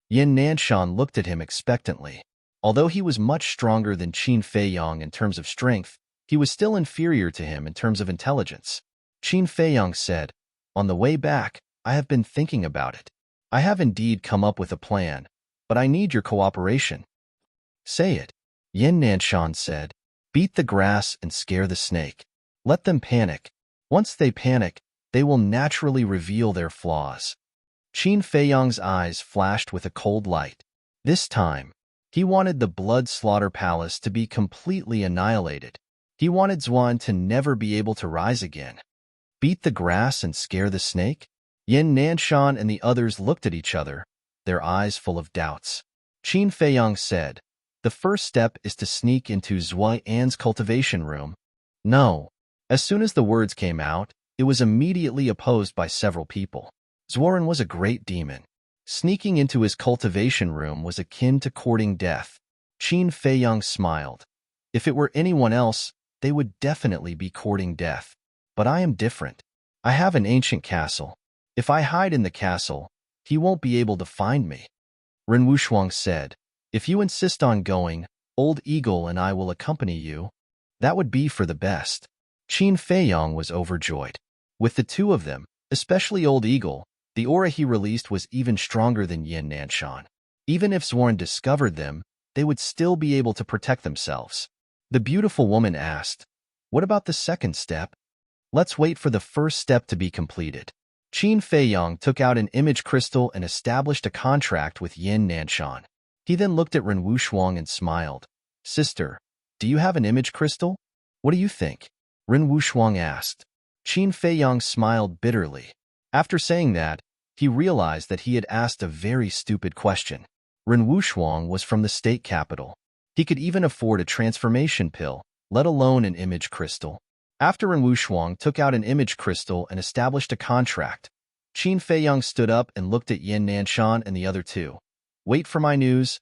Yin Nanshan looked at him expectantly. Although he was much stronger than Qin Feiyong in terms of strength, he was still inferior to him in terms of intelligence. Qin Feiyong said, On the way back, I have been thinking about it. I have indeed come up with a plan, but I need your cooperation. Say it. Yin Nanshan said, Beat the grass and scare the snake. Let them panic. Once they panic, they will naturally reveal their flaws. Qin Feiyong's eyes flashed with a cold light. This time, he wanted the Blood Slaughter Palace to be completely annihilated. He wanted Zuan to never be able to rise again. Beat the grass and scare the snake? Yin Nanshan and the others looked at each other, their eyes full of doubts. Qin Feiyong said, The first step is to sneak into Zuan's cultivation room. No. As soon as the words came out, it was immediately opposed by several people. Zoran was a great demon. Sneaking into his cultivation room was akin to courting death. Qin Feiyong smiled. If it were anyone else, they would definitely be courting death. But I am different. I have an ancient castle. If I hide in the castle, he won't be able to find me. Ren Wushuang said, If you insist on going, Old Eagle and I will accompany you. That would be for the best. Qin Feiyong was overjoyed. With the two of them, especially Old Eagle, the aura he released was even stronger than Yin Nanshan. Even if Zoran discovered them, they would still be able to protect themselves. The beautiful woman asked, What about the second step? Let's wait for the first step to be completed. Qin Feiyong took out an image crystal and established a contract with Yin Nanshan. He then looked at Ren Wushuang and smiled. Sister, do you have an image crystal? What do you think? Ren Wushuang asked. Qin Feiyong smiled bitterly. After saying that, he realized that he had asked a very stupid question. Ren Wushuang was from the state capital. He could even afford a transformation pill, let alone an image crystal. After Ren Wushuang took out an image crystal and established a contract, Qin Feiyong stood up and looked at Yin Nanshan and the other two. Wait for my news.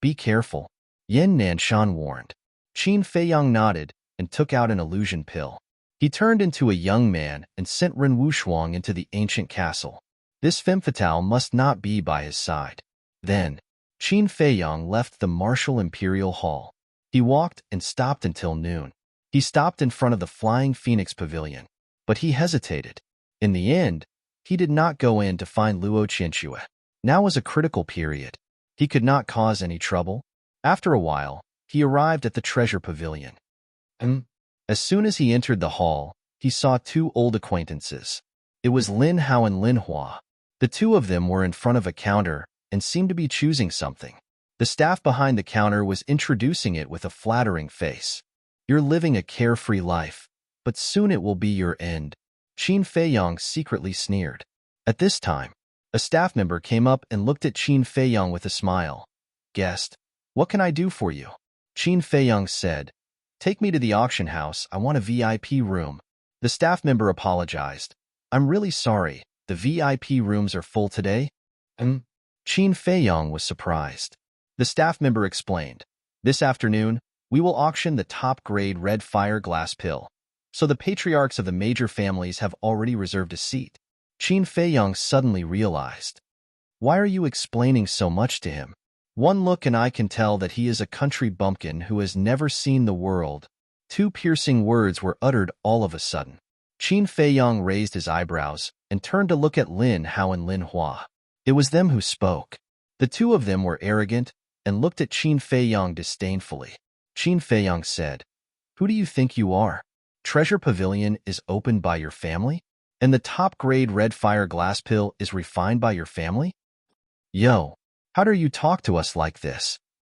Be careful. Yin Nanshan warned. Qin Feiyong nodded and took out an illusion pill. He turned into a young man and sent Ren Wushuang into the ancient castle. This femme fatale must not be by his side. Then, Qin Feiyong left the Martial Imperial Hall. He walked and stopped until noon. He stopped in front of the Flying Phoenix Pavilion, but he hesitated. In the end, he did not go in to find Luo Qianxue. Now was a critical period. He could not cause any trouble. After a while, he arrived at the treasure pavilion. As soon as he entered the hall, he saw two old acquaintances. It was Lin Hao and Lin Hua. The two of them were in front of a counter and seemed to be choosing something. The staff behind the counter was introducing it with a flattering face. "You're living a carefree life, but soon it will be your end," Qin Feiyong secretly sneered. At this time, a staff member came up and looked at Qin Feiyong with a smile. "Guest, what can I do for you?" Qin Feiyong said, "Take me to the auction house. I want a VIP room." The staff member apologized. "I'm really sorry. The VIP rooms are full today." Qin Feiyong was surprised. The staff member explained, "This afternoon, we will auction the top-grade red fire glass pill. So the patriarchs of the major families have already reserved a seat." Qin Feiyong suddenly realized. Why are you explaining so much to him? One look and I can tell that he is a country bumpkin who has never seen the world. Two piercing words were uttered all of a sudden. Qin Feiyong raised his eyebrows and turned to look at Lin Hao and Lin Hua. It was them who spoke. The two of them were arrogant and looked at Qin Feiyong disdainfully. Qin Feiyong said, "Who do you think you are? Treasure Pavilion is opened by your family? And the top-grade red fire glass pill is refined by your family? Yo, how dare you talk to us like this?"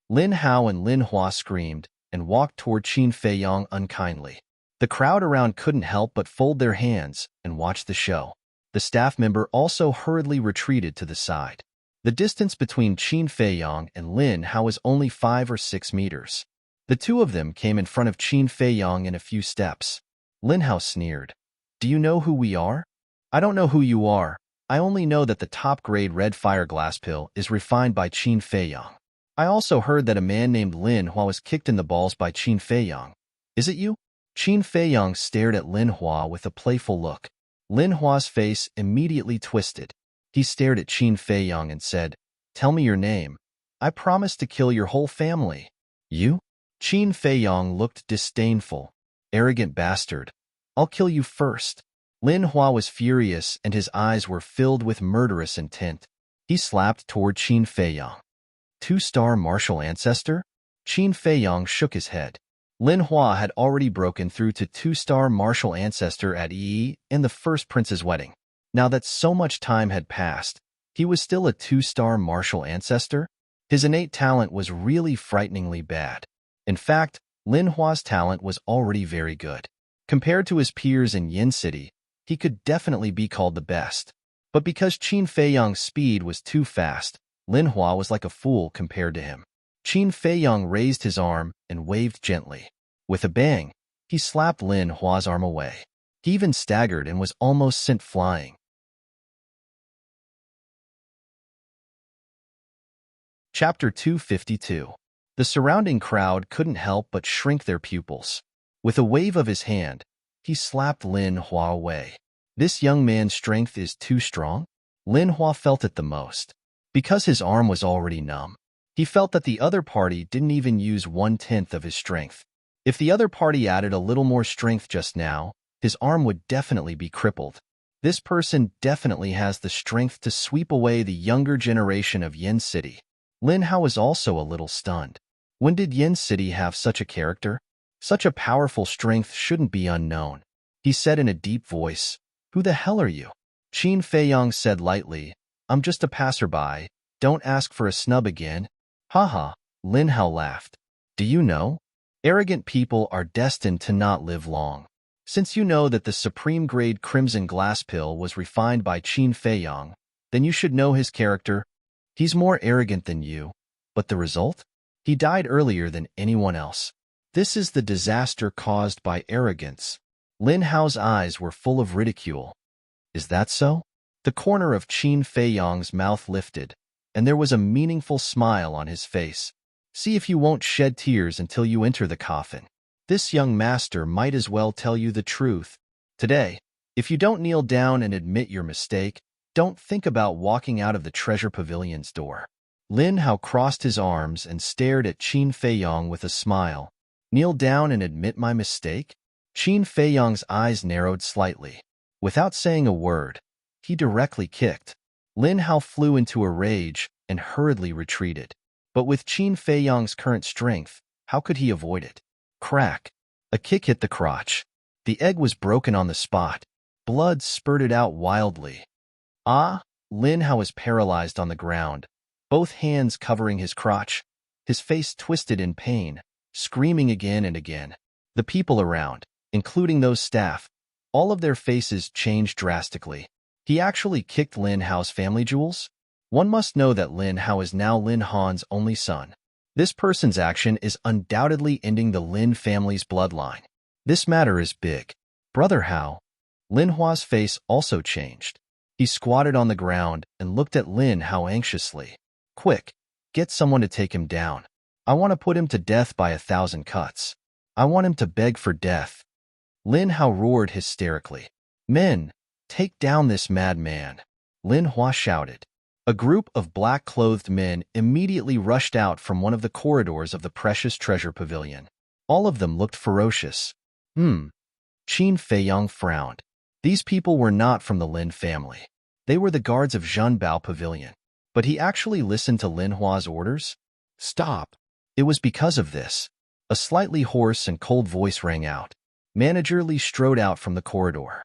Lin Hao and Lin Hua screamed and walked toward Qin Feiyong unkindly. The crowd around couldn't help but fold their hands and watch the show. The staff member also hurriedly retreated to the side. The distance between Qin Feiyong and Lin Hao was only 5 or 6 meters. The two of them came in front of Qin Feiyong in a few steps. Lin Hao sneered. "Do you know who we are?" "I don't know who you are. I only know that the top-grade red fire glass pill is refined by Qin Feiyong. I also heard that a man named Lin Hua was kicked in the balls by Qin Feiyong. Is it you?" Qin Feiyong stared at Lin Hua with a playful look. Lin Hua's face immediately twisted. He stared at Qin Feiyong and said, "Tell me your name. I promise to kill your whole family." "You?" Qin Feiyong looked disdainful. "Arrogant bastard. I'll kill you first." Lin Hua was furious and his eyes were filled with murderous intent. He slapped toward Qin Feiyong. "Two-star martial ancestor?" Qin Feiyong shook his head. Lin Hua had already broken through to two-star martial ancestor at Yi in the first prince's wedding. Now that so much time had passed, he was still a two-star martial ancestor? His innate talent was really frighteningly bad. In fact, Lin Hua's talent was already very good. Compared to his peers in Yin City, he could definitely be called the best. But because Qin Feiyong's speed was too fast, Lin Hua was like a fool compared to him. Qin Feiyong raised his arm and waved gently. With a bang, he slapped Lin Hua's arm away. He even staggered and was almost sent flying. Chapter 252. The surrounding crowd couldn't help but shrink their pupils. With a wave of his hand, he slapped Lin Hua away. This young man's strength is too strong? Lin Hua felt it the most. Because his arm was already numb, he felt that the other party didn't even use 1/10 of his strength. If the other party added a little more strength just now, his arm would definitely be crippled. This person definitely has the strength to sweep away the younger generation of Yin City. Lin Hao was also a little stunned. When did Yin City have such a character? Such a powerful strength shouldn't be unknown. He said in a deep voice, "Who the hell are you?" Qin Feiyong said lightly, "I'm just a passerby. Don't ask for a snub again." "Haha," Lin Hao laughed. "Do you know? Arrogant people are destined to not live long. Since you know that the supreme grade crimson glass pill was refined by Qin Feiyong, then you should know his character. He's more arrogant than you, but the result? He died earlier than anyone else. This is the disaster caused by arrogance." Lin Hao's eyes were full of ridicule. "Is that so?" The corner of Qin Feiyong's mouth lifted, and there was a meaningful smile on his face. "See if you won't shed tears until you enter the coffin. This young master might as well tell you the truth. Today, if you don't kneel down and admit your mistake, don't think about walking out of the treasure pavilion's door." Lin Hao crossed his arms and stared at Qin Feiyong with a smile. "Kneel down and admit my mistake?" Qin Feiyong's eyes narrowed slightly. Without saying a word, he directly kicked. Lin Hao flew into a rage and hurriedly retreated. But with Qin Feiyong's current strength, how could he avoid it? Crack! A kick hit the crotch. The egg was broken on the spot. Blood spurted out wildly. Ah! Lin Hao was paralyzed on the ground, both hands covering his crotch, his face twisted in pain, screaming again and again. The people around, including those staff, all of their faces changed drastically. He actually kicked Lin Hao's family jewels? One must know that Lin Hao is now Lin Han's only son. This person's action is undoubtedly ending the Lin family's bloodline. This matter is big. Brother Hao. Lin Hua's face also changed. He squatted on the ground and looked at Lin Hao anxiously. Quick, get someone to take him down. I want to put him to death by 1,000 cuts. I want him to beg for death. Lin Hao roared hysterically. Men, take down this madman. Lin Hua shouted. A group of black-clothed men immediately rushed out from one of the corridors of the precious treasure pavilion. All of them looked ferocious. Qin Feiyang frowned. These people were not from the Lin family. They were the guards of Zhenbao Pavilion. But he actually listened to Lin Hua's orders? Stop. It was because of this. A slightly hoarse and cold voice rang out. Manager Li strode out from the corridor.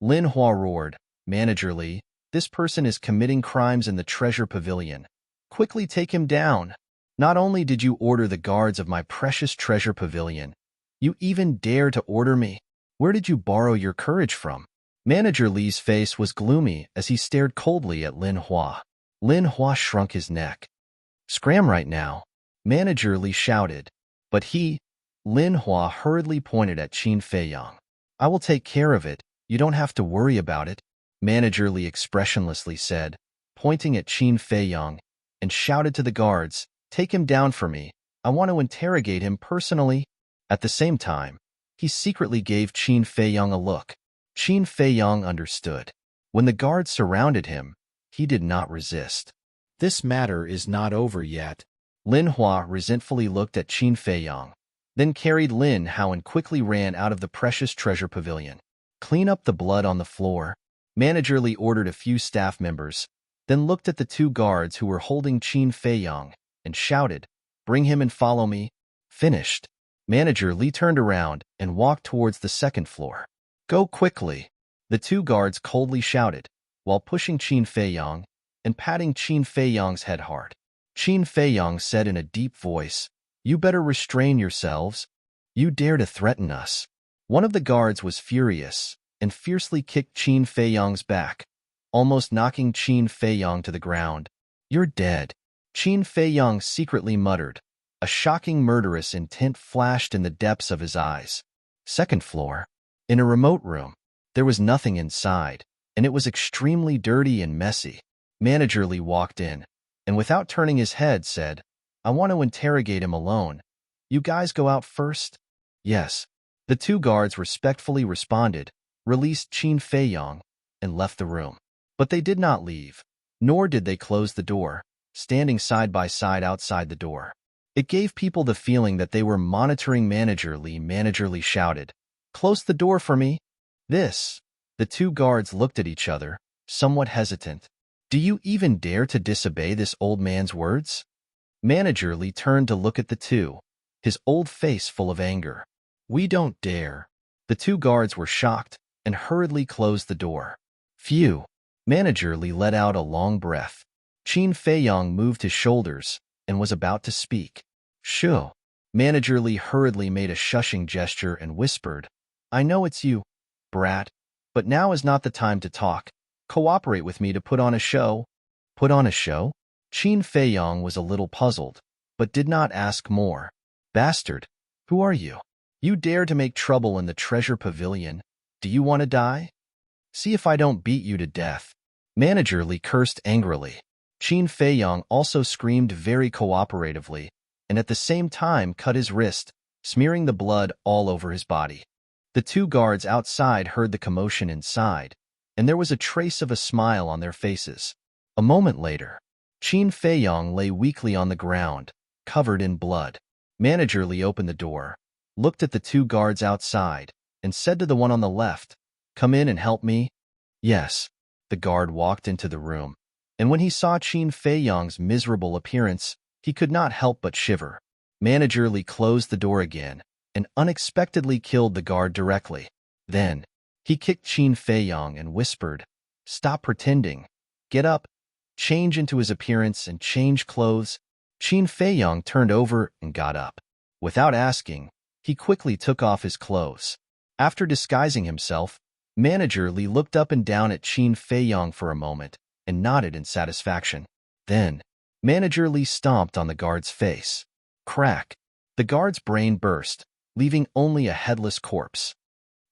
Lin Hua roared, Manager Li, this person is committing crimes in the treasure pavilion. Quickly take him down. Not only did you order the guards of my precious treasure pavilion, you even dare to order me. Where did you borrow your courage from? Manager Li's face was gloomy as he stared coldly at Lin Hua. Lin Hua shrunk his neck. Scram right now, Manager Li shouted. But Lin Hua hurriedly pointed at Qin Feiyang. I will take care of it. You don't have to worry about it, Manager Li expressionlessly said, pointing at Qin Feiyang, and shouted to the guards, take him down for me. I want to interrogate him personally. At the same time, he secretly gave Qin Feiyang a look. Qin Feiyang understood. When the guards surrounded him, he did not resist. This matter is not over yet. Lin Hua resentfully looked at Qin Feiyang, then carried Lin Hao and quickly ran out of the precious treasure pavilion. Clean up the blood on the floor. Manager Li ordered a few staff members, then looked at the two guards who were holding Qin Feiyang and shouted, bring him and follow me. Finished. Manager Li turned around and walked towards the second floor. Go quickly. The two guards coldly shouted, while pushing Qin Feiyang and patting Qin Feiyang's head hard. Qin Feiyang said in a deep voice, you better restrain yourselves. You dare to threaten us. One of the guards was furious and fiercely kicked Qin Feiyang's back, almost knocking Qin Feiyang to the ground. You're dead. Qin Feiyang secretly muttered. A shocking murderous intent flashed in the depths of his eyes. Second floor. In a remote room. There was nothing inside, and it was extremely dirty and messy. Manager Li walked in, and without turning his head said, I want to interrogate him alone. You guys go out first? Yes. The two guards respectfully responded, released Qin Feiyang, and left the room. But they did not leave, nor did they close the door, standing side by side outside the door. It gave people the feeling that they were monitoring Manager Li. Manager Li shouted, close the door for me. The two guards looked at each other, somewhat hesitant. Do you even dare to disobey this old man's words? Manager Li turned to look at the two, his old face full of anger. We don't dare. The two guards were shocked and hurriedly closed the door. Phew. Manager Li let out a long breath. Qin Feiyang moved his shoulders and was about to speak. Shoo. Manager Li hurriedly made a shushing gesture and whispered, I know it's you, brat, but now is not the time to talk. Cooperate with me to put on a show. Put on a show? Qin Feiyang was a little puzzled, but did not ask more. Bastard, who are you? You dare to make trouble in the treasure pavilion. Do you want to die? See if I don't beat you to death. Manager Li cursed angrily. Qin Feiyang also screamed very cooperatively, and at the same time cut his wrist, smearing the blood all over his body. The two guards outside heard the commotion inside, and there was a trace of a smile on their faces. A moment later, Qin Feiyang lay weakly on the ground, covered in blood. Manager Li opened the door, looked at the two guards outside, and said to the one on the left, Come in and help me. Yes. The guard walked into the room, and when he saw Qin Feiyang's miserable appearance, he could not help but shiver. Manager Li closed the door again, and unexpectedly killed the guard directly. Then, he kicked Qin Feiyong and whispered, "Stop pretending. Get up, change into his appearance, and change clothes." Qin Feiyong turned over and got up. Without asking, he quickly took off his clothes. After disguising himself, Manager Li looked up and down at Qin Feiyong for a moment and nodded in satisfaction. Then, Manager Li stomped on the guard's face. Crack! The guard's brain burst, leaving only a headless corpse.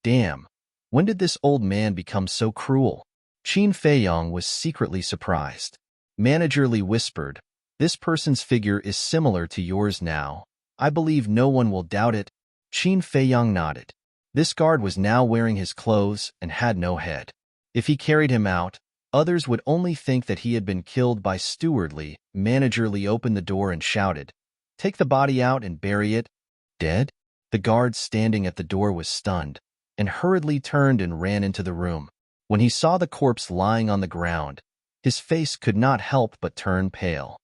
Damn! When did this old man become so cruel? Qin Feiyong was secretly surprised. Manager Li whispered, "This person's figure is similar to yours now. I believe no one will doubt it." Qin Feiyong nodded. This guard was now wearing his clothes and had no head. If he carried him out, others would only think that he had been killed by Steward Li. Manager Li opened the door and shouted, "Take the body out and bury it." Dead? The guard standing at the door was stunned, and hurriedly turned and ran into the room. When he saw the corpse lying on the ground, his face could not help but turn pale.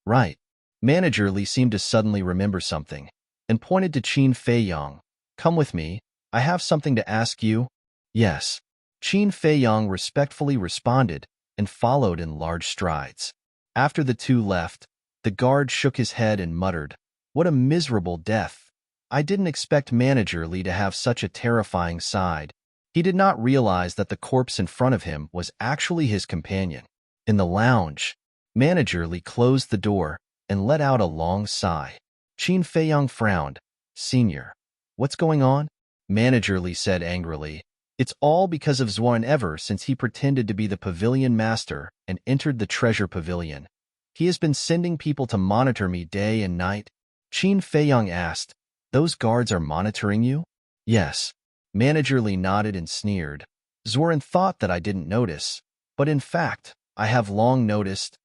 Right. Manager Li seemed to suddenly remember something, and pointed to Qin Feiyong. "Come with me. I have something to ask you." "Yes." Qin Feiyong respectfully responded and followed in large strides. After the two left, the guard shook his head and muttered, "What a miserable death. I didn't expect Manager Li to have such a terrifying side." He did not realize that the corpse in front of him was actually his companion. In the lounge, Manager Li closed the door and let out a long sigh. Qin Feiyong frowned. "Senior, what's going on?" Manager Li said angrily, "It's all because of Zuan ever since he pretended to be the pavilion master and entered the treasure pavilion. He has been sending people to monitor me day and night." Qin Feiyong asked, "Those guards are monitoring you?" "Yes." Manager Li nodded and sneered. "Zoran thought that I didn't notice, but in fact, I have long noticed.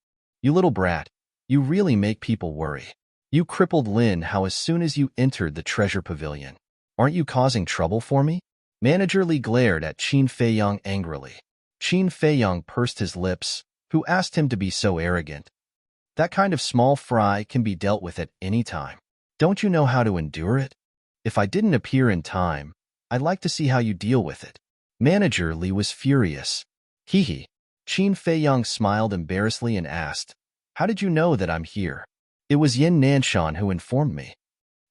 You little brat, you really make people worry. You crippled Lin Hao as soon as you entered the treasure pavilion. Aren't you causing trouble for me?" Manager Li glared at Qin Feiyong angrily. Qin Feiyong pursed his lips. Who asked him to be so arrogant? That kind of small fry can be dealt with at any time. Don't you know how to endure it? If I didn't appear in time, I'd like to see how you deal with it. Manager Li was furious. Hee. Qin Feiyong smiled embarrassedly and asked, "How did you know that I'm here?" "It was Yin Nanshan who informed me.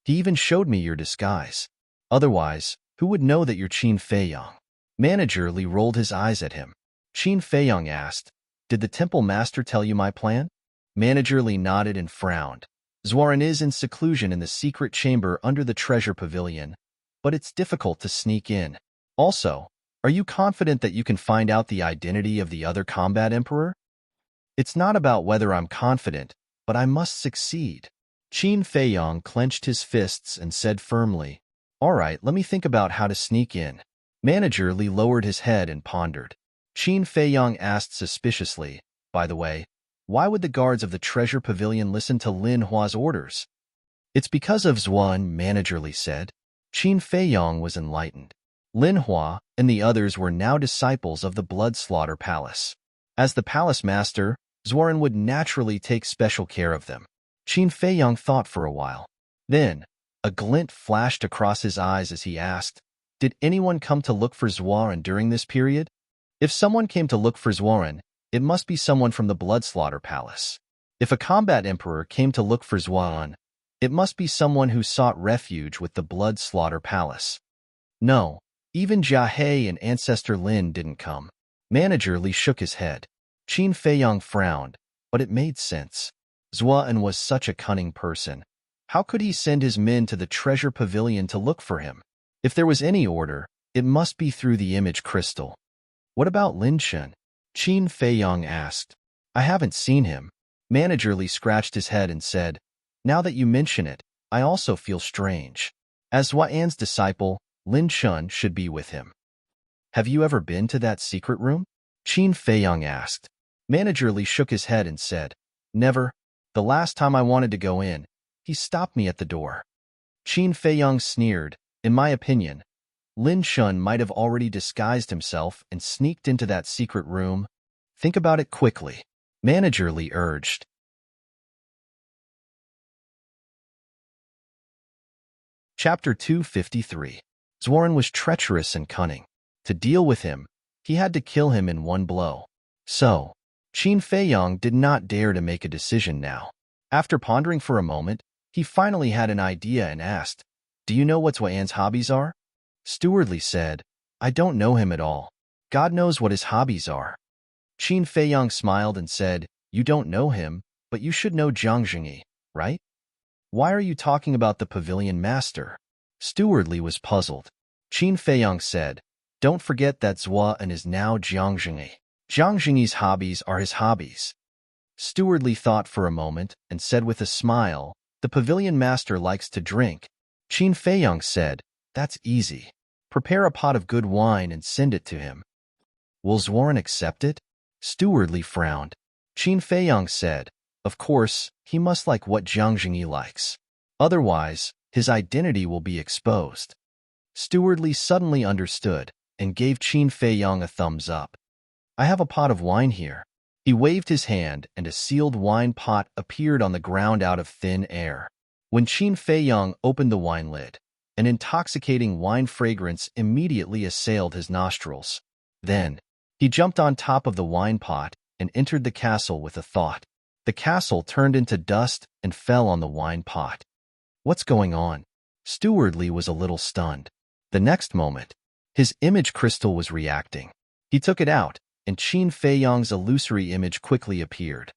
He even showed me your disguise. Otherwise, who would know that you're Qin Feiyong?" Manager Li rolled his eyes at him. Qin Feiyong asked, "Did the temple master tell you my plan?" Manager Li nodded and frowned. "Zuaran is in seclusion in the secret chamber under the treasure pavilion, but it's difficult to sneak in. Also, are you confident that you can find out the identity of the other combat emperor?" "It's not about whether I'm confident, but I must succeed." Qin Feiyong clenched his fists and said firmly, "All right, let me think about how to sneak in." Manager Li lowered his head and pondered. Qin Feiyong asked suspiciously, "By the way, why would the guards of the treasure pavilion listen to Lin Hua's orders?" "It's because of Zuan," Manager Li said. Qin Feiyong was enlightened. Lin Hua and the others were now disciples of the Blood Slaughter Palace. As the palace master, Zuaran would naturally take special care of them. Qin Feiyong thought for a while. Then, a glint flashed across his eyes as he asked, "Did anyone come to look for Zuaran during this period?" "If someone came to look for Zuaran, it must be someone from the Blood Slaughter Palace. If a combat emperor came to look for Zuaran, it must be someone who sought refuge with the Blood Slaughter Palace. No, even Jia He and Ancestor Lin didn't come." Manager Li shook his head. Qin Feiyong frowned, but it made sense. Zuan was such a cunning person. How could he send his men to the treasure pavilion to look for him? If there was any order, it must be through the image crystal. "What about Lin Shen?" Qin Feiyong asked. "I haven't seen him." Manager Li scratched his head and said, "Now that you mention it, I also feel strange. As Zuan's disciple, Lin Shen should be with him." "Have you ever been to that secret room?" Qin Feiyong asked. Manager Li shook his head and said, "Never. The last time I wanted to go in, he stopped me at the door." Qin Feiyong sneered. "In my opinion, Lin Shen might have already disguised himself and sneaked into that secret room. Think about it quickly." Manager Li urged. Chapter 253. Zworen was treacherous and cunning. To deal with him, he had to kill him in one blow. So, Qin Feiyong did not dare to make a decision now. After pondering for a moment, he finally had an idea and asked, "Do you know what Zhuan's hobbies are?" Stewardly said, "I don't know him at all. God knows what his hobbies are." Qin Feiyong smiled and said, "You don't know him, but you should know Jiang Jingyi, right? Why are you talking about the pavilion master?" Stewardly was puzzled. Qin Feiyong said, "Don't forget that Zhuan is now Jiang Jingyi. Jiang Jingyi's hobbies are his hobbies." Stewardly thought for a moment and said with a smile, "The pavilion master likes to drink." Qin Feiyong said, "That's easy. Prepare a pot of good wine and send it to him." "Will Zworen accept it?" Stewardly frowned. Qin Feiyong said, "Of course, he must like what Jiang Jingyi likes. Otherwise, his identity will be exposed." Stewardly suddenly understood and gave Qin Feiyong a thumbs up. "I have a pot of wine here." He waved his hand and a sealed wine pot appeared on the ground out of thin air. When Qin Feiyong opened the wine lid, an intoxicating wine fragrance immediately assailed his nostrils. Then, he jumped on top of the wine pot and entered the castle with a thought. The castle turned into dust and fell on the wine pot. "What's going on?" Stewardly was a little stunned. The next moment, his image crystal was reacting. He took it out, and Qin Feiyong's illusory image quickly appeared.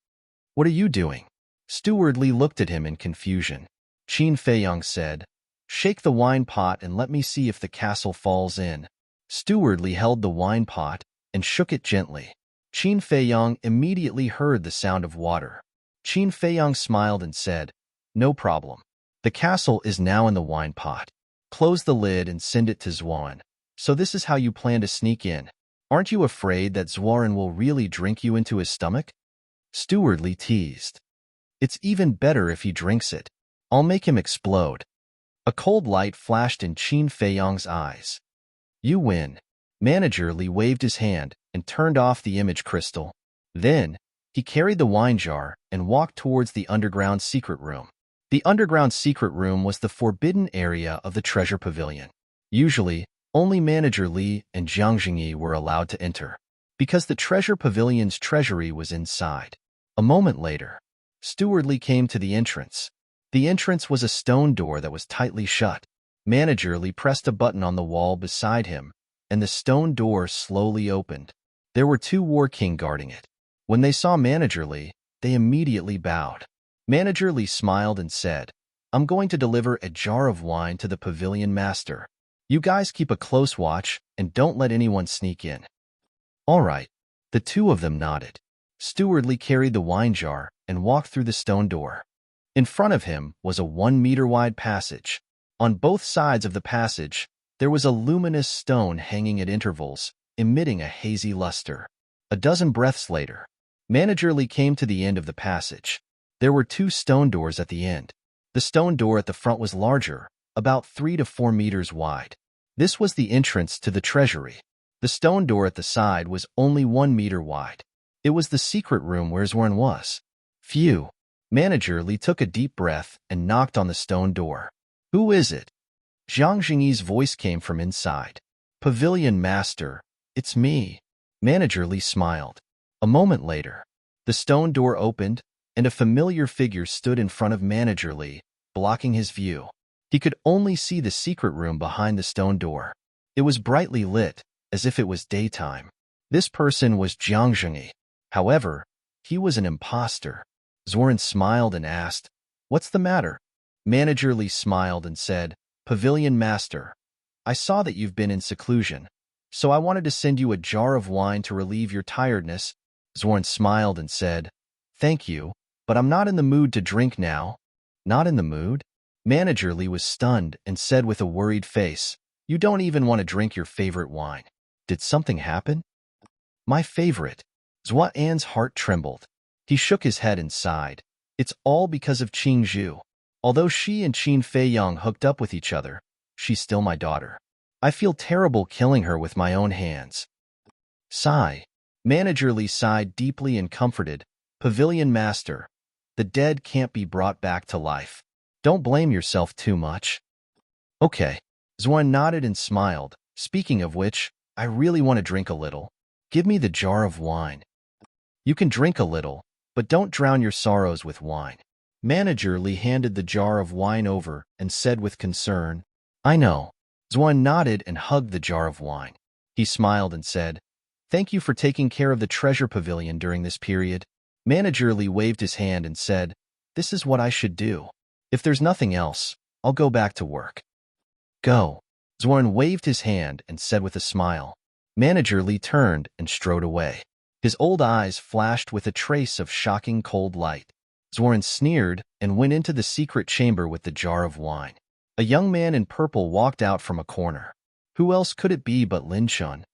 "What are you doing?" Stewardly looked at him in confusion. Qin Feiyong said, "Shake the wine pot and let me see if the castle falls in." Stewardly held the wine pot and shook it gently. Qin Feiyong immediately heard the sound of water. Qin Feiyong smiled and said, "No problem. The castle is now in the wine pot. Close the lid and send it to Zworen. So this is how you plan to sneak in. Aren't you afraid that Zworen will really drink you into his stomach?" Stewardly teased. "It's even better if he drinks it. I'll make him explode." A cold light flashed in Qin Feiyong's eyes. "You win." Manager Li waved his hand and turned off the image crystal. Then, he carried the wine jar and walked towards the underground secret room. The underground secret room was the forbidden area of the treasure pavilion. Usually, only Manager Li and Jiang Jingyi were allowed to enter, because the treasure pavilion's treasury was inside. A moment later, Stewardly came to the entrance. The entrance was a stone door that was tightly shut. Manager Li pressed a button on the wall beside him, and the stone door slowly opened. There were 2 War King guarding it. When they saw Manager Li, they immediately bowed. Manager Li smiled and said, "I'm going to deliver a jar of wine to the pavilion master. You guys keep a close watch and don't let anyone sneak in." "All right." The 2 of them nodded. Stewardly carried the wine jar and walked through the stone door. In front of him was a 1-meter-wide passage. On both sides of the passage, there was a luminous stone hanging at intervals, emitting a hazy luster. A dozen breaths later, Manager Li came to the end of the passage. There were 2 stone doors at the end. The stone door at the front was larger, about 3 to 4 meters wide. This was the entrance to the treasury. The stone door at the side was only 1 meter wide. It was the secret room where Zworen was. Phew. Manager Li took a deep breath and knocked on the stone door. "Who is it?" Jiang Jingyi's voice came from inside. "Pavilion Master, it's me." Manager Li smiled. A moment later, the stone door opened, and a familiar figure stood in front of Manager Li, blocking his view. He could only see the secret room behind the stone door. It was brightly lit, as if it was daytime. This person was Jiang Jingyi. However, he was an imposter. Zworen smiled and asked, "What's the matter?" Manager Li smiled and said, "Pavilion Master, I saw that you've been in seclusion, so I wanted to send you a jar of wine to relieve your tiredness." Zworen smiled and said, "Thank you, but I'm not in the mood to drink now." "Not in the mood?" Manager Li was stunned and said with a worried face, "You don't even want to drink your favorite wine. Did something happen?" "My favorite." Zhuan's heart trembled. He shook his head and sighed. "It's all because of Qing Zhu. Although she and Qin Feiyong hooked up with each other, she's still my daughter. I feel terrible killing her with my own hands." Sigh. Manager Li sighed deeply and comforted, "Pavilion Master, the dead can't be brought back to life. Don't blame yourself too much." Okay. Zuan nodded and smiled. Speaking of which, I really want to drink a little. Give me the jar of wine. You can drink a little, but don't drown your sorrows with wine. Manager Li handed the jar of wine over and said with concern, I know. Zuan nodded and hugged the jar of wine. He smiled and said, Thank you for taking care of the treasure pavilion during this period. Manager Li waved his hand and said, This is what I should do. If there's nothing else, I'll go back to work. Go. Zuan waved his hand and said with a smile. Manager Li turned and strode away. His old eyes flashed with a trace of shocking cold light. Zuan sneered and went into the secret chamber with the jar of wine. A young man in purple walked out from a corner. Who else could it be but Lin Shun?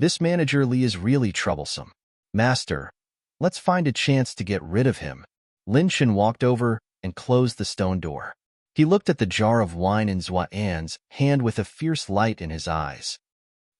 This Manager Li is really troublesome. Master, let's find a chance to get rid of him. Lin Shun walked over and closed the stone door. He looked at the jar of wine in Zuan's hand with a fierce light in his eyes.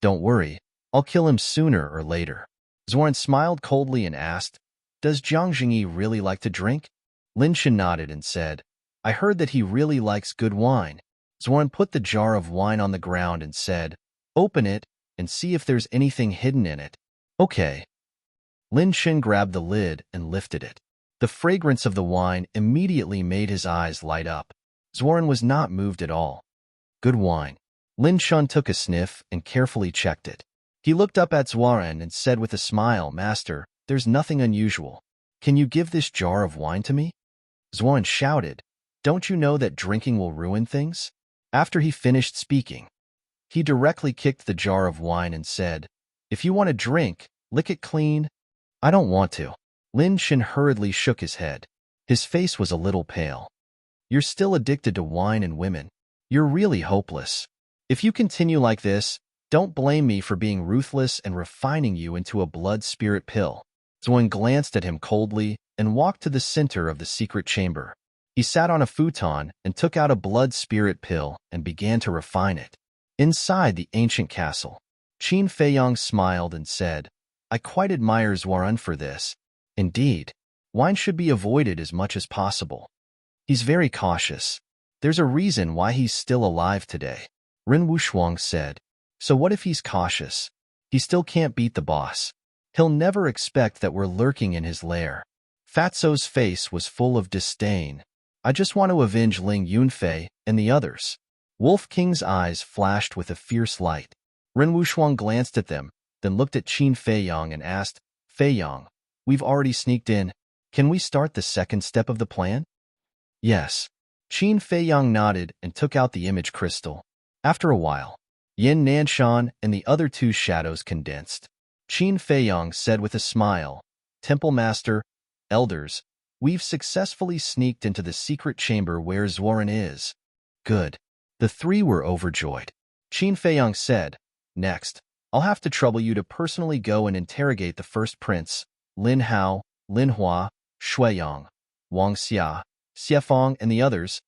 Don't worry, I'll kill him sooner or later. Zuan smiled coldly and asked, Does Jiang Jingyi really like to drink? Lin Shun nodded and said, I heard that he really likes good wine. Zuan put the jar of wine on the ground and said, Open it and see if there's anything hidden in it. Okay. Lin Shun grabbed the lid and lifted it. The fragrance of the wine immediately made his eyes light up. Zuan was not moved at all. Good wine. Lin Shun took a sniff and carefully checked it. He looked up at Zuan and said with a smile, Master, there's nothing unusual. Can you give this jar of wine to me? Zuan shouted, Don't you know that drinking will ruin things? After he finished speaking, he directly kicked the jar of wine and said, If you want to drink, lick it clean. I don't want to. Lin Shun hurriedly shook his head. His face was a little pale. You're still addicted to wine and women. You're really hopeless. If you continue like this, don't blame me for being ruthless and refining you into a blood spirit pill. Zuan glanced at him coldly and walked to the center of the secret chamber. He sat on a futon and took out a blood spirit pill and began to refine it. Inside the ancient castle, Qin Feiyong smiled and said, I quite admire Zuan for this. Indeed, wine should be avoided as much as possible. He's very cautious. There's a reason why he's still alive today. Ren Wushuang said, So what if he's cautious? He still can't beat the boss. He'll never expect that we're lurking in his lair. Fatso's face was full of disdain. I just want to avenge Ling Yunfei and the others. Wolf King's eyes flashed with a fierce light. Ren Wushuang glanced at them, then looked at Qin Feiyong and asked, Feiyong, we've already sneaked in. Can we start the second step of the plan? Yes. Qin Feiyong nodded and took out the image crystal. After a while, Yin Nanshan and the other two shadows condensed. Qin Feiyong said with a smile, Temple Master, Elders, we've successfully sneaked into the secret chamber where Zuan is. Good. The three were overjoyed. Qin Feiyong said, Next, I'll have to trouble you to personally go and interrogate the first prince, Lin Hao, Lin Hua, Shuiyang, Wang Xia, Xiefeng, and the others.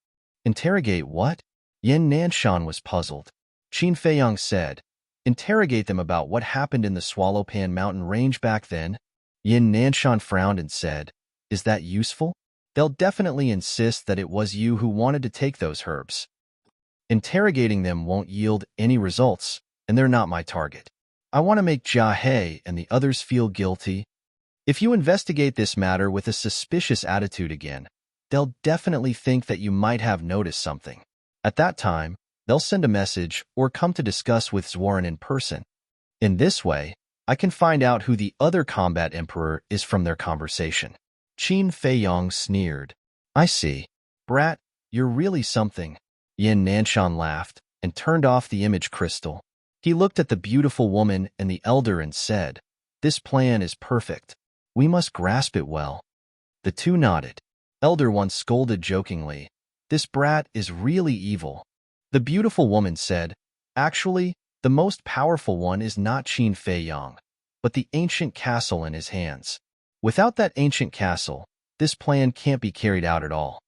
Interrogate what? Yin Nanshan was puzzled. Qin Feiyong said, Interrogate them about what happened in the Swallowpan mountain range back then. Yin Nanshan frowned and said, Is that useful? They'll definitely insist that it was you who wanted to take those herbs. Interrogating them won't yield any results, and they're not my target. I want to make Jia He and the others feel guilty. If you investigate this matter with a suspicious attitude again, they'll definitely think that you might have noticed something. At that time, they'll send a message or come to discuss with Zuan in person. In this way, I can find out who the other combat emperor is from their conversation. Qin Feiyong sneered. I see. Brat, you're really something. Yin Nanshan laughed and turned off the image crystal. He looked at the beautiful woman and the elder and said, This plan is perfect. We must grasp it well. The two nodded. Elder One scolded jokingly, This brat is really evil. The beautiful woman said, Actually, the most powerful one is not Qin Feiyong, but the ancient castle in his hands. Without that ancient castle, this plan can't be carried out at all.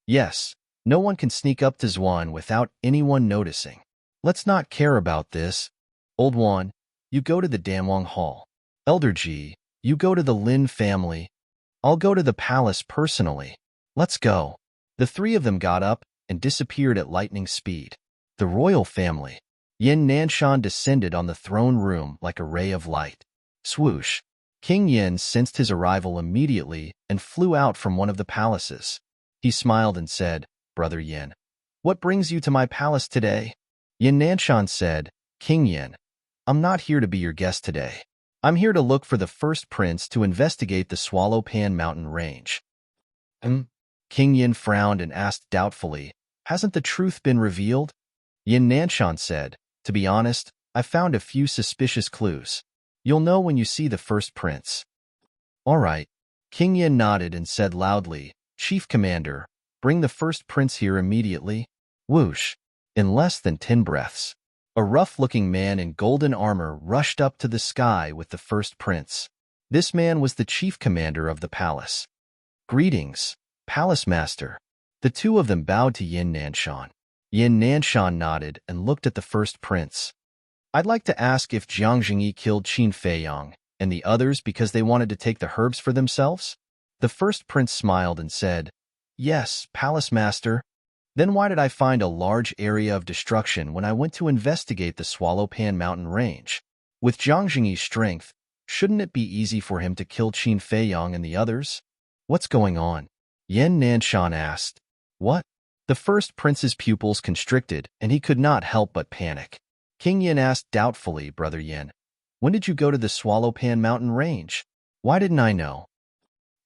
Yes, no one can sneak up to Zuan without anyone noticing. Let's not care about this. Old One, you go to the Danwang Hall. Elder Ji, you go to the Lin family. I'll go to the palace personally. Let's go. The three of them got up and disappeared at lightning speed. The royal family. Yin Nanshan descended on the throne room like a ray of light. Swoosh. King Yin sensed his arrival immediately and flew out from one of the palaces. He smiled and said, "Brother Yin, what brings you to my palace today?" Yin Nanshan said, "King Yin, I'm not here to be your guest today. I'm here to look for the first prince to investigate the Swallow Pan Mountain range." King Yin frowned and asked doubtfully, "Hasn't the truth been revealed?" Yin Nanshan said, "To be honest, I found a few suspicious clues. You'll know when you see the first prince." "All right." King Yin nodded and said loudly, "Chief Commander, bring the first prince here immediately." Whoosh. In less than 10 breaths, a rough-looking man in golden armor rushed up to the sky with the first prince. This man was the chief commander of the palace. "Greetings, Palace Master." The two of them bowed to Yin Nanshan. Yin Nanshan nodded and looked at the first prince. "I'd like to ask if Jiang Jingyi killed Qin Feiyang and the others because they wanted to take the herbs for themselves?" The first prince smiled and said, "Yes, Palace Master." "Then why did I find a large area of destruction when I went to investigate the Swallow Pan Mountain range? With Jiang Jingyi's strength, shouldn't it be easy for him to kill Qin Feiyang and the others?" "What's going on?" Yin Nanshan asked. "What?" The first prince's pupils constricted, and he could not help but panic. King Yin asked doubtfully, "Brother Yin, when did you go to the Swallow Pan Mountain range? Why didn't I know?"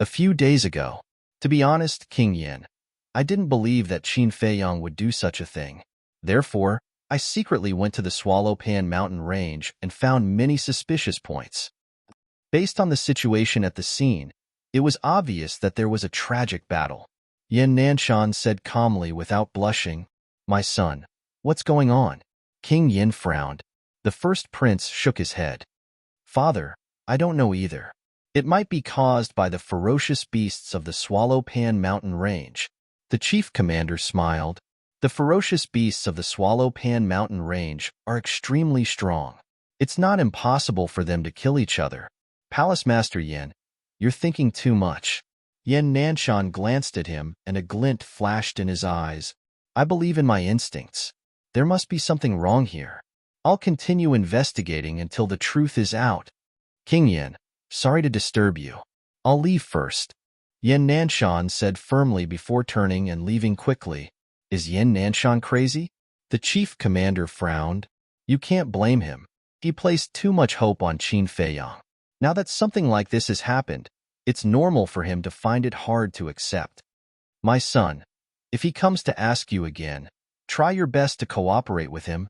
"A few days ago." To be honest, King Yin, I didn't believe that Qin Feiyang would do such a thing. Therefore, I secretly went to the Swallow Pan Mountain range and found many suspicious points. Based on the situation at the scene, it was obvious that there was a tragic battle. Yin Nanshan said calmly without blushing, "My son, what's going on?" King Yin frowned. The first prince shook his head. "Father, I don't know either. It might be caused by the ferocious beasts of the Swallow Pan Mountain range." The chief commander smiled. "The ferocious beasts of the Swallow Pan Mountain range are extremely strong. It's not impossible for them to kill each other. Palace Master Yin, you're thinking too much." Yin Nanshan glanced at him, and a glint flashed in his eyes. "I believe in my instincts. There must be something wrong here. I'll continue investigating until the truth is out." "King Yin, sorry to disturb you. I'll leave first." Yin Nanshan said firmly before turning and leaving quickly. "Is Yin Nanshan crazy?" The chief commander frowned. "You can't blame him. He placed too much hope on Qin Feiyang. Now that something like this has happened, it's normal for him to find it hard to accept. My son, if he comes to ask you again, try your best to cooperate with him.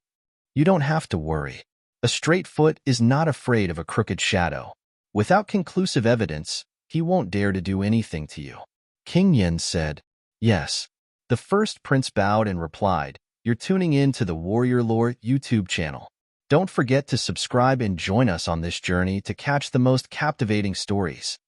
You don't have to worry. A straight foot is not afraid of a crooked shadow. Without conclusive evidence, he won't dare to do anything to you." King Yin said, "Yes." The first prince bowed and replied, "You're tuning in to the Warrior Lore YouTube channel. Don't forget to subscribe and join us on this journey to catch the most captivating stories.